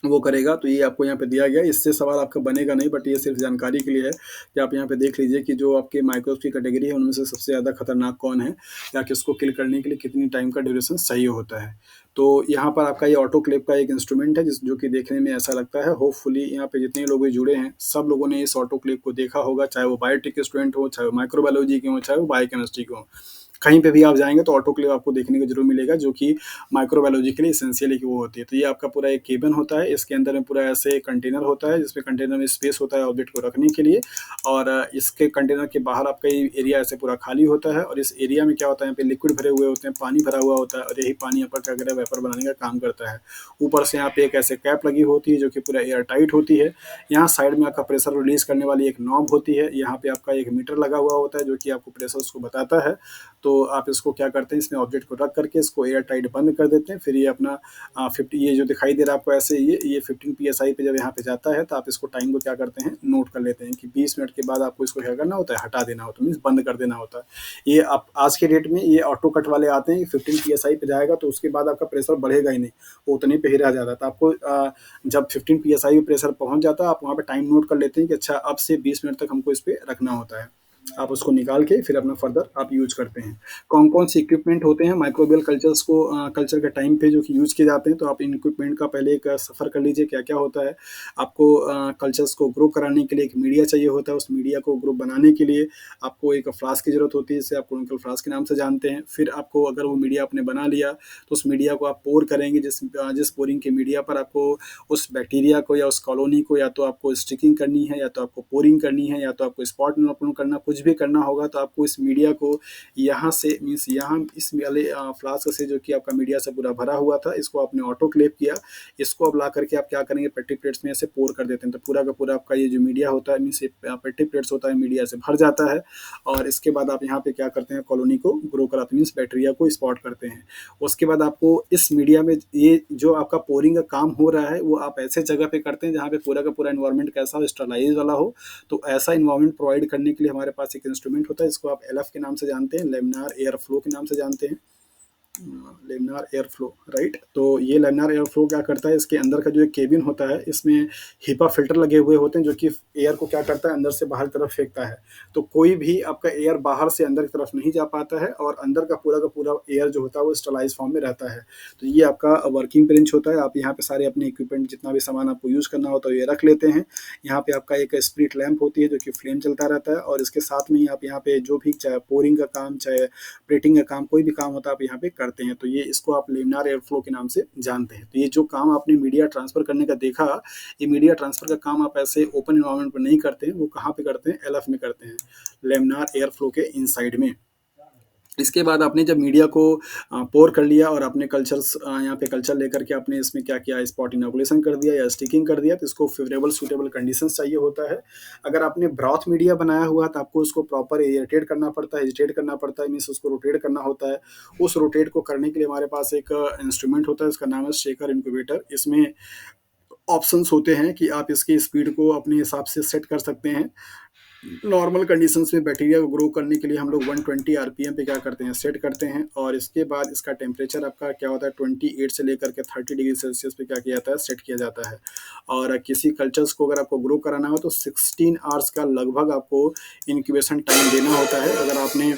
वो करेगा। तो ये आपको यहाँ पे दिया गया है। इससे सवाल आपका बनेगा नहीं, बट ये सिर्फ जानकारी के लिए है कि आप यहाँ पे देख लीजिए कि जो आपके माइक्रोब्स की कैटेगरी है उनमें से सबसे ज़्यादा खतरनाक कौन है, या किसको किल करने के लिए कितनी टाइम का ड्यूरेशन सही होता है। तो यहाँ पर आपका ये ऑटोक्लेव का एक इंस्ट्रूमेंट है जो कि देखने में ऐसा लगता है। होपफुली यहाँ पे जितने लोग भी जुड़े हैं सब लोगों ने इस ऑटोक्लेव को देखा होगा, चाहे वो बायोटेक के स्टूडेंट हो, चाहे वो माइक्रोबायोलॉजी के हो, चाहे वो बायोकेमिस्ट्री के हो। कहीं पे भी आप जाएंगे तो ऑटोक्लेव आपको देखने को जरूर मिलेगा, जो कि माइक्रोबायोलॉजी के लिए एसेंशियल वो होती है। तो ये आपका पूरा एक केबिन होता है, इसके अंदर में पूरा ऐसे कंटेनर होता है जिसमें कंटेनर में स्पेस होता है ऑब्जेक्ट को रखने के लिए, और इसके कंटेनर के बाहर आपका ये एरिया ऐसे पूरा खाली होता है, और इस एरिया में क्या होता है, यहाँ पे लिक्विड भरे हुए होते हैं, पानी भरा हुआ होता है, और यही पानी आपका क्या करेगा, वेपर बनाने का काम करता है। ऊपर से यहाँ पे एक ऐसे कैप लगी होती है जो कि पूरा एयर टाइट होती है। यहाँ साइड में आपका प्रेशर रिलीज करने वाली एक नॉब होती है, यहाँ पे आपका एक मीटर लगा हुआ होता है जो कि आपको प्रेशर उसको बताता है। तो आप इसको क्या करते हैं, इसमें ऑब्जेक्ट को रख करके इसको एयर टाइट बंद कर देते हैं। फिर ये अपना 50, ये जो दिखाई दे रहा है आपको ऐसे, ये 15 पीएसआई पे जब यहाँ पे जाता है तो आप इसको टाइम को क्या करते हैं, नोट कर लेते हैं कि 20 मिनट के बाद आपको इसको क्या करना होता है, हटा देना होता है, मीन्स बंद कर देना होता है। ये आप आज के डेट में ये ऑटो कट वाले आते हैं कि 15 पीएसआई पे जाएगा तो उसके बाद आपका प्रेशर बढ़ेगा ही नहीं, वो उतने पे ही रह जाता है। तो आपको जब 15 पीएसआई पे प्रेशर पहुंच जाता है आप वहाँ पे टाइम नोट कर लेते हैं कि अच्छा अब से 20 मिनट तक हमको इस पे रखना होता है। आप उसको निकाल के फिर अपना फर्दर आप यूज करते हैं। कौन कौन से इक्विपमेंट होते हैं माइक्रोबियल कल्चर्स को कल्चर के टाइम पे जो कि यूज किए जाते हैं, तो आप इन इक्विपमेंट का पहले एक सफ़र कर लीजिए क्या क्या होता है। आपको कल्चर्स को ग्रो कराने के लिए एक मीडिया चाहिए होता है, उस मीडिया को ग्रो बनाने के लिए आपको एक फ्लास्क की जरूरत होती है, जिसे आप कोनिकल फ्लास्क के नाम से जानते हैं। फिर आपको अगर वो मीडिया आपने बना लिया तो उस मीडिया को आप पोर करेंगे, जिस पोरिंग के मीडिया पर आपको उस बैक्टीरिया को या उस कॉलोनी को या तो आपको स्टिकिंग करनी है, या तो आपको पोरिंग करनी है, या तो आपको स्पॉट करना, कुछ भी करना होगा, तो आपको इस मीडिया को यहाँ से, मीन्स यहाँ इस वाले फ्लास्क से जो कि आपका मीडिया से पूरा भरा हुआ था, इसको आपने ऑटोक्लेव किया। इसको अब ला करके आप क्या करेंगे, पेट्टी प्लेट्स में ऐसे पोर कर देते हैं। तो पूरा का पूरा आपका ये जो मीडिया होता है, मीन्स पेट्टी प्लेट्स होता है, मीडिया से भर जाता है। और इसके बाद आप यहाँ पे क्या करते हैं, कॉलोनी को ग्रो कराते हैं, मीन्स बैक्टीरिया को स्पॉट करते हैं। उसके बाद आपको इस मीडिया में ये जो आपका पोरिंग का काम हो रहा है वो आप ऐसे जगह पे करते हैं जहाँ पे पूरा का पूरा एनवायरनमेंट कैसा हो, स्टरलाइज वाला हो। तो ऐसा इन्वायरमेंट प्रोवाइड करने के लिए हमारे पास एक इंस्ट्रूमेंट होता है, इसको आप एलएफ के नाम से जानते हैं, लेमिनार एयर फ्लो के नाम से जानते हैं, लेमिनार एयर फ्लो, राइट। तो ये लेमिनार एयर फ्लो क्या करता है, इसके अंदर का जो एक केबिन होता है इसमें हीपा फिल्टर लगे हुए होते हैं जो कि एयर को क्या करता है, अंदर से बाहर की तरफ फेंकता है। तो कोई भी आपका एयर बाहर से अंदर की तरफ नहीं जा पाता है, और अंदर का पूरा एयर जो होता है वो स्टरलाइज फॉर्म में रहता है। तो ये आपका वर्किंग बेंच होता है। आप यहाँ पे सारे अपने इक्विपमेंट जितना भी सामान आपको यूज़ करना होता है ये रख लेते हैं। यहाँ पे आपका एक स्प्रिट लैंप होती है जो कि फ्लेम चलता रहता है, और इसके साथ में ही आप यहाँ पे जो भी चाहे पोरिंग का काम, चाहे प्लेटिंग का काम, कोई भी काम होता है आप यहाँ पे करते हैं। तो ये इसको आप लेमिनार एयर फ्लो के नाम से जानते हैं। तो ये जो काम आपने मीडिया ट्रांसफर करने का देखा, ये मीडिया ट्रांसफर का काम आप ऐसे ओपन एनवायरनमेंट पर नहीं करते हैं, वो कहाँ पे करते हैं, एलएफ में करते हैं, लेमिनार एयर फ्लो के इनसाइड में। इसके बाद आपने जब मीडिया को पोर कर लिया और आपने कल्चर्स यहाँ पे कल्चर लेकर के आपने इसमें क्या किया, स्पॉट इनोकुलेशन कर दिया या स्टिकिंग कर दिया, तो इसको फेवरेबल सूटेबल कंडीशंस चाहिए होता है। अगर आपने ब्रॉथ मीडिया बनाया हुआ तो आपको उसको प्रॉपर एजिटेट करना पड़ता है, एजिटेट करना पड़ता है, मीन्स उसको रोटेट करना होता है। उस रोटेट को करने के लिए हमारे पास एक इंस्ट्रूमेंट होता है, इसका नाम है शेकर इनक्यूबेटर। इसमें ऑप्शंस होते हैं कि आप इसकी स्पीड को अपने हिसाब से सेट कर सकते हैं। नॉर्मल कंडीशंस में बैक्टीरिया को ग्रो करने के लिए हम लोग 120 आरपीएम पे क्या करते हैं, सेट करते हैं, और इसके बाद इसका टेम्परेचर आपका क्या होता है, 28 से लेकर के 30 डिग्री सेल्सियस पे क्या किया जाता है, सेट किया जाता है। और किसी कल्चर्स को अगर आपको ग्रो कराना हो तो 16 आवर्स का लगभग आपको इंक्यूबेशन टाइम देना होता है। अगर आपने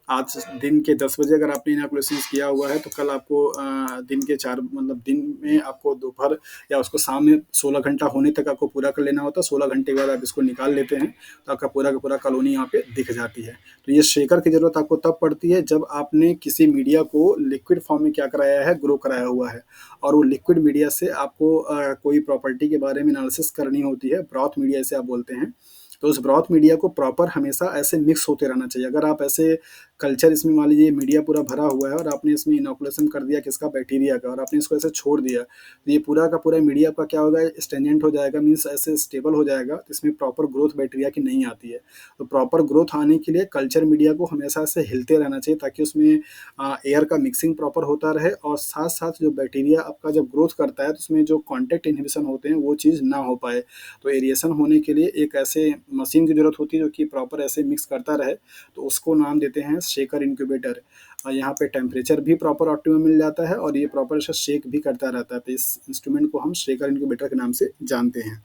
आज दिन के 10 बजे अगर आपने इनॉकुलेशन किया हुआ है तो कल आपको दिन के 4 मतलब दिन में आपको दोपहर या उसको शाम में 16 घंटा होने तक आपको पूरा कर लेना होता है। 16 घंटे के बाद आप इसको निकाल लेते हैं तो आपका पूरा का पूरा कॉलोनी यहाँ पे दिख जाती है। तो ये शेकर की ज़रूरत आपको तब पड़ती है जब आपने किसी मीडिया को लिक्विड फॉर्म में क्या कराया है, ग्रो कराया हुआ है, और वो लिक्विड मीडिया से आपको कोई प्रॉपर्टी के बारे में एनालिसिस करनी होती है, ब्रॉथ मीडिया इसे आप बोलते हैं। तो उस ब्रॉथ मीडिया को प्रॉपर हमेशा ऐसे मिक्स होते रहना चाहिए। अगर आप ऐसे कल्चर इसमें मान लीजिए मीडिया पूरा भरा हुआ है और आपने इसमें इनोकुलेशन कर दिया किसका, बैक्टीरिया का, और आपने इसको ऐसे छोड़ दिया तो ये पूरा का पूरा मीडिया आपका क्या होगा, स्टेंजेंट हो जाएगा, मीन्स ऐसे स्टेबल हो जाएगा, तो इसमें प्रॉपर ग्रोथ बैक्टीरिया की नहीं आती है। तो प्रॉपर ग्रोथ आने के लिए कल्चर मीडिया को हमेशा से हिलते रहना चाहिए ताकि उसमें एयर का मिक्सिंग प्रॉपर होता रहे, और साथ साथ जो बैक्टीरिया आपका जब ग्रोथ करता है तो उसमें जो कॉन्टैक्ट इनहिबिशन होते हैं वो चीज़ ना हो पाए। तो एरिएशन होने के लिए एक ऐसे मशीन की ज़रूरत होती है जो कि प्रॉपर ऐसे मिक्स करता रहे, तो उसको नाम देते हैं शेकर इंक्यूबेटर। और यहाँ पे टेम्परेचर भी प्रॉपर ऑप्टिमम मिल जाता है और ये प्रॉपर से शेक भी करता रहता है, तो इस इंस्ट्रूमेंट को हम शेकर इंक्यूबेटर के नाम से जानते हैं।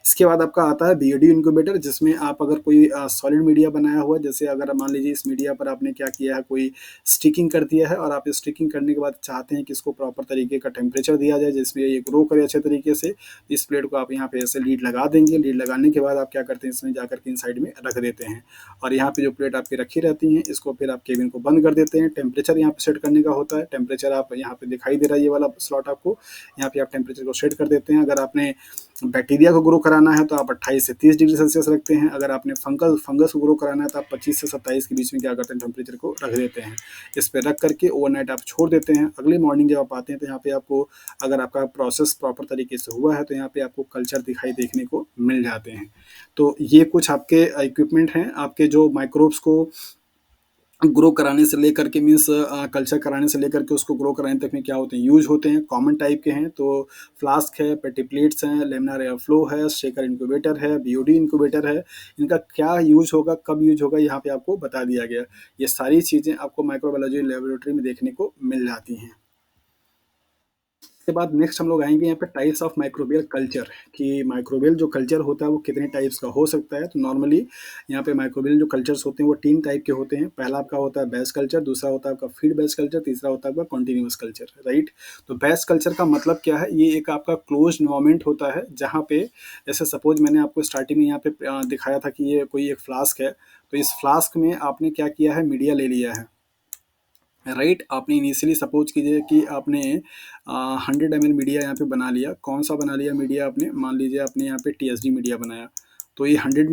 इसके बाद आपका आता है बीओडी इंक्यूबेटर, जिसमें आप अगर कोई सॉलिड मीडिया बनाया हुआ है, जैसे अगर मान लीजिए इस मीडिया पर आपने क्या किया है, कोई स्टिकिंग कर दिया है और आप स्टिकिंग करने के बाद चाहते हैं कि इसको प्रॉपर तरीके का टेम्परेचर दिया जाए जिसमें ये ग्रो करे अच्छे तरीके से। इस प्लेट को आप यहाँ पे ऐसे लीड लगा देंगे, लीड लगाने के बाद आप क्या करते हैं, इसमें जाकर के इन साइड में रख देते हैं, और यहाँ पे जो प्लेट आपकी रखी रहती हैं इसको फिर आप केबिन को बंद कर देते हैं। टेम्परेचर यहाँ पे सेट करने का होता है, टेम्परेचर आप यहाँ पे दिखाई दे रहा है, ये वाला स्लॉट आपको, यहाँ पे आप टेम्परेचर को सेट कर देते हैं। अगर आपने बैक्टीरिया को ग्रो कराना है तो आप 28 से 30 डिग्री सेल्सियस रखते हैं। अगर आपने फंगस को ग्रो कराना है तो आप 25 से 27 के बीच में क्या करते हैं, टेम्परेचर को रख देते हैं। इस पे रख करके ओवरनाइट आप छोड़ देते हैं। अगली मॉर्निंग जब आप आते हैं तो यहाँ पे आपको, अगर आपका प्रोसेस प्रॉपर तरीके से हुआ है तो यहाँ पे आपको कल्चर दिखाई देखने को मिल जाते हैं। तो ये कुछ आपके इक्विपमेंट हैं, आपके जो माइक्रोब्स को ग्रो कराने से लेकर के, मीन्स कल्चर कराने से लेकर के उसको ग्रो कराने तक में क्या होते हैं, यूज होते हैं। कॉमन टाइप के हैं तो फ्लास्क है, पेटी प्लेट्स हैं, लेमिनार एयर फ्लो है, शेकर इंक्यूबेटर है, बीओडी इंक्यूबेटर है। इनका क्या यूज होगा, कब यूज होगा, यहाँ पे आपको बता दिया गया। ये सारी चीज़ें आपको माइक्रोबायोलॉजी लेबोरेटरी में देखने को मिल जाती हैं। उसके बाद नेक्स्ट हम लोग आएंगे यहाँ पे टाइप्स ऑफ माइक्रोबियल कल्चर, कि माइक्रोबियल जो कल्चर होता है वो कितने टाइप्स का हो सकता है। तो नॉर्मली यहाँ पे माइक्रोबियल जो कल्चर्स होते हैं वो 3 टाइप के होते हैं। पहला आपका होता है बैच कल्चर, दूसरा होता है आपका फीड बैच कल्चर, तीसरा होता है आपका कॉन्टिन्यूस कल्चर, राइट। तो बैच कल्चर का मतलब क्या है, ये एक आपका क्लोज इन्वायरमेंट होता है जहाँ पे, जैसे सपोज मैंने आपको स्टार्टिंग में यहाँ पे दिखाया था कि ये कोई एक फ्लास्क है, तो इस फ्लास्क में आपने क्या किया है, मीडिया ले लिया है, राइट। आपने इनिशियली सपोज कीजिए कि आपने 100 ml मीडिया यहाँ पे बना लिया। कौन सा बना लिया मीडिया आपने, मान लीजिए आपने यहाँ पे टीएसडी मीडिया बनाया। तो ये 100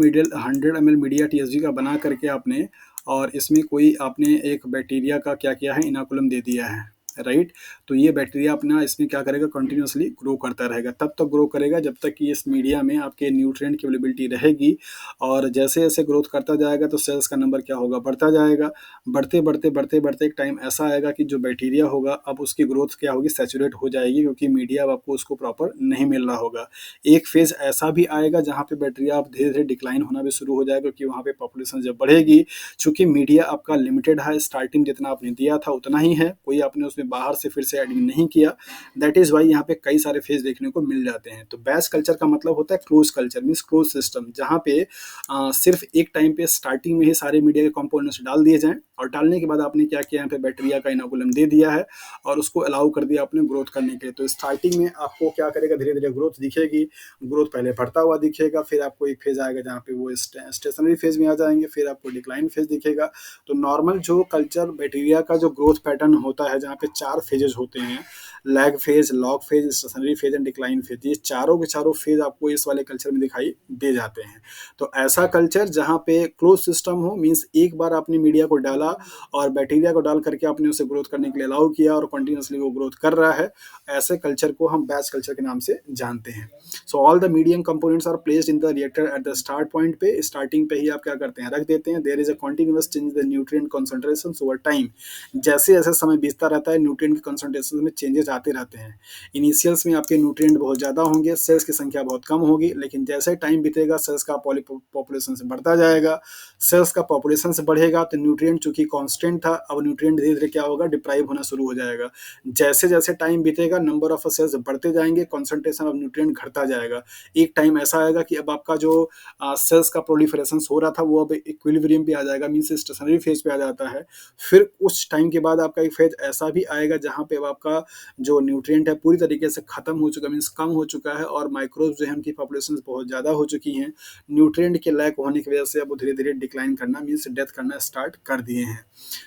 ml मीडिया टीएसडी का बना करके आपने, और इसमें कोई आपने एक बैक्टीरिया का क्या किया है, इनाकुलम दे दिया है, राइट। तो ये बैक्टीरिया अपना इसमें क्या करेगा, कंटिन्यूसली ग्रो करता रहेगा। तब तक ग्रो करेगा जब तक कि इस मीडिया में आपके न्यूट्रिएंट की अवेलेबिलिटी रहेगी, और जैसे जैसे ग्रोथ करता जाएगा तो सेल्स का नंबर क्या होगा, बढ़ता जाएगा। बढ़ते बढ़ते बढ़ते बढ़ते एक टाइम ऐसा आएगा कि जो बैक्टीरिया होगा अब उसकी ग्रोथ क्या होगी, सैचुरेट हो जाएगी, क्योंकि मीडिया अब आपको उसको प्रॉपर नहीं मिल रहा होगा। एक फेज ऐसा भी आएगा जहाँ पे बैक्टीरिया अब धीरे धीरे डिक्लाइन होना भी शुरू हो जाएगा, क्योंकि वहाँ पे पॉपुलेशन जब बढ़ेगी, चूंकि मीडिया आपका लिमिटेड है, स्टार्टिंग जितना आपने दिया था उतना ही है, कोई आपने उसमें बाहर से फिर से एडिंग नहीं किया। दैट इज वाई यहाँ पे कई सारे फेज देखने को मिल जाते हैं। तो बैच कल्चर का मतलब होता है close culture, means close system, जहाँ पे सिर्फ एक टाइम पे स्टार्टिंग में ही सारे मीडिया के कंपोनेंट्स डाल दिए जाएं, और डालने के बाद आपने क्या किया, यहाँ पे बैक्टीरिया का इनोकुलम दे दिया है और उसको अलाउ कर दिया आपने ग्रोथ करने के लिए। तो स्टार्टिंग में आपको क्या करेगा, धीरे धीरे ग्रोथ दिखेगी। ग्रोथ पहले बढ़ता हुआ दिखेगा, फिर आपको एक फेज आएगा जहाँ पे वो स्टेशनरी फेज में आ जाएंगे, फिर आपको डिक्लाइन फेज दिखेगा। तो नॉर्मल जो कल्चर बैक्टीरिया का जो ग्रोथ पैटर्न होता है, जहाँ पे 4 फेजेस होते हैं, lag phase, log phase, stationary phase and decline phase, ये चारों के चारों फेज आपको इस वाले कल्चर में दिखाई दे जाते हैं। तो ऐसा कल्चर जहाँ पे क्लोज सिस्टम हो, मीन्स एक बार आपने मीडिया को डाला डाला और बैक्टीरिया को डाल करके आपने उसे ग्रोथ करने के लिए अलाउ किया और कंटिन्यूअसली वो ग्रोथ कर रहा है, ऐसे कल्चर को हम बैच कल्चर के नाम से जानते हैं। So all the medium components are placed in the reactor at the start point पे, स्टार्टिंग पे ही आप क्या करते हैं, रख देते हैं। There is a continuous change in the nutrient concentrations over time. जैसे जैसे समय बीतता रहता है न्यूट्रिएंट के कंसंट्रेशन में चेंजेस आते रहते हैं। इनिशियल्स में आपके न्यूट्रिएंट बहुत ज़्यादा होंगे, सेल्स की संख्या बहुत कम होगी, लेकिन जैसे टाइम बीतेगा सेल्स का पॉपुलेशन से बढ़ता जाएगा। सेल्स का पॉपुलेशन से बढ़ेगा तो न्यूट्रिएंट चूंकि कांस्टेंट था, अब न्यूट्रिएंट धीरे धीरे क्या होगा, डिप्राइव होना शुरू हो जाएगा। जैसे जैसे टाइम बीतेगा नंबर ऑफ सेल्स बढ़ते जाएंगे, कॉन्सेंट्रेशन ऑफ न्यूट्रिएंट घटता जाएगा। एक टाइम ऐसा आएगा कि अब आपका जो सेल्स का प्रोलिफरेशन हो रहा था वो अब इक्विलिब्रियम पे आ जाएगा, मीन्स स्टेशनरी फेज पे आ जाता है। फिर उस टाइम के बाद आपका एक फेज ऐसा भी आएगा जहाँ पे अब आपका जो न्यूट्रिएंट है पूरी तरीके से खत्म हो चुका, मीन्स कम हो चुका है, और माइक्रोब्स जो है उनकी पॉपुलेशन बहुत ज़्यादा हो चुकी हैं। न्यूट्रिएंट के लैक होने की वजह से अब वो धीरे धीरे डिक्लाइन करना, मीन्स डेथ करना स्टार्ट कर दिए हैं।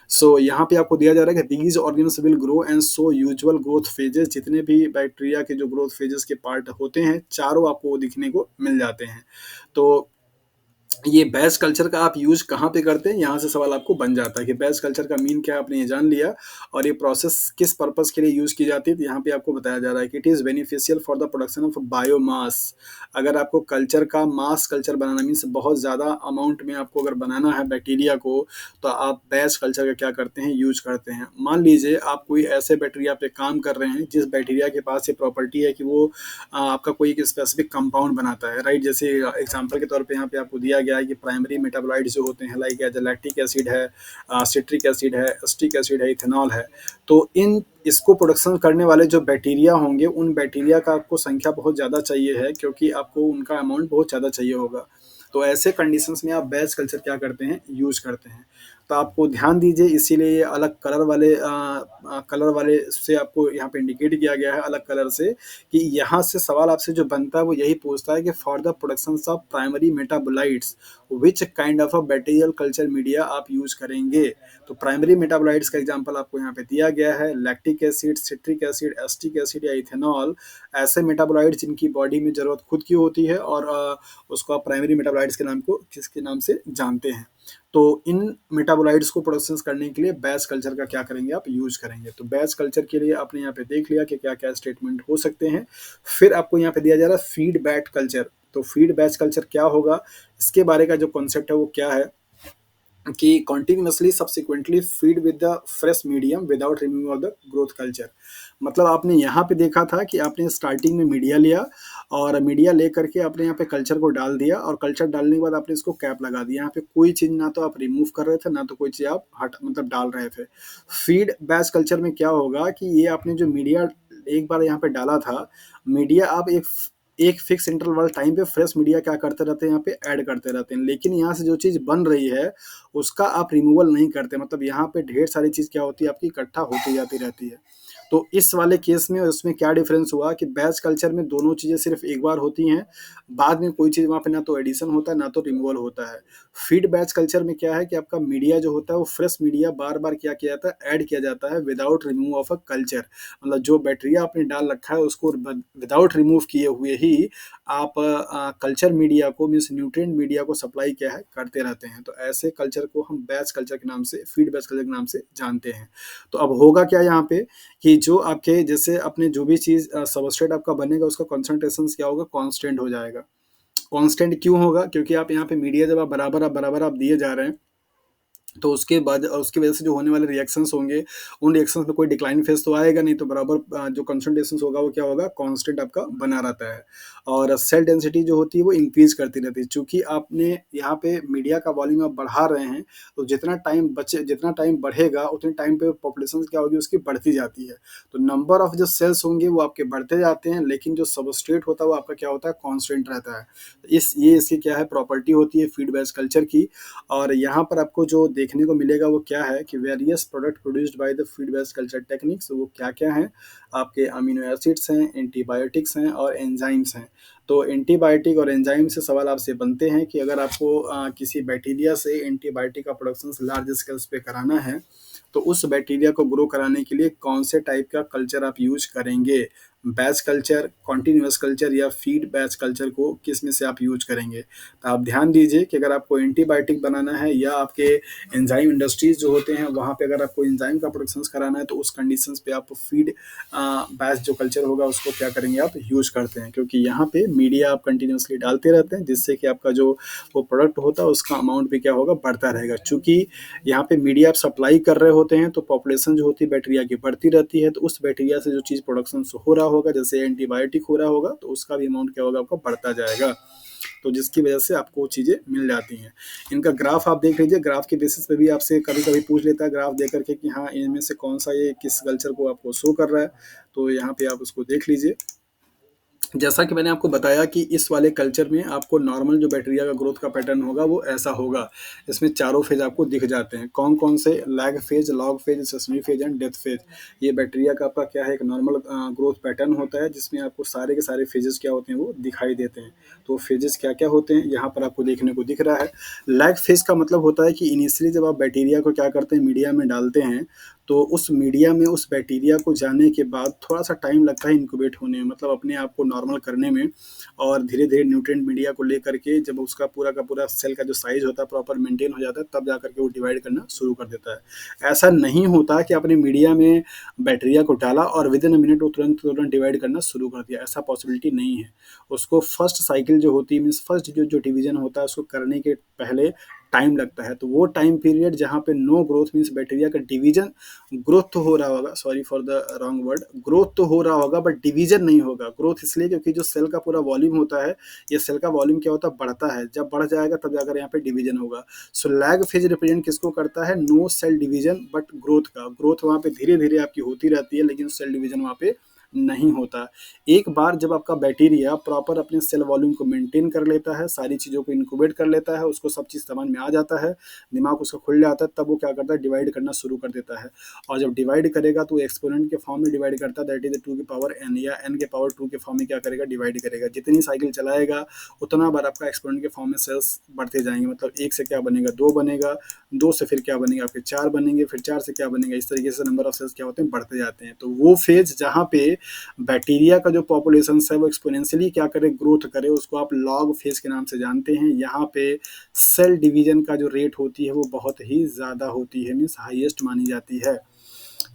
सो यहाँ पे आपको दिया जा रहा है कि these organisms will grow and so usual growth phases, जितने भी बैक्टीरिया के जो ग्रोथ फेजेस के पार्ट होते हैं चारों आपको दिखने को मिल जाते हैं। तो ये बैच कल्चर का आप यूज कहाँ पे करते हैं, यहाँ से सवाल आपको बन जाता है कि बैच कल्चर का मीन क्या है, आपने ये जान लिया, और ये प्रोसेस किस पर्पस के लिए यूज की जाती है। तो यहाँ पे आपको बताया जा रहा है कि it is beneficial for the production of biomass. अगर आपको कल्चर का मास कल्चर बनाना, मीन्स बहुत ज़्यादा अमाउंट में आपको अगर बनाना है बैक्टीरिया को, तो आप बैच कल्चर का क्या करते हैं, यूज करते हैं। मान लीजिए आप कोई ऐसे बैक्टीरिया पे काम कर रहे हैं जिस बैक्टीरिया के पास ये प्रॉपर्टी है कि वो आपका कोई एक स्पेसिफिक कंपाउंड बनाता है, राइट। जैसे एग्जांपल के तौर पे यहाँ पे आपको दिया गया है कि प्राइमरी मेटाबोलाइट्स जो होते हैं, लाइक एज लैक्टिक एसिड है, सिट्रिक एसिड है, एसिटिक एसिड है, इथेनॉल है। तो इन इसको प्रोडक्शन करने वाले जो बैक्टीरिया होंगे उन बैक्टीरिया का आपको संख्या बहुत ज़्यादा चाहिए है, क्योंकि आपको उनका अमाउंट बहुत ज़्यादा चाहिए होगा। तो ऐसे कंडीशंस में आप बैच कल्चर क्या करते हैं, यूज करते हैं। तो आपको ध्यान दीजिए, इसीलिए ये अलग कलर वाले से आपको यहाँ पे इंडिकेट किया गया है, अलग कलर से, कि यहाँ से सवाल आपसे जो बनता है वो यही पूछता है कि for the production of primary metabolites which kind of a bacterial culture media आप यूज करेंगे। तो प्राइमरी मेटाबोलाइट्स का एग्जांपल आपको यहाँ पे दिया गया है, lactic acid, citric acid, acetic acid या इथेनॉल। ऐसे मेटाबोलाइट्स जिनकी बॉडी में जरूरत खुद की होती है, और उसको आप प्राइमरी मेटाबोलाइट्स के नाम को किसके नाम से जानते हैं। तो इन मेटाबोलाइट्स को प्रोसेस करने के लिए बैच कल्चर का क्या करेंगे, आप यूज करेंगे। तो बैच कल्चर के लिए आपने यहाँ पे देख लिया कि क्या क्या स्टेटमेंट हो सकते हैं। फिर आपको यहाँ पे दिया जा रहा है फीड बैच कल्चर। तो फीड बैच कल्चर क्या होगा, इसके बारे का जो कॉन्सेप्ट है वो क्या है कि continuously subsequently feed with the fresh medium without removing of the growth culture. मतलब आपने यहाँ पे देखा था कि आपने स्टार्टिंग में मीडिया लिया, और मीडिया ले करके आपने यहाँ पे कल्चर को डाल दिया, और कल्चर डालने के बाद आपने इसको कैप लगा दिया। यहाँ पे कोई चीज़ ना तो आप रिमूव कर रहे थे, ना तो कोई चीज़ आप हट मतलब डाल रहे थे। फीड बैच कल्चर में क्या होगा कि ये आपने जो मीडिया एक बार यहाँ पे डाला था, मीडिया आप एक फिक्स इंटरवल वाले टाइम पे फ्रेश मीडिया क्या करते रहते हैं, यहाँ पे ऐड करते रहते हैं, लेकिन यहाँ से जो चीज़ बन रही है उसका आप रिमूवल नहीं करते। मतलब यहाँ पे ढेर सारी चीज़ क्या होती है, आपकी इकट्ठा होती जाती रहती है। तो इस वाले केस में उसमें क्या डिफरेंस हुआ कि बैच कल्चर में दोनों चीज़ें सिर्फ एक बार होती हैं, बाद में कोई चीज़ वहाँ पे ना तो एडिशन होता है ना तो रिमूवल होता है। फीड बैच कल्चर में क्या है कि आपका मीडिया जो होता है वो फ्रेश मीडिया बार बार क्या किया जाता है, ऐड किया जाता है without remove of a culture. मतलब जो बैक्टीरिया आपने डाल रखा है उसको विदाउट रिमूव किए हुए ही आप कल्चर मीडिया को, मीन्स न्यूट्रिएंट मीडिया को सप्लाई क्या है, करते रहते हैं। तो ऐसे कल्चर को हम बैच कल्चर के नाम से, फीड बैच कल्चर के नाम से जानते हैं। तो अब होगा क्या यहाँ पे कि जो आपके जैसे अपने जो भी चीज़ सबस्ट्रेट आपका बनेगा उसका कॉन्सेंट्रेशन क्या होगा, कांस्टेंट हो जाएगा। कांस्टेंट क्यों होगा, क्योंकि आप यहाँ पे मीडिया जब आप बराबर आप दिए जा रहे हैं, तो उसके बाद उसकी वजह से जो होने वाले रिएक्शंस होंगे, उन रिएक्शंस में कोई डिक्लाइन फेज तो आएगा नहीं, तो बराबर जो कंसंट्रेशन होगा वो क्या होगा, कांस्टेंट आपका बना रहता है। और सेल डेंसिटी जो होती है वो इंक्रीज करती रहती है, चूंकि आपने यहाँ पे मीडिया का वॉल्यूम आप बढ़ा रहे हैं, तो जितना टाइम बढ़ेगा उतने टाइम पे पॉपुलेशन क्या होगी, उसकी बढ़ती जाती है। तो नंबर ऑफ जो सेल्स होंगे वो आपके बढ़ते जाते हैं, लेकिन जो सबस्ट्रेट होता है वो आपका क्या होता है, कॉन्स्टेंट रहता है। ये इसकी क्या है, प्रॉपर्टी होती है फीड बैच कल्चर की। और यहाँ पर आपको जो देखने को मिलेगा वो क्या है कि various product produced by the feed batch culture techniques, वो क्या क्या हैं, आपके अमीनो एसिड्स हैं, एंटीबायोटिक्स हैं और एंजाइम्स हैं। तो एंटीबायोटिक और एंजाइम से सवाल आपसे बनते हैं कि अगर आपको किसी बैक्टीरिया से एंटीबायोटिक का प्रोडक्शन लार्ज स्केल्स पे कराना है, तो उस बैक्टीरिया को ग्रो कराने के लिए कौन से टाइप का कल्चर आप यूज करेंगे। बैच कल्चर, कॉन्टिन्यूअस कल्चर या फीड बैच कल्चर को किस में से आप यूज़ करेंगे। तो आप ध्यान दीजिए कि अगर आपको एंटीबायोटिक बनाना है या आपके एंजाइम इंडस्ट्रीज़ जो होते हैं, वहाँ पे अगर आपको एंजाइम का प्रोडक्शंस कराना है, तो उस कंडीशंस पे आप फीड बैच जो कल्चर होगा उसको क्या करेंगे, आप यूज़ करते हैं। क्योंकि यहाँ पे मीडिया आप कंटिन्यूअसली डालते रहते हैं, जिससे कि आपका जो वो प्रोडक्ट होता है उसका अमाउंट भी क्या होगा, बढ़ता रहेगा। चूँकि यहाँ पे मीडिया आप सप्लाई कर रहे होते हैं, तो पॉपुलेशन जो होती है बैक्टीरिया की बढ़ती रहती है, तो उस बैक्टीरिया से जो चीज़ प्रोडक्शन हो रहा होगा, जैसे एंटीबायोटिक हो रहा होगा, तो उसका भी अमाउंट क्या होगा, आपका बढ़ता जाएगा। तो जिसकी वजह से आपको वो चीज़ें मिल जाती हैं। इनका ग्राफ आप देख लीजिए, ग्राफ के बेसिस पे भी आपसे कभी-कभी पूछ लेता है ग्राफ दे कर के कि हाँ, इनमें से कौन-सा ये किस कल्चर को आपको शो कर रहा है, तो यहाँ पे आप उसको देख लीजिए। जैसा कि मैंने आपको बताया कि इस वाले कल्चर में आपको नॉर्मल जो बैक्टीरिया का ग्रोथ का पैटर्न होगा वो ऐसा होगा। इसमें चारों फेज़ आपको दिख जाते हैं। कौन-कौन से? Lag phase, log phase, sesame phase and death phase. ये बैक्टीरिया का आपका क्या है, एक नॉर्मल ग्रोथ पैटर्न होता है, जिसमें आपको सारे के सारे फेजेज़ क्या होते हैं, वो दिखाई देते हैं। तो फेजेज़ क्या-क्या होते हैं, यहाँ पर आपको देखने को दिख रहा है। लैग फेज़ का मतलब होता है कि इनिशियली जब आप बैक्टीरिया को क्या करते हैं, मीडिया में डालते हैं, तो उस मीडिया में उस बैक्टीरिया को जाने के बाद थोड़ा-सा टाइम लगता है इनक्यूबेट होने में, मतलब अपने आप को नॉर्मल करने में, और धीरे-धीरे न्यूट्रिएंट मीडिया को लेकर के जब उसका पूरा का पूरा सेल का जो साइज़ होता है प्रॉपर मेंटेन हो जाता है, तब जाकर के वो डिवाइड करना शुरू कर देता है। ऐसा नहीं होता कि आपने मीडिया में बैक्टीरिया को डाला और विदिन अ मिनट वो तुरंत-तुरंत डिवाइड करना शुरू कर दिया, ऐसा पॉसिबिलिटी नहीं है। उसको फर्स्ट साइकिल जो होती है, मीन्स फर्स्ट जो डिवीज़न होता है, उसको करने के पहले टाइम लगता है। तो वो टाइम पीरियड जहाँ पे नो ग्रोथ, मीन्स बैक्टीरिया का डिवीज़न, ग्रोथ तो हो रहा होगा, sorry for the wrong word, growth तो हो रहा होगा बट डिवीजन नहीं होगा। ग्रोथ इसलिए क्योंकि जो सेल का पूरा वॉल्यूम होता है, ये सेल का वॉल्यूम क्या होता है, बढ़ता है। जब बढ़ जाएगा तब जाकर यहाँ पे डिवीजन होगा। सो लैग फेज रिप्रेजेंट किसको करता है? No cell division but growth का। ग्रोथ वहाँ पे धीरे धीरे आपकी होती रहती है, लेकिन सेल डिवीजन वहाँ पे नहीं होता। एक बार जब आपका बैक्टीरिया प्रॉपर अपने सेल वॉल्यूम को मेंटेन कर लेता है, सारी चीज़ों को इनक्यूबेट कर लेता है, उसको सब चीज़ समझ में आ जाता है, दिमाग उसका खुल जाता है, तब वो क्या करता है, डिवाइड करना शुरू कर देता है। और जब डिवाइड करेगा तो एक्सपोनेंट के फॉर्म में डिवाइड करता है, दैट इज 2 की पावर n, या n के पावर 2 के फॉर्म में क्या करेगा, डिवाइड करेगा। जितनी साइकिल चलाएगा उतना बार आपका एक्सपोनेंट के फॉर्म में सेल्स बढ़ते जाएंगे। मतलब 1 से क्या बनेगा, 2 बनेगा, 2 से फिर क्या बनेगा, आपके 4 बनेंगे, फिर 4 से क्या बनेगा, इस तरीके से नंबर ऑफ सेल्स क्या होते हैं, बढ़ते जाते हैं। तो वो फेज जहाँ पे बैक्टीरिया का जो पॉपुलेशन है वो एक्सपोनेंशियली क्या करे, ग्रोथ करे, उसको आप लॉग फेज के नाम से जानते हैं। यहाँ पे सेल डिवीजन का जो रेट होती है वो बहुत ही ज़्यादा होती है, मीन्स हाईएस्ट मानी जाती है।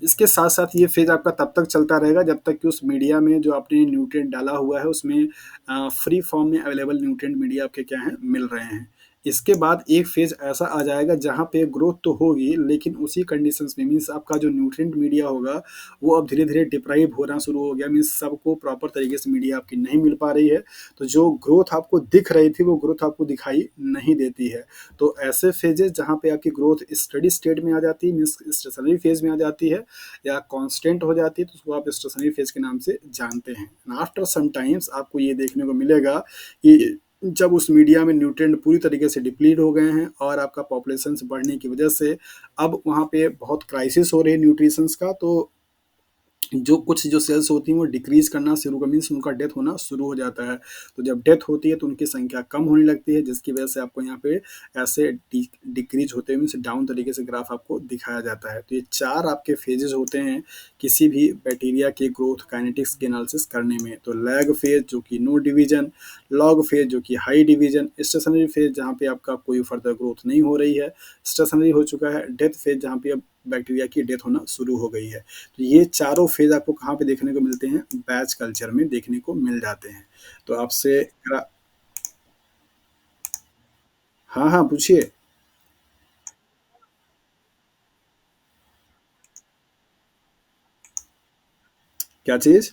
इसके साथ-साथ ये फ़ेज़ आपका तब तक चलता रहेगा जब तक कि उस मीडिया में जो आपने न्यूट्रिएंट डाला हुआ है उसमें फ्री फॉर्म में अवेलेबल न्यूट्रिएंट मीडिया आपके क्या हैं, मिल रहे हैं। इसके बाद एक फ़ेज़ ऐसा आ जाएगा जहाँ पे ग्रोथ तो होगी, लेकिन उसी कंडीशंस में, मीन्स आपका जो न्यूट्रिएंट मीडिया होगा वो अब धीरे-धीरे डिप्राइव होना शुरू हो गया, मीन्स सबको प्रॉपर तरीके से मीडिया आपकी नहीं मिल पा रही है। तो जो ग्रोथ आपको दिख रही थी वो ग्रोथ आपको दिखाई नहीं देती है। तो ऐसे फ़ेजेज़ जहाँ पे आपकी ग्रोथ स्टेडी स्टेट में आ जाती है, मीन्स स्टेशनरी फ़ेज़ में आ जाती है या कांस्टेंट हो जाती है, तो उसको आप स्टेशनरी फेज के नाम से जानते हैं। आफ्टर सम टाइम्स आपको ये देखने को मिलेगा कि जब उस मीडिया में न्यूट्रिएंट पूरी तरीके से डिप्लीट हो गए हैं और आपका पॉपुलेशन बढ़ने की वजह से अब वहाँ पे बहुत क्राइसिस हो रही है न्यूट्रिशंस का, तो जो कुछ जो सेल्स होती हैं वो डिक्रीज करना शुरू कर, मीन्स उनका डेथ होना शुरू हो जाता है। तो जब डेथ होती है तो उनकी संख्या कम होने लगती है, जिसकी वजह से आपको यहाँ पे ऐसे डिक्रीज होते हैं, मीन्स डाउन तरीके से ग्राफ आपको दिखाया जाता है। तो ये 4 आपके फेजेस होते हैं किसी भी बैक्टीरिया के ग्रोथ काइनेटिक्स के एनालिसिस करने में। तो लैग फेज जो कि नो डिवीजन, लॉग फेज जो कि हाई डिवीजन, स्टेशनरी फेज जहाँ पे आपका कोई फर्दर ग्रोथ नहीं हो रही है, स्टेशनरी हो चुका है, डेथ फेज जहाँ पे अब बैक्टीरिया की डेथ होना शुरू हो गई है। तो ये चारों फेज आपको कहाँ पे देखने को मिलते हैं, बैच कल्चर में देखने को मिल जाते हैं। तो आपसे हाँ, हाँ, पूछिए। क्या चीज़?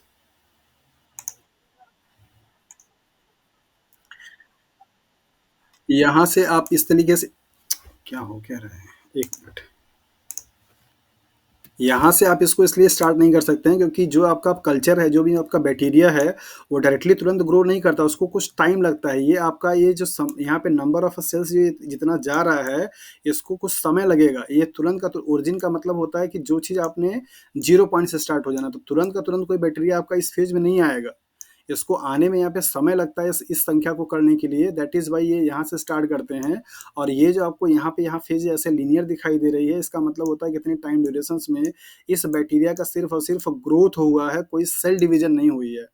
यहाँ से आप इस तरीके से क्या हो क्या रहा है? 1 मिनट। यहाँ से आप इसको इसलिए स्टार्ट नहीं कर सकते हैं क्योंकि जो आपका कल्चर है, जो भी आपका बैक्टीरिया है, वो डायरेक्टली तुरंत ग्रो नहीं करता, उसको कुछ टाइम लगता है। ये आपका ये जो यहाँ पे नंबर ऑफ सेल्स ये जितना जा रहा है, इसको कुछ समय लगेगा। ये तुरंत का तो ओरिजिन का मतलब होता है कि जो चीज़ आपने 0 पॉइंट से स्टार्ट हो जाना, तो तुरंत का तुरंत कोई बैक्टीरिया आपका इस फेज में नहीं आएगा। इसको आने में यहाँ पे समय लगता है इस संख्या को करने के लिए, दैट इज़ व्हाई ये यहाँ से स्टार्ट करते हैं। और ये जो आपको यहाँ पे यहाँ फेज़ ऐसे लीनियर दिखाई दे रही है, इसका मतलब होता है कितने टाइम ड्यूरेशंस में इस बैक्टीरिया का सिर्फ़ और सिर्फ़ ग्रोथ हुआ है, कोई सेल डिवीज़न नहीं हुई है।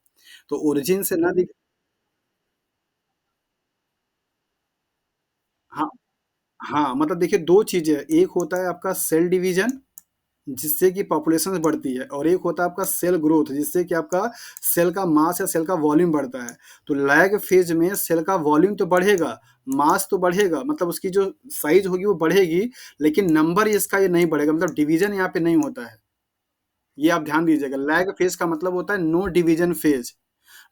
तो ओरिजिन से ना दिख हाँ, हाँ, मतलब देखिए 2 चीज़ें हैं, एक होता है आपका सेल डिवीज़न जिससे कि पॉपुलेशन बढ़ती है और एक होता है आपका सेल ग्रोथ जिससे कि आपका सेल का मास या सेल का वॉल्यूम बढ़ता है। तो लैग फेज़ में सेल का वॉल्यूम तो बढ़ेगा, मास तो बढ़ेगा, मतलब उसकी जो साइज़ होगी वो बढ़ेगी, लेकिन नंबर इसका ये नहीं बढ़ेगा, मतलब डिवीज़न यहाँ पे नहीं होता है। ये आप ध्यान दीजिएगा, लैग फेज़ का मतलब होता है no division phase.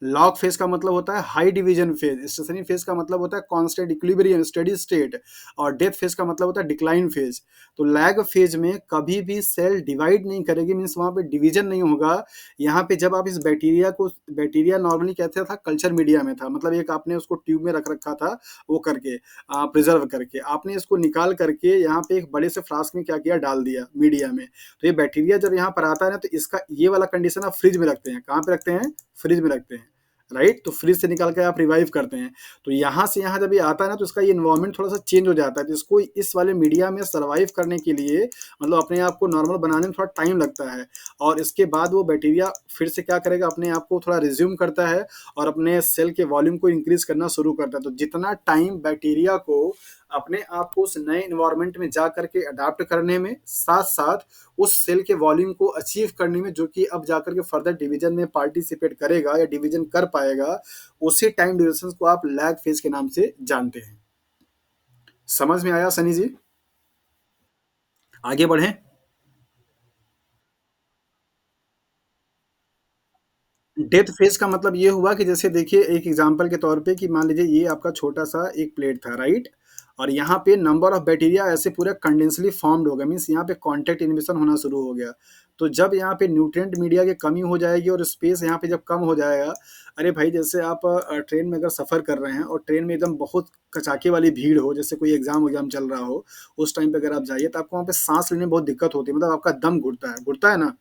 Log phase का मतलब होता है high division phase, stationary phase का मतलब होता है कांस्टेंट इक्विलिब्रियम स्टेडी स्टेट, और डेथ फेज का मतलब होता है डिक्लाइन फेज। तो लैग फेज में कभी भी सेल डिवाइड नहीं करेगी, मीन्स वहां पे डिवीजन नहीं होगा। यहाँ पे जब आप इस बैक्टीरिया को, बैक्टीरिया नॉर्मली कहते था कल्चर मीडिया में था, मतलब एक आपने उसको ट्यूब में रख रखा था, वो करके प्रिजर्व करके आपने इसको निकाल करके यहाँ पे एक बड़े से फ्लास्क में क्या किया, डाल दिया मीडिया में। तो ये बैक्टीरिया जब यहाँ पर आता है ना, तो इसका ये वाला कंडीशन आप फ्रिज में रखते हैं, कहाँ पे रखते हैं, फ्रिज में रखते हैं, राइट। तो फ्रिज से निकाल के आप रिवाइव करते हैं। तो यहाँ से यहाँ जब ये आता है ना, तो इसका ये इन्वायरमेंट थोड़ा सा चेंज हो जाता है, तो इसको इस वाले मीडिया में सर्वाइव करने के लिए, मतलब अपने आप को नॉर्मल बनाने में थोड़ा टाइम लगता है। और इसके बाद वो बैक्टीरिया फिर से क्या करेगा, अपने आप को थोड़ा रिज्यूम करता है और अपने सेल के वॉल्यूम को इंक्रीज करना शुरू करता है। तो जितना टाइम बैक्टीरिया को अपने आप को उस नए इन्वायरमेंट में जा करके अडाप्ट करने में, साथ साथ उस सेल के वॉल्यूम को अचीव करने में, जो कि अब जाकर के फर्दर डिवीजन में पार्टिसिपेट करेगा या डिवीजन कर पाएगा, उसी टाइम ड्यूरेशन को आप लैग फेज के नाम से जानते हैं। समझ में आया सनी जी? आगे बढ़ें। डेथ फेज का मतलब ये हुआ कि जैसे देखिए एक एग्जांपल के तौर पे कि मान लीजिए ये आपका छोटा सा एक प्लेट था, राइट। और यहाँ पे नंबर ऑफ बैक्टीरिया ऐसे पूरे कंडेंसली फॉर्म्ड हो गया, मीन्स यहाँ पे कांटेक्ट इनहिबिशन होना शुरू हो गया। तो जब यहाँ पे न्यूट्रिएंट मीडिया की कमी हो जाएगी और स्पेस यहाँ पे जब कम हो जाएगा, अरे भाई जैसे आप ट्रेन में अगर सफ़र कर रहे हैं और ट्रेन में एकदम बहुत कचाके वाली भीड़ हो, जैसे कोई एग्जाम एग्जाम चल रहा हो, उस टाइम पे अगर आप जाइए तो आपको वहाँ पे सांस लेने में बहुत दिक्कत होती है, मतलब आपका दम घुटता है ना।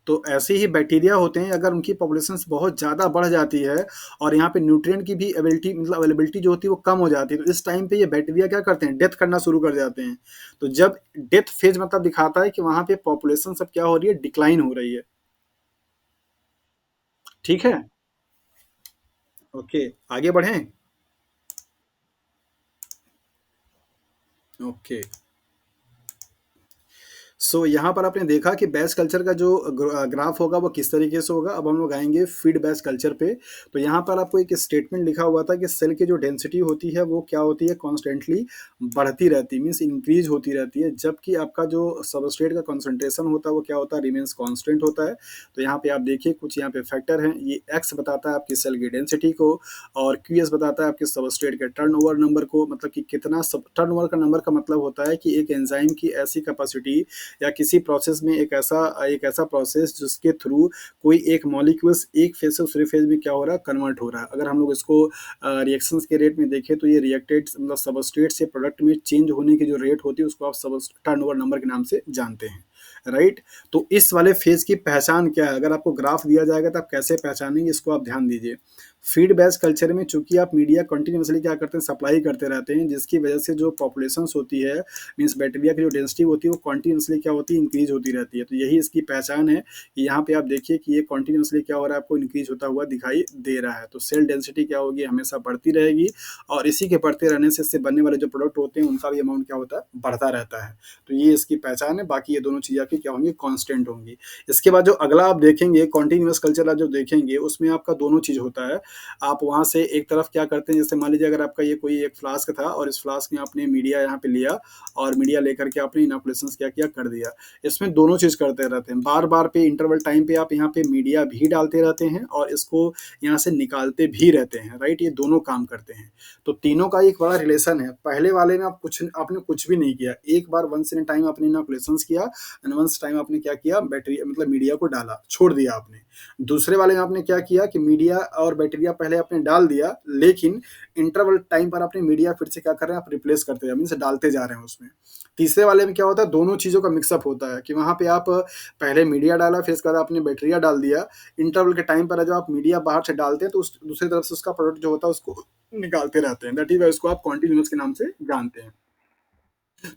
तो ऐसे ही बैक्टीरिया होते हैं, अगर उनकी पॉपुलेशंस बहुत ज़्यादा बढ़ जाती है और यहाँ पे न्यूट्रिएंट की भी एबिलिटी, मतलब अवेलेबिलिटी जो होती है वो कम हो जाती है, तो इस टाइम पे ये बैक्टीरिया क्या करते हैं, डेथ करना शुरू कर जाते हैं। तो जब डेथ फेज मतलब दिखाता है कि वहाँ पे पॉपुलेशन सब क्या हो रही है, डिक्लाइन हो रही है। ठीक है, ओके, आगे बढ़ें। ओके, सो यहाँ पर आपने देखा कि बैच कल्चर का जो ग्राफ होगा वो किस तरीके से होगा। अब हम लोग आएंगे फीड बैच कल्चर पे। तो यहाँ पर आपको एक स्टेटमेंट लिखा हुआ था कि सेल की जो डेंसिटी होती है वो क्या होती है, कॉन्स्टेंटली बढ़ती रहती है, मीन्स इंक्रीज होती रहती है, जबकि आपका जो सबस्ट्रेट का कॉन्सेंट्रेशन होता है वो क्या होता है, रिमेन्स कॉन्स्टेंट होता है। तो यहाँ पे आप देखिए कुछ यहाँ पे फैक्टर हैं, ये एक्स बताता है आपकी सेल की डेंसिटी को, और क्यू एस बताता है आपके सबस्ट्रेट के टर्नओवर नंबर को, मतलब कि कितना सब, टर्नओवर का नंबर का मतलब होता है कि एक एंजाइम की ऐसी कैपेसिटी या किसी प्रोसेस में एक ऐसा प्रोसेस जिसके थ्रू कोई एक मॉलिक्यूल्स एक फेज से दूसरे फेज में क्या हो रहा है, कन्वर्ट हो रहा है। अगर हम लोग इसको रिएक्शंस के रेट में देखें तो ये रिएक्टेड मतलब सबस्ट्रेट से प्रोडक्ट में चेंज होने की जो रेट होती है उसको आप सब टर्नओवर नंबर के नाम से जानते हैं, राइट। तो इस वाले फेज की पहचान क्या है, अगर आपको ग्राफ दिया जाएगा तो आप कैसे पहचानेंगे, इसको आप ध्यान दीजिए। फीड बैच कल्चर में चूंकि आप मीडिया कंटिन्यूसली क्या करते हैं, सप्लाई करते रहते हैं, जिसकी वजह से जो पॉपुलेशंस होती है, मीन्स बैक्टीरिया की जो डेंसिटी होती है वो कंटिन्यूसली क्या होती है, इंक्रीज होती रहती है। तो यही इसकी पहचान है कि यहाँ पे आप देखिए कि ये कंटिन्यूसली क्या हो रहा है, आपको इंक्रीज होता हुआ दिखाई दे रहा है। तो सेल डेंसिटी क्या होगी, हमेशा बढ़ती रहेगी, और इसी के बढ़ते रहने से इससे बनने वाले जो प्रोडक्ट होते हैं उनका भी अमाउंट क्या होता है, बढ़ता रहता है। तो ये इसकी पहचान है, बाकी ये दोनों चीज़ें आपकी क्या होंगी, कांस्टेंट होंगी। इसके बाद जो अगला आप देखेंगे कॉन्टिन्यूअस कल्चर जो देखेंगे, उसमें आपका दोनों चीज़ होता है। आप वहाँ से एक तरफ क्या करते हैं, जैसे मान लीजिए अगर आपका ये कोई एक फ्लास्क था और इस फ्लास्क में आपने मीडिया यहाँ पे लिया और मीडिया लेकर के आपने इनोकुलेशंस क्या किया, कर दिया। इसमें दोनों चीज़ करते रहते हैं, बार-बार पे इंटरवल टाइम पे आप यहाँ पे मीडिया भी डालते रहते हैं और इसको यहाँ से निकालते भी रहते हैं, राइट। ये दोनों काम करते हैं। तो तीनों का एक बड़ा रिलेशन है। पहले वाले में आप कुछ आपने कुछ भी नहीं किया, एक बार वंस इन अ टाइम आपने इनोकुलेशंस किया, एंड वन्स टाइम आपने क्या किया, बैक्टीरिया मतलब मीडिया को डाला, छोड़ दिया आपने। दूसरे वाले में आपने क्या किया कि मीडिया और बैक्टीरिया पहले आपने डाल दिया, लेकिन इंटरवल टाइम पर आपने मीडिया फिर से क्या कर रहे हैं, आप रिप्लेस करते जा मीन्स डालते जा रहे हैं उसमें। तीसरे वाले में क्या होता है, दोनों चीज़ों का मिक्सअप होता है कि वहाँ पे आप पहले मीडिया डाला, फिर उसके बाद आपने बैक्टीरिया डाल दिया। इंटरवल के टाइम पर जब आप मीडिया बाहर से डालते हैं तो उस दूसरी तरफ से उसका प्रोडक्ट जो होता है उसको निकालते रहते हैं। दैट इज़ व्हाई उसको आप कॉन्टिन्यूअस के नाम से जानते हैं।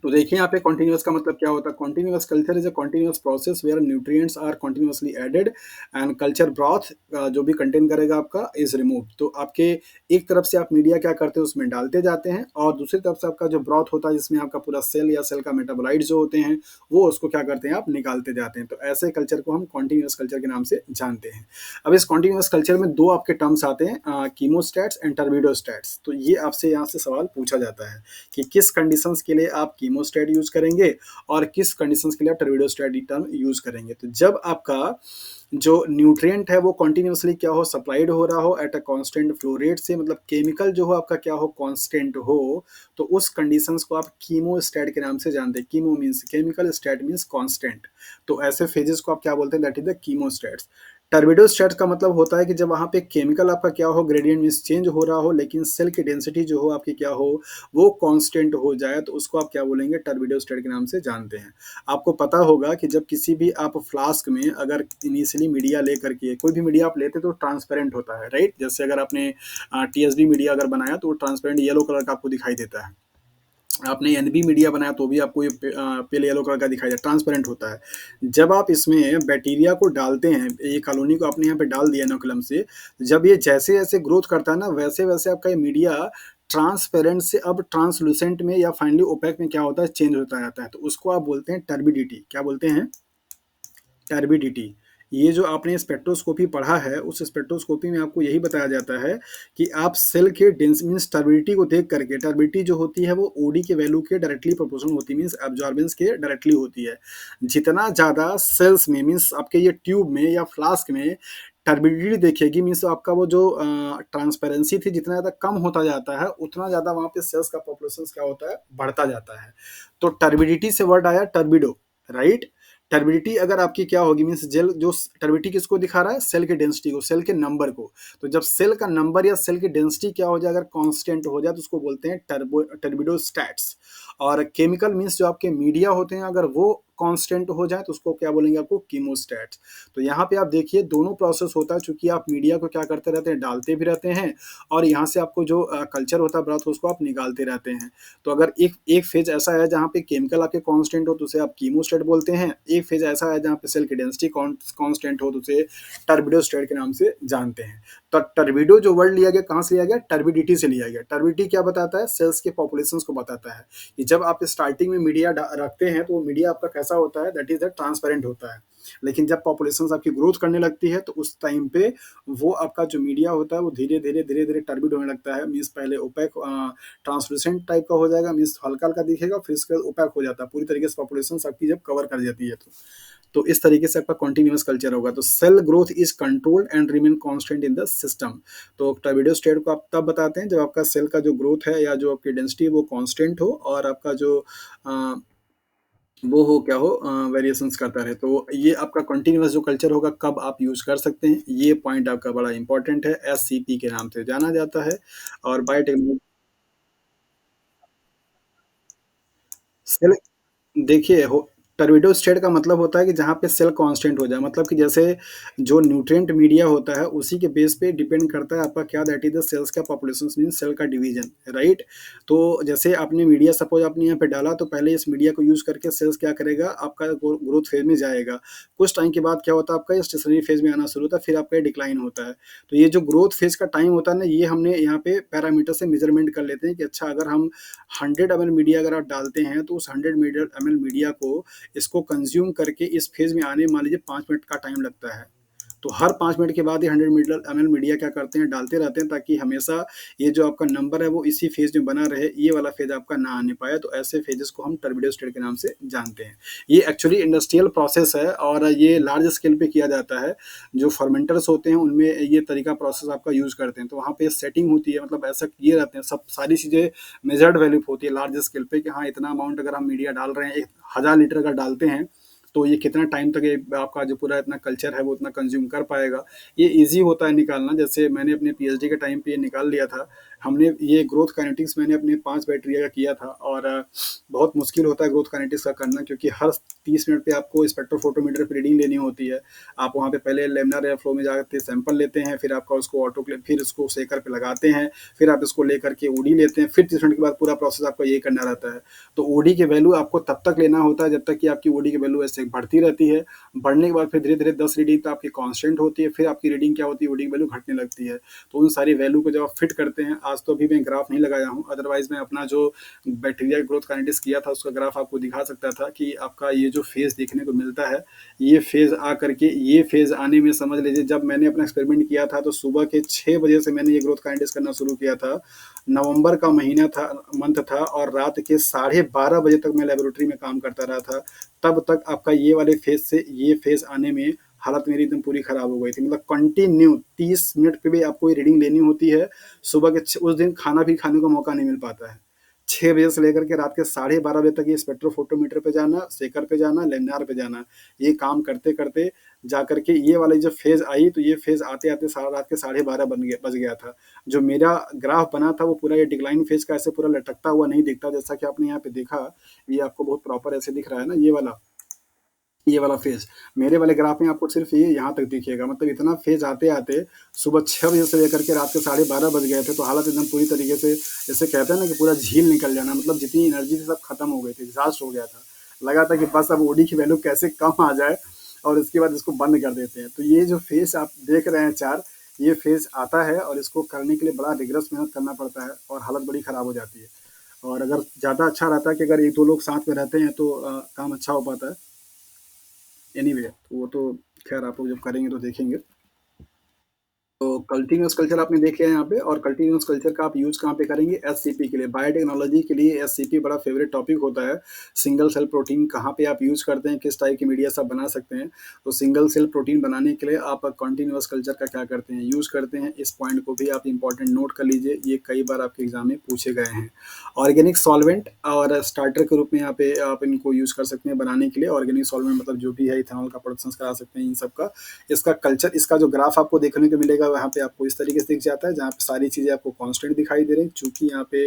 तो देखिए यहाँ पे कॉन्टिन्यूअस का मतलब क्या होता है। Continuous culture is a continuous process where nutrients are continuously added and culture broth जो भी कंटेन करेगा आपका इज रिमूव। तो आपके एक तरफ से आप मीडिया क्या करते हैं उसमें डालते जाते हैं, और दूसरी तरफ से आपका जो ब्रॉथ होता है जिसमें आपका पूरा सेल या सेल का मेटाबोलाइट जो होते हैं वो उसको क्या करते हैं, आप निकालते जाते हैं। तो ऐसे कल्चर को हम कॉन्टिन्यूअस कल्चर के नाम से जानते हैं। अब इस कॉन्टिन्यूअस कल्चर में दो आपके टर्म्स आते हैं, कीमोस्टैट्स एंड टर्बिडोस्टैट्स। तो ये आपसे यहाँ से सवाल पूछा जाता है कि किस कंडीशंस के लिए आप कीमोस्टैट यूज करेंगे और किस कंडीशंस के लिए आप टर्बिडोस्टैट टर्म यूज करेंगे। तो जब आपका जो न्यूट्रिएंट है वो कंटिन्यूअसली क्या हो, सप्लाइड हो रहा हो at a constant flow rate से, मतलब केमिकल जो हो आपका क्या हो, कांस्टेंट हो, तो उस कंडीशंस को आप कीमोस्टैट के नाम से जानते हैं। Chemo means chemical, stat means constant. तो ऐसे फेजेस को आप क्या बोलते हैं, that is the chemostats. Turbidostat का मतलब होता है कि जब वहाँ पे केमिकल आपका क्या हो, ग्रेडियंट मींस चेंज हो रहा हो, लेकिन सेल की डेंसिटी जो हो आपकी क्या हो, वो कांस्टेंट हो जाए, तो उसको आप क्या बोलेंगे, टर्बिडोस्टैट के नाम से जानते हैं। आपको पता होगा कि जब किसी भी आप फ्लास्क में अगर इनिशियली मीडिया लेकर के, कोई भी मीडिया आप लेते तो ट्रांसपेरेंट होता है, राइट। जैसे अगर आपने टीएसबी मीडिया अगर बनाया तो वो ट्रांसपेरेंट येलो कलर का आपको दिखाई देता है। आपने एनबी मीडिया बनाया तो भी आपको ये पेल येलो कलर का दिखाई देता है, ट्रांसपेरेंट होता है। जब आप इसमें बैक्टीरिया को डालते हैं, ये कॉलोनी को आपने यहाँ पे डाल दिया इनोकुलम से, जब ये जैसे जैसे ग्रोथ करता है ना, वैसे वैसे आपका ये मीडिया ट्रांसपेरेंट से अब ट्रांसलूसेंट में या फाइनली ओपेक में क्या होता है, चेंज होता जाता है। तो उसको आप बोलते हैं टर्बिडिटी। क्या बोलते हैं, टर्बिडिटी। ये जो आपने स्पेक्ट्रोस्कोपी पढ़ा है, उस स्पेक्ट्रोस्कोपी में आपको यही बताया जाता है कि आप सेल के डेंस मींस टर्बिडिटी को देख करके, टर्बिडिटी जो होती है वो ओडी के वैल्यू के डायरेक्टली प्रोपोर्शनल होती है, मींस एब्जॉर्बेंस के डायरेक्टली होती है। जितना ज़्यादा सेल्स में मींस आपके ये ट्यूब में या फ्लास्क में टर्बिडिटी देखेगी, मीन्स आपका वो जो ट्रांसपेरेंसी थी जितना ज़्यादा कम होता जाता है, उतना ज़्यादा वहाँ पे सेल्स का पॉपुलेशन क्या होता है, बढ़ता जाता है। तो टर्बिडिटी से वर्ड आया टर्बिडो, राइट। टर्बिडिटी अगर आपकी क्या होगी, मीन्स जेल जो टर्बिडिटी किसको दिखा रहा है, सेल के डेंसिटी को, सेल के नंबर को। तो जब सेल का नंबर या सेल की डेंसिटी क्या हो जाए, अगर कांस्टेंट हो जाए, तो उसको बोलते हैं टर्बिडोस्टैट्स। और केमिकल मीन्स जो आपके मीडिया होते हैं, अगर वो कांस्टेंट हो जाए तो उसको क्या बोलेंगे, आपको कीमोस्टैट्स। तो यहाँ पे आप देखिए दोनों प्रोसेस होता है, चूंकि आप मीडिया को क्या करते रहते हैं, डालते भी रहते हैं, और यहाँ से आपको जो कल्चर होता है ब्रॉथ उसको आप निकालते रहते हैं। तो अगर एक एक फेज ऐसा है जहाँ पे केमिकल आपके कांस्टेंट हो तो उसे आप कीमोस्टेट बोलते हैं। एक फेज ऐसा है जहाँ पे सेल की डेंसिटी कांस्टेंट हो तो उसे टर्बिडोस्टेट के नाम से जानते हैं। तो टर्बिडो जो वर्ड लिया गया कहाँ से लिया गया, टर्बिडिटी से लिया गया। टर्बिडिटी क्या बताता है, सेल्स के पॉपुलेशन को बताता है कि जब आप स्टार्टिंग में मीडिया रखते हैं तो वो मीडिया आपका कैसा होता है, दैट इज द ट्रांसपेरेंट होता है। लेकिन जब पॉपुलेशन आपकी ग्रोथ करने लगती है तो उस टाइम पे वो आपका जो मीडिया होता है वो धीरे धीरे धीरे धीरे टर्बिड होने लगता है। मीन्स पहले ओपेक ट्रांसलूसेंट टाइप का हो जाएगा, मीन्स हल्का हल्का दिखेगा, फिर उसके बाद ओपेक हो जाता है पूरी तरीके से, पॉपुलेशन आपकी जब कवर कर जाती है तो इस तरीके से आपका कॉन्टिन्यूअस कल्चर होगा। तो cell growth is controlled and remain constant in the system. तो टर्बिडो स्टेट को आप तब बताते हैं जब आपका सेल का जो ग्रोथ है या जो आपकी डेंसिटी है वो कांस्टेंट हो, और आपका जो अ, वो हो क्या हो, वेरिएशंस करता रहे। तो ये आपका कंटिन्यूअस जो कल्चर होगा कब आप यूज़ कर सकते हैं, ये पॉइंट आपका बड़ा इंपॉर्टेंट है। एससीपी के नाम से जाना जाता है। और बायोटेक्नोलॉजी सेल, देखिए हो, टर्बिडो स्टेट का मतलब होता है कि जहाँ पे सेल कांस्टेंट हो जाए, मतलब कि जैसे जो न्यूट्रिएंट मीडिया होता है उसी के बेस पे डिपेंड करता है आपका क्या, दैट इज द सेल्स का पॉपुलेशन मींस सेल का डिवीजन, राइट। तो जैसे आपने मीडिया सपोज आपने यहाँ पे डाला तो पहले इस मीडिया को यूज करके सेल्स क्या करेगा, आपका ग्रोथ फेज में जाएगा। कुछ टाइम के बाद क्या होता है, आपका स्टेशनरी फेज में आना शुरू होता है, फिर आपका डिक्लाइन होता है। तो ये जो ग्रोथ फेज का टाइम होता है ना, ये हमने यहाँ पे पैरामीटर से मेजरमेंट कर लेते हैं कि अच्छा अगर हम 100 ml मीडिया अगर आप डालते हैं तो उस 100 ml मीडिया को इसको कंज्यूम करके इस फेज में आने मान लीजिए 5 मिनट का टाइम लगता है। तो हर 5 मिनट के बाद ये 100 ml मीडिया क्या करते हैं, डालते रहते हैं, ताकि हमेशा ये जो आपका नंबर है वो इसी फेज में बना रहे, ये वाला फेज आपका ना आने पाए। तो ऐसे फेजेस को हम टर्बिडो स्टेट के नाम से जानते हैं। ये एक्चुअली इंडस्ट्रियल प्रोसेस है और ये लार्ज स्केल पे किया जाता है। जो फर्मेंटर्स होते हैं उनमें ये तरीका प्रोसेस आपका यूज करते हैं। तो वहाँ पे सेटिंग होती है, मतलब ऐसा किए रहते हैं, सब सारी चीज़ें मेजर्ड वैल्यू होती है लार्ज स्केल पे कि हाँ इतना अमाउंट अगर हम मीडिया डाल रहे हैं, 1000 लीटर अगर डालते हैं तो ये कितना टाइम तक ये आपका जो पूरा इतना कल्चर है वो उतना कंज़्यूम कर पाएगा। ये ईज़ी होता है निकालना, जैसे मैंने अपने पीएचडी के टाइम पे ये निकाल लिया था। हमने ये ग्रोथ काइनेटिक्स मैंने अपने 5 बैक्टीरिया का किया था और बहुत मुश्किल होता है ग्रोथ काइनेटिक्स का करना, क्योंकि हर 30 मिनट पे आपको स्पेक्ट्रोफोटोमीटर पे रीडिंग लेनी होती है। आप वहाँ पे पहले लैमिनार एयर फ्लो में जाके सैंपल लेते हैं, फिर आपका उसको ऑटोक्लेव, फिर उसको शेकर पे लगाते हैं, फिर आप इसको लेकर के ओडी लेते हैं, फिर 30 मिनट के बाद पूरा प्रोसेस आपको यही करना रहता है। तो ओडी की वैल्यू आपको तब तक लेना होता है जब तक कि आपकी ओडी की वैल्यू ऐसे बढ़ती रहती है। बढ़ने के बाद फिर धीरे-धीरे 10 रीडिंग तो आपकी कांस्टेंट होती है, फिर आपकी रीडिंग क्या होती है, ओडी की वैल्यू घटने लगती है। तो उन सारी वैल्यू को जब आप फिट करते हैं, आज तो अभी मैं ग्राफ नहीं लगाया हूँ, अदरवाइज़ मैं अपना जो बैक्टीरिया ग्रोथ काइनेटिक्स किया था उसका ग्राफ आपको दिखा सकता था कि आपका ये जो फेज़ देखने को मिलता है, ये फेज़ आकर के ये फेज़ आने में समझ लीजिए जब मैंने अपना एक्सपेरिमेंट किया था तो सुबह के 6 बजे से मैंने ये ग्रोथ काइनेटिक्स करना शुरू किया था। नवंबर का महीना था, मंथ था, और रात के साढ़े 12 बजे तक मैं लेबोरेटरी में काम करता रहा था। तब तक आपका ये वाले फेज़ से ये फेज़ आने में हालत मेरी एकदम पूरी खराब हो गई थी। मतलब कंटिन्यू 30 मिनट पे भी आपको ये रीडिंग लेनी होती है। सुबह के उस दिन खाना भी खाने का मौका नहीं मिल पाता है। 6 बजे से लेकर के रात के साढ़े 12 बजे तक ये स्पेक्ट्रोफोटोमीटर पे जाना, शेकर पे जाना, लेमिनार पे जाना, ये काम करते-करते जाकर के ये वाली जब फ़ेज़ आई, तो ये फ़ेज़ आते-आते रात के साढ़े 12 बज गया था। जो मेरा ग्राफ बना था वो पूरा ये डिक्लाइन फ़ेज़ का ऐसे पूरा लटकता हुआ नहीं दिखता, जैसा कि आपने यहाँ पे देखा, ये आपको बहुत प्रॉपर ऐसे दिख रहा है ना ये वाला फ़ेज़। मेरे वाले ग्राफ में आपको सिर्फ़ ये यहाँ तक दिखेगा, मतलब इतना फ़ेज़ आते-आते सुबह 6 बजे से लेकर के रात के साढ़े 12 बज गए थे, तो हालत एकदम पूरी तरीके से, जैसे कहते हैं ना कि पूरा झील निकल जाना, मतलब जितनी एनर्जी थी सब खत्म हो गई थी, एग्ज़ॉस्ट हो गया था। लगा था कि बस अब ओडी की वैल्यू कैसे कम आ जाए और इसके बाद इसको बंद कर देते हैं। तो ये जो फ़ेज़ आप देख रहे हैं 4, ये फ़ेज़ आता है और इसको करने के लिए बड़ा रिगरस मेहनत करना पड़ता है और हालत बड़ी ख़राब हो जाती है। और अगर ज़्यादा अच्छा रहता है कि अगर 1-2 लोग साथ में रहते हैं तो काम अच्छा हो पाता है। एनीवे वो तो खैर आप लोग जब करेंगे तो देखेंगे। तो कंटीन्यूअस कल्चर आपने देख लिया यहाँ पे, और कंटीन्यूअस कल्चर का आप यूज़ कहाँ पे करेंगे? एससीपी के लिए। बायोटेक्नोलॉजी के लिए एससीपी बड़ा फेवरेट टॉपिक होता है। सिंगल सेल प्रोटीन कहाँ पे आप यूज़ करते हैं, किस टाइप की मीडिया से आप बना सकते हैं। तो सिंगल सेल प्रोटीन बनाने के लिए आप कंटीन्यूअस कल्चर का क्या करते हैं, यूज़ करते हैं। इस पॉइंट को भी आप इंपॉर्टेंट नोट कर लीजिए, ये कई बार आपके एग्जाम में पूछे गए हैं। ऑर्गेनिक सॉल्वेंट और स्टार्टर के रूप में यहाँ पे आप इनको यूज़ कर सकते हैं बनाने के लिए। ऑर्गेनिक सॉल्वेंट मतलब जो भी है, इथेनॉल का प्रोडक्शन करा सकते हैं इन सब का। इसका कल्चर, इसका जो ग्राफ आपको देखने को मिलेगा वहाँ पे आपको इस तरीके से दिख जाता है, जहाँ पे सारी चीज़ें आपको कांस्टेंट दिखाई दे रही हैं। चूँकि यहाँ पे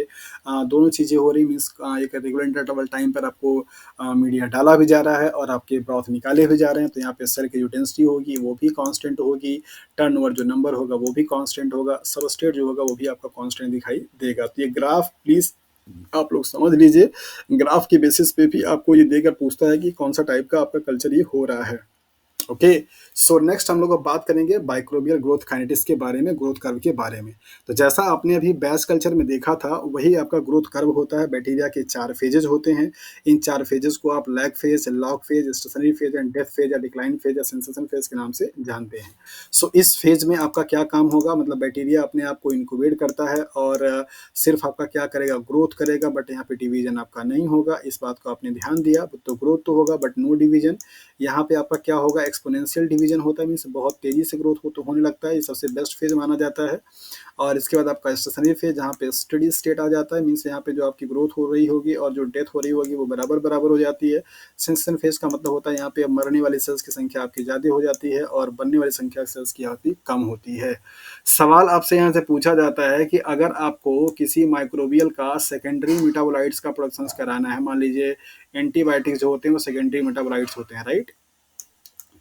दोनों चीज़ें हो रही, मीन्स एक रेगुलर इंटरवल टाइम पर आपको मीडिया डाला भी जा रहा है और आपके ब्रॉथ निकाले भी जा रहे हैं, तो यहाँ पे सेल की जो डेंसिटी होगी वो भी कांस्टेंट होगी, टर्नओवर जो नंबर होगा वो भी कांस्टेंट होगा, सबस्ट्रेट जो होगा वो भी आपका कांस्टेंट दिखाई देगा। तो ये ग्राफ प्लीज़ आप लोग समझ लीजिए, ग्राफ के बेसिस पे भी आपको ये देकर पूछता है कि कौन सा टाइप का आपका कल्चर ये हो रहा है। ओके, सो नेक्स्ट हम लोग अब बात करेंगे माइक्रोबियल ग्रोथ काइनेटिक्स के बारे में, ग्रोथ कर्व के बारे में। तो जैसा आपने अभी बैच कल्चर में देखा था, वही आपका ग्रोथ कर्व होता है। बैक्टीरिया के 4 फेजेज होते हैं। इन 4 फेजेस को आप lag phase, log phase, stationary phase and death phase या डिक्लाइन फेज या सेंसेशन फेज के नाम से जानते हैं। सो इस फेज में आपका क्या काम होगा, मतलब बैक्टीरिया अपने आप को इनक्यूबेट करता है और सिर्फ आपका क्या करेगा, ग्रोथ करेगा, बट यहाँ पे डिवीजन आपका नहीं होगा। इस बात को आपने ध्यान दिया, तो ग्रोथ तो होगा बट नो डिवीजन। यहाँ पे आपका क्या होगा, एक्सपोनेंशियल डिवीजन होता है, मीन्स बहुत तेजी से ग्रोथ हो तो होने लगता है, ये सबसे बेस्ट फेज माना जाता है। और इसके बाद आपका स्टेशनरी फेज, जहाँ पे स्टडी स्टेट आ जाता है, मीन्स यहाँ पे जो आपकी ग्रोथ हो रही होगी और जो डेथ हो रही होगी वो बराबर बराबर हो जाती है। सेंसेशन फेज का मतलब होता है यहाँ पे अब मरने वाली सेल्स की संख्या आपकी ज़्यादा हो जाती है और बनने वाली संख्या सेल्स की आपकी कम होती है। सवाल आपसे यहाँ से पूछा जाता है कि अगर आपको किसी माइक्रोबियल का सेकेंडरी मेटाबोलाइट्स का प्रोडक्शन कराना है, मान लीजिए एंटीबायोटिक्स जो होते हैं वो सेकेंडरी मेटाबोलाइट्स होते हैं, राइट।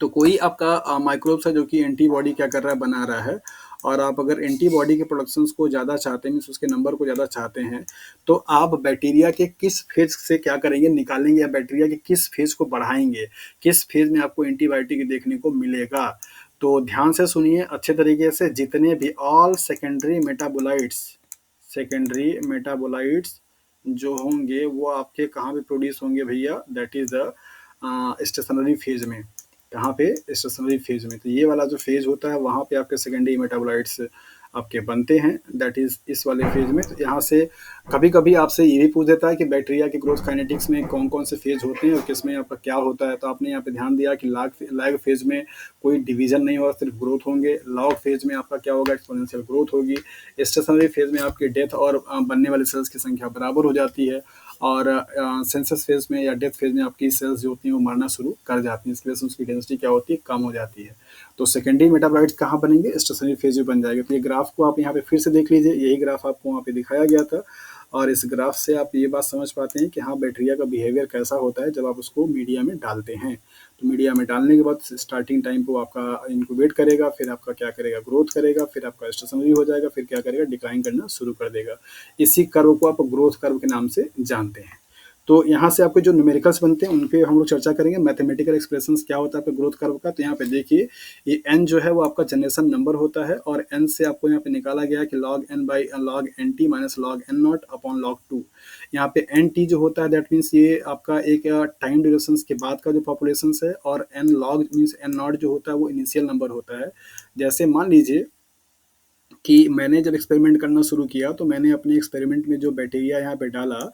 तो कोई आपका माइक्रोब्स है जो कि एंटीबॉडी क्या कर रहा है, बना रहा है, और आप अगर एंटीबॉडी के प्रोडक्शंस को ज़्यादा चाहते हैं, उसके नंबर को ज़्यादा चाहते हैं, तो आप बैक्टीरिया के किस फेज से क्या करेंगे, निकालेंगे, या बैक्टीरिया के किस फेज को बढ़ाएंगे, किस फेज में आपको एंटीबायोटिक देखने को मिलेगा। तो ध्यान से सुनिए अच्छे तरीके से, जितने भी ऑल सेकेंडरी मेटाबोलाइट्स जो होंगे वो आपके कहाँ पे प्रोड्यूस होंगे भैया, that is the stationary phase में। कहाँ पे, स्टेशनरी फेज में। तो ये वाला जो फेज होता है वहाँ पे आपके सेकेंडरी मेटाबोलाइट्स आपके बनते हैं, दैट इज इस वाले फेज में। तो यहाँ से कभी कभी आपसे ये भी पूछ देता है कि बैक्टीरिया के ग्रोथ काइनेटिक्स में कौन कौन से फेज होते हैं और किस में आपका क्या होता है। तो आपने यहाँ पे ध्यान दिया कि लैग फेज में कोई डिवीजन नहीं होगा, सिर्फ ग्रोथ होंगे। लॉग फेज में आपका क्या होगा, एक्सपोनेंशियल ग्रोथ होगी। स्टेशनरी फेज में आपकी डेथ और बनने वाले सेल्स की संख्या बराबर हो जाती है। और सेंसस फेज़ में या डेथ फेज़ में आपकी सेल्स जो होती हैं वो मरना शुरू कर जाती हैं। इसकी वजह से उसकी डेंसिटी क्या होती है, कम हो जाती है। तो सेकेंडरी मेटाबॉलाइट्स कहाँ बनेंगे, स्टेशनरी फेज़ में बन जाएगा। तो ये ग्राफ को आप यहाँ पे फिर से देख लीजिए, यही ग्राफ आपको वहाँ पे दिखाया गया था और इस ग्राफ से आप ये बात समझ पाते हैं कि हाँ, बैक्टीरिया का बिहेवियर कैसा होता है जब आप उसको मीडिया में डालते हैं। तो मीडिया में डालने के बाद स्टार्टिंग टाइम पे वो आपका इंक्यूबेट करेगा, फिर आपका क्या करेगा, ग्रोथ करेगा, फिर आपका स्टेशनरी हो जाएगा, फिर क्या करेगा, डिक्लाइन करना शुरू कर देगा। इसी कर्व को आप ग्रोथ कर्व के नाम से जानते हैं। तो यहाँ से आपके जो न्यूमेरिकल्स बनते हैं उन पे हम लोग चर्चा करेंगे। मैथमेटिकल एक्सप्रेशंस क्या होता है आपका ग्रोथ कर्व का, तो यहाँ पे देखिए ये एन जो है वो आपका जनरेशन नंबर होता है और एन से आपको यहाँ पे निकाला गया है कि log N by log N T minus log N nought upon log two. यहाँ पे एन टी जो होता है दैट मीन्स ये आपका एक टाइम ड्यूरेशन के बाद का जो पॉपुलेशन है, और N log means N nought जो होता है वो इनिशियल नंबर होता है। जैसे मान लीजिए कि मैंने जब एक्सपेरिमेंट करना शुरू किया तो मैंने अपने एक्सपेरिमेंट में जो बैक्टीरिया यहाँ पे डाला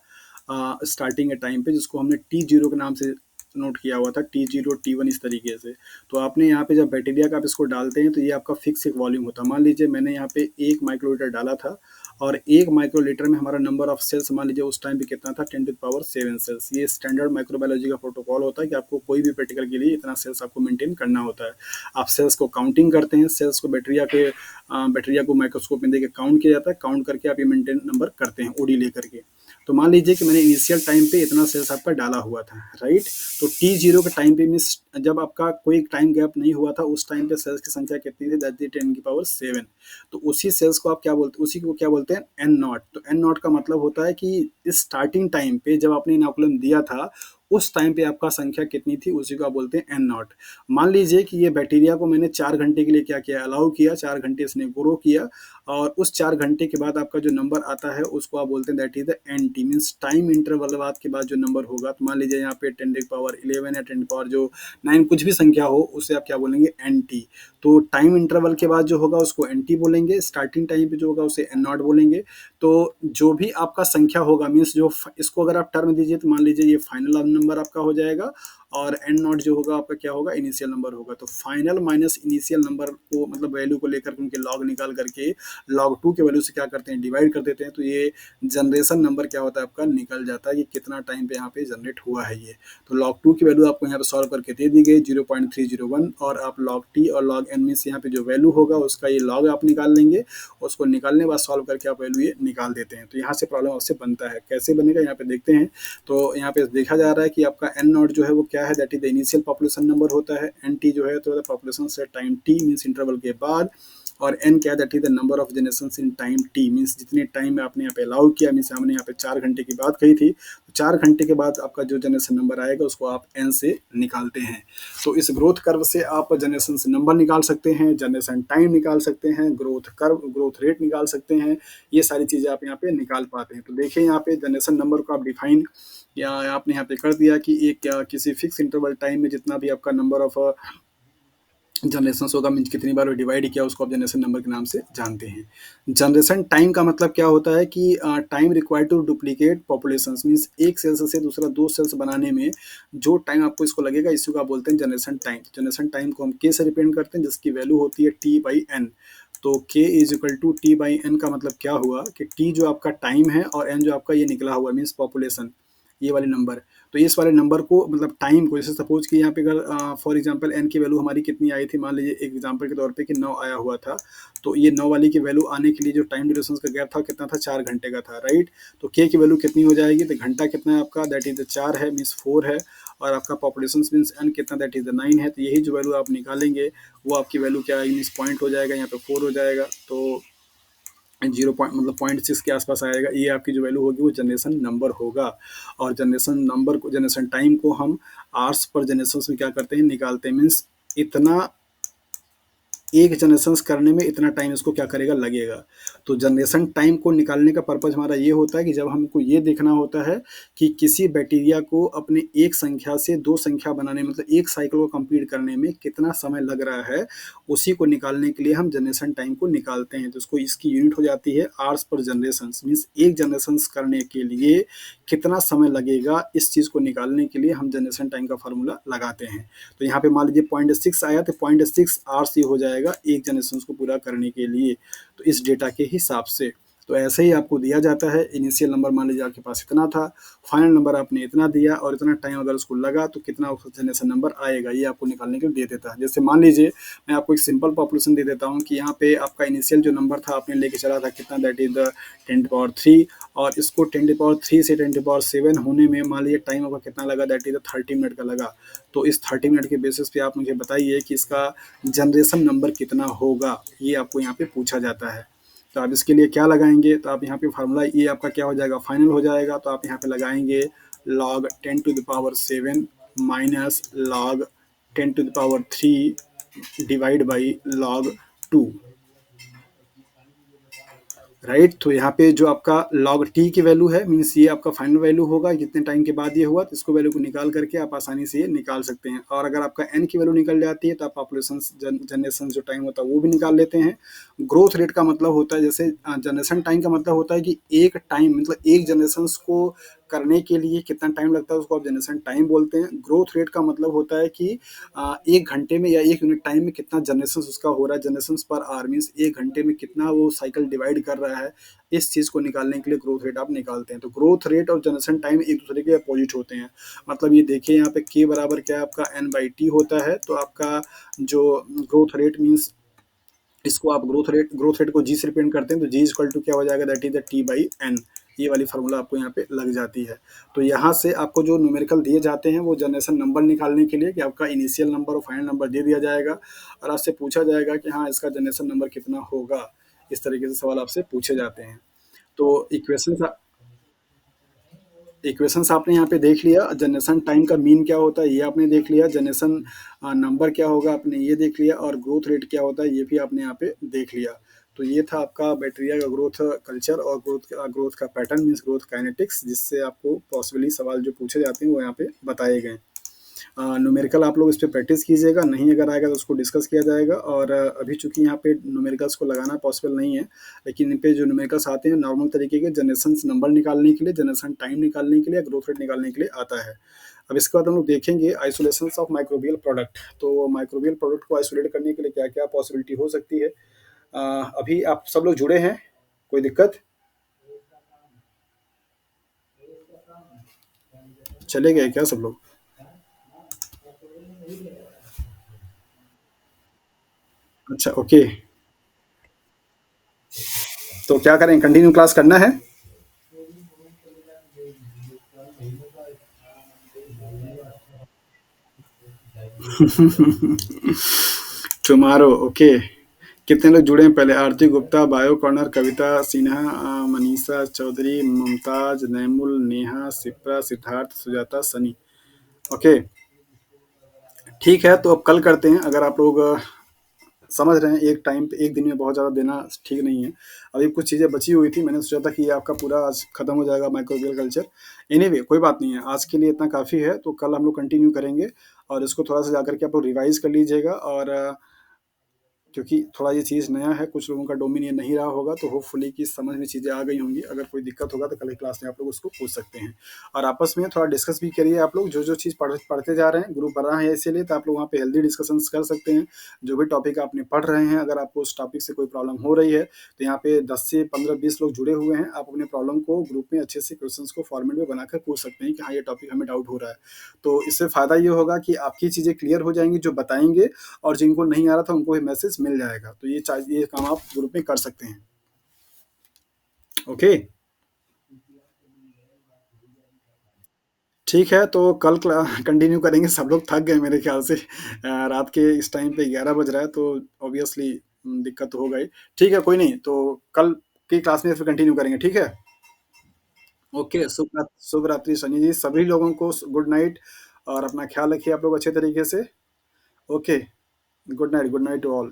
स्टार्टिंग के टाइम पे, जिसको हमने T0 के नाम से नोट किया हुआ था, T0 T1 इस तरीके से। तो आपने यहाँ पे जब बैक्टीरिया का आप इसको डालते हैं तो ये आपका फिक्स एक वॉल्यूम होता है। मान लीजिए मैंने यहाँ पे 1 माइक्रोलीटर डाला था और 1 माइक्रोलीटर में हमारा नंबर ऑफ सेल्स मान लीजिए उस टाइम पे कितना था, 10⁻7 सेल्स। ये स्टैंडर्ड माइक्रोबायोलॉजी का प्रोटोकॉल होता है कि आपको कोई भी प्रैक्टिकल के लिए इतना सेल्स आपको मेंटेन करना होता है। आप सेल्स को काउंटिंग करते हैं, सेल्स को बैक्टीरिया को माइक्रोस्कोप में देके काउंट किया जाता है, काउंट करके आप ये मेंटेन नंबर करते हैं ओडी लेकर के। तो मान लीजिए कि मैंने इनिशियल टाइम पे इतना सेल्स आपका डाला हुआ था, राइट। तो T0 के टाइम पे मीन्स जब आपका कोई टाइम गैप नहीं हुआ था उस टाइम पे सेल्स की संख्या कितनी थी, दैट इज 10⁻7। तो उसी सेल्स को आप क्या बोलते, उसी को क्या बोलते हैं, एन नॉट। तो एन नॉट का मतलब होता है कि इस स्टार्टिंग टाइम पे जब आपने इनोकुलम दिया था उस टाइम पे आपका संख्या कितनी थी, उसी को आप बोलते हैं एन नॉट। मान लीजिए कि ये बैक्टीरिया को मैंने 4 घंटे के लिए क्या किया, अलाउ किया, 4 घंटे इसने ग्रो किया और उस 4 घंटे के बाद आपका जो नंबर आता है उसको आप बोलते हैं that is the N T, means time interval बाद के बाद जो नंबर होगा। तो मान लीजिए यहाँ पे 10⁻11 या 10⁻9 कुछ भी संख्या हो उसे आप क्या बोलेंगे, एन टी। तो टाइम इंटरवल के बाद जो होगा उसको एन टी बोलेंगे, स्टार्टिंग टाइम पे जो होगा उसे एन नॉट बोलेंगे। तो जो भी आपका संख्या होगा मीन्स जो इसको अगर आप टर्म दीजिए तो मान लीजिए ये फाइनल नंबर आपका हो जाएगा और एन नॉट जो होगा आपका क्या होगा, इनिशियल नंबर होगा। तो फाइनल माइनस इनिशियल नंबर को मतलब वैल्यू को लेकर उनके लॉग निकाल करके लॉग टू के वैल्यू से क्या करते हैं, डिवाइड कर देते हैं। तो ये जनरेशन नंबर क्या होता है आपका, निकल जाता है कि कितना टाइम पे यहाँ पे जनरेट हुआ है ये। तो लॉग टू की वैल्यू आपको यहाँ पे सॉल्व करके दे दी गई 0.301 और आप लॉग टी और लॉग एन मीन्स यहाँ पे जो वैल्यू होगा उसका ये लॉग आप निकाल लेंगे, उसको निकालने के बाद सॉल्व करके आप वैल्यू ये निकाल देते हैं। तो यहाँ से प्रॉब्लम आपसे बनता है, कैसे बनेगा यहाँ पे देखते हैं। तो यहाँ पे देखा जा रहा है कि आपका एन नॉट जो है वो क्या है, that is the initial population number होता है। एन टी जो है तो पॉपुलेशन से टाइम टी मीन्स इंटरवल के बाद, और एन क्या है, that is the number of generation in time T, means जितने टाइम में आपने यहाँ पे अलाउ किया, मीन्स हमने यहाँ पे 4 घंटे की बात कही थी, तो 4 घंटे के बाद आपका जो जनरेशन नंबर आएगा उसको आप एन से निकालते हैं। तो इस ग्रोथ कर्व से आप जनरेशन नंबर निकाल सकते हैं, जनरेशन टाइम निकाल सकते हैं, ग्रोथ कर्व ग्रोथ रेट निकाल सकते हैं, ये सारी चीज़ें आप यहाँ पे निकाल पाते हैं। तो देखिए यहाँ पे जनरेशन नंबर को आप डिफाइन या आपने यहाँ पे कर दिया कि एक किसी फिक्स इंटरवल टाइम में जितना भी आपका नंबर ऑफ जनरेशन होगा मीन्स कितनी बार डिवाइड किया उसको आप जनरेशन नंबर के नाम से जानते हैं। जनरेशन टाइम का मतलब क्या होता है कि time required to duplicate population, means एक सेल्स से दूसरा 2 सेल्स बनाने में जो टाइम आपको इसको लगेगा इसी को आप बोलते हैं जनरेशन टाइम। जनरेशन टाइम को हम के से रिप्रेजेंट करते हैं जिसकी वैल्यू होती है टी बाई एन। तो K is equal to T by N का मतलब क्या हुआ कि टी जो आपका टाइम है और एन जो आपका ये निकला हुआ मीन्स पॉपुलेशन, ये वाले नंबर। तो इस वाले नंबर को मतलब टाइम को, जैसे सपोज कि यहाँ पे अगर फॉर एग्जांपल एन की वैल्यू हमारी कितनी आई थी, मान लीजिए एक एग्जांपल के तौर पे कि 9 आया हुआ था, तो ये 9 वाली की वैल्यू आने के लिए जो टाइम ड्यूरेशन का गैप था कितना था, 4 घंटे का था, राइट। तो के की वैल्यू कितनी हो जाएगी, तो घंटा कितना है आपका, दैट इज 4 है मीन्स 4 है, और आपका पॉपुलेशन मीन्स एन कितना, दैट इज 9 है। तो यही जो वैल्यू आप निकालेंगे वो आपकी वैल्यू क्या आएगी, मीन्स पॉइंट हो जाएगा, यहाँ पे 4 हो जाएगा, तो 0 मतलब 0.6 के आसपास आएगा। ये आपकी जो वैल्यू होगी वो जनरेशन नंबर होगा। और जनरेशन नंबर को, जनरेशन टाइम को हम आवर्स पर जनरेशन में क्या करते हैं, निकालते हैं, मीन्स इतना एक जनरेशन करने में इतना टाइम इसको क्या करेगा, लगेगा। तो जनरेशन टाइम को निकालने का पर्पज हमारा ये होता है कि जब हमको ये देखना होता है कि किसी बैक्टीरिया को अपने एक संख्या से 2 संख्या बनाने मतलब एक साइकिल को कंप्लीट करने में कितना समय लग रहा है, उसी को निकालने के लिए हम जनरेशन टाइम को निकालते हैं। तो उसको इसकी यूनिट हो जाती है आवर्स पर जनरेशन, मीन्स एक जनरेशन करने के लिए कितना समय लगेगा, इस चीज़ को निकालने के लिए हम जनरेशन टाइम का फार्मूला लगाते हैं। तो यहाँ पे मान लीजिए 0.6 आया तो 0.6 आवर्स ही हो जाएगा एक जनरेशन को पूरा करने के लिए, तो इस डेटा के हिसाब से। तो ऐसे ही आपको दिया जाता है, इनिशियल नंबर मान लीजिए आपके पास इतना था, फाइनल नंबर आपने इतना दिया और इतना टाइम अगर उसको लगा तो कितना उसका जनरेशन नंबर आएगा, ये आपको निकालने के लिए दे देता है। जैसे मान लीजिए मैं आपको एक सिंपल पॉपुलेशन दे देता हूँ कि यहाँ पे आपका इनिशियल जो नंबर था आपने लेके चला था कितना, that is the 10 to the 3, और इसको 10 to the 3 से 10 to the 7 होने में मान लीजिए टाइम आपका कितना लगा, दैट इज 30 मिनट का लगा। तो इस 30 मिनट के बेसिस पे आप मुझे बताइए कि इसका जनरेशन नंबर कितना होगा, ये आपको यहाँ पे पूछा जाता है। तो आप इसके लिए क्या लगाएंगे, तो आप यहाँ पे फार्मूला ये आपका क्या हो जाएगा, फाइनल हो जाएगा। तो आप यहाँ पे लगाएंगे log 10 to the power 7 minus log 10 to the power 3 divide by log 2, right. तो यहाँ पे जो आपका log t की वैल्यू है, मीन्स ये आपका फाइनल वैल्यू होगा, कितने टाइम के बाद ये हुआ, तो इसको वैल्यू को निकाल करके आप आसानी से ये निकाल सकते हैं। और अगर आपका n की वैल्यू निकल जाती है तो आप पॉपुलेशन जनरेशन जो टाइम होता है वो भी निकाल लेते हैं। ग्रोथ रेट का मतलब होता है, जैसे जनरेशन टाइम का मतलब होता है कि एक टाइम मतलब एक जनरेशन को करने के लिए कितना टाइम लगता है, उसको आप जनरेशन टाइम बोलते हैं। ग्रोथ रेट का मतलब होता है कि 1 घंटे में या 1 यूनिट टाइम में कितना जनरेशन उसका हो रहा है, जनरेशन पर आवर मीन्स 1 घंटे में कितना वो साइकिल डिवाइड कर रहा है। इस चीज़ को निकालने के लिए ग्रोथ रेट आप निकालते हैं। तो ग्रोथ रेट और जनरेशन टाइम एक दूसरे के अपोजिट होते हैं। मतलब ये देखिए यहाँ पे के बराबर क्या है आपका n/t होता है, तो आपका जो ग्रोथ रेट मीन्स इसको आप ग्रोथ रेट को जी से रिप्रेजेंट करते हैं, तो जी इक्वल टू क्या हो जाएगा, दैट इज द t/n। ये वाली फार्मूला आपको यहाँ पे लग जाती है। तो यहाँ से आपको जो न्यूमेरिकल दिए जाते हैं वो जनरेशन नंबर निकालने के लिए कि आपका इनिशियल नंबर और फाइनल नंबर दे दिया जाएगा और आपसे पूछा जाएगा कि हाँ इसका जनरेशन नंबर कितना होगा। इस तरीके से सवाल आपसे पूछे जाते हैं। तो इक्वेशंस आपने यहाँ पे देख लिया, जनरेशन टाइम का मीन क्या होता है ये आपने देख लिया, जनरेशन नंबर क्या होगा आपने ये देख लिया, और ग्रोथ रेट क्या होता है ये भी आपने यहाँ पे देख लिया। तो ये था आपका बैक्टीरिया का ग्रोथ कल्चर और ग्रोथ का पैटर्न मीन्स ग्रोथ काइनेटिक्स, जिससे आपको पॉसिबली सवाल जो पूछे जाते हैं वो यहाँ पे बताए गए। न्यूमेरिकल आप लोग इस पे प्रैक्टिस कीजिएगा, नहीं अगर आएगा तो उसको डिस्कस किया जाएगा। और अभी चूंकि यहाँ पे न्यूमेरिकल्स को लगाना पॉसिबल नहीं है, लेकिन इन पे जो न्यूमेरिकल्स आते हैं नॉर्मल तरीके के जनरेशन नंबर निकालने के लिए, जनरेशन टाइम निकालने के लिए, ग्रोथ रेट निकालने के लिए आता है। अब इसके बाद हम लोग देखेंगे आइसोलेशन ऑफ माइक्रोबियल प्रोडक्ट। तो माइक्रोबियल प्रोडक्ट को आइसोलेट करने के लिए क्या क्या पॉसिबिलिटी हो सकती है। अभी आप सब लोग जुड़े हैं, कोई दिक्कत, चले गए क्या सब लोग? अच्छा ओके, तो क्या करें, कंटिन्यू क्लास करना है? Tomorrow okay. कितने लोग जुड़े हैं पहले? आरती गुप्ता, बायो कॉर्नर, कविता सिन्हा, मनीषा चौधरी, मुमताज, नैमुल, नेहा, सिप्रा, सिद्धार्थ, सुजाता, सनी। ओके, ठीक है। तो अब कल करते हैं। अगर आप लोग समझ रहे हैं एक टाइम पे एक दिन में बहुत ज़्यादा देना ठीक नहीं है। अभी कुछ चीज़ें बची हुई थी, मैंने सोचा था कि ये आपका पूरा आज खत्म हो जाएगा माइक्रोबियल कल्चर। एनीवे कोई बात नहीं है, आज के लिए इतना काफ़ी है। तो कल हम लोग कंटिन्यू करेंगे और इसको थोड़ा सा जाकर के आप लोग रिवाइज कर लीजिएगा। और क्योंकि थोड़ा ये चीज़ नया है, कुछ लोगों का डोमिनियन नहीं रहा होगा, तो होपफुली कि समझ में चीज़ें आ गई होंगी। अगर कोई दिक्कत होगा तो कल की क्लास में आप लोग उसको पूछ सकते हैं। और आपस में थोड़ा डिस्कस भी करिए, आप लोग जो जो चीज़ पढ़ते जा रहे हैं, ग्रुप बना है इसीलिए, तो आप लोग वहाँ पे हेल्दी डिस्कशंस कर सकते हैं। जो भी टॉपिक आपने पढ़ रहे हैं, अगर आपको उस टॉपिक से कोई प्रॉब्लम हो रही है तो यहाँ पे 10 से 15 20 लोग जुड़े हुए हैं। आप अपने प्रॉब्लम को ग्रुप में अच्छे से क्वेश्चन को फॉर्मेट में बनाकर पूछ सकते हैं कि हाँ ये टॉपिक हमें डाउट हो रहा है। तो इससे फ़ायदा ये होगा कि आपकी चीज़ें क्लियर हो जाएंगी जो बताएंगे, और जिनको नहीं आ रहा था उनको ये मैसेज मिल जाएगा। तो ये काम आप ग्रुप में कर सकते हैं। ओके, ठीक है। तो कल कंटिन्यू करेंगे। सब लोग थक गए मेरे ख्याल से। रात के इस टाइम पे 11 बज रहा है, तो ऑब्वियसली दिक्कत तो होगा ही। ठीक है, कोई नहीं, तो कल की क्लास में फिर कंटिन्यू करेंगे, ठीक है। ओके, शुभ रात्रि सनी जी, सभी लोगों को गुड नाइट। और अपना ख्याल रखिए आप लोग अच्छे तरीके से। Okay, good night to all.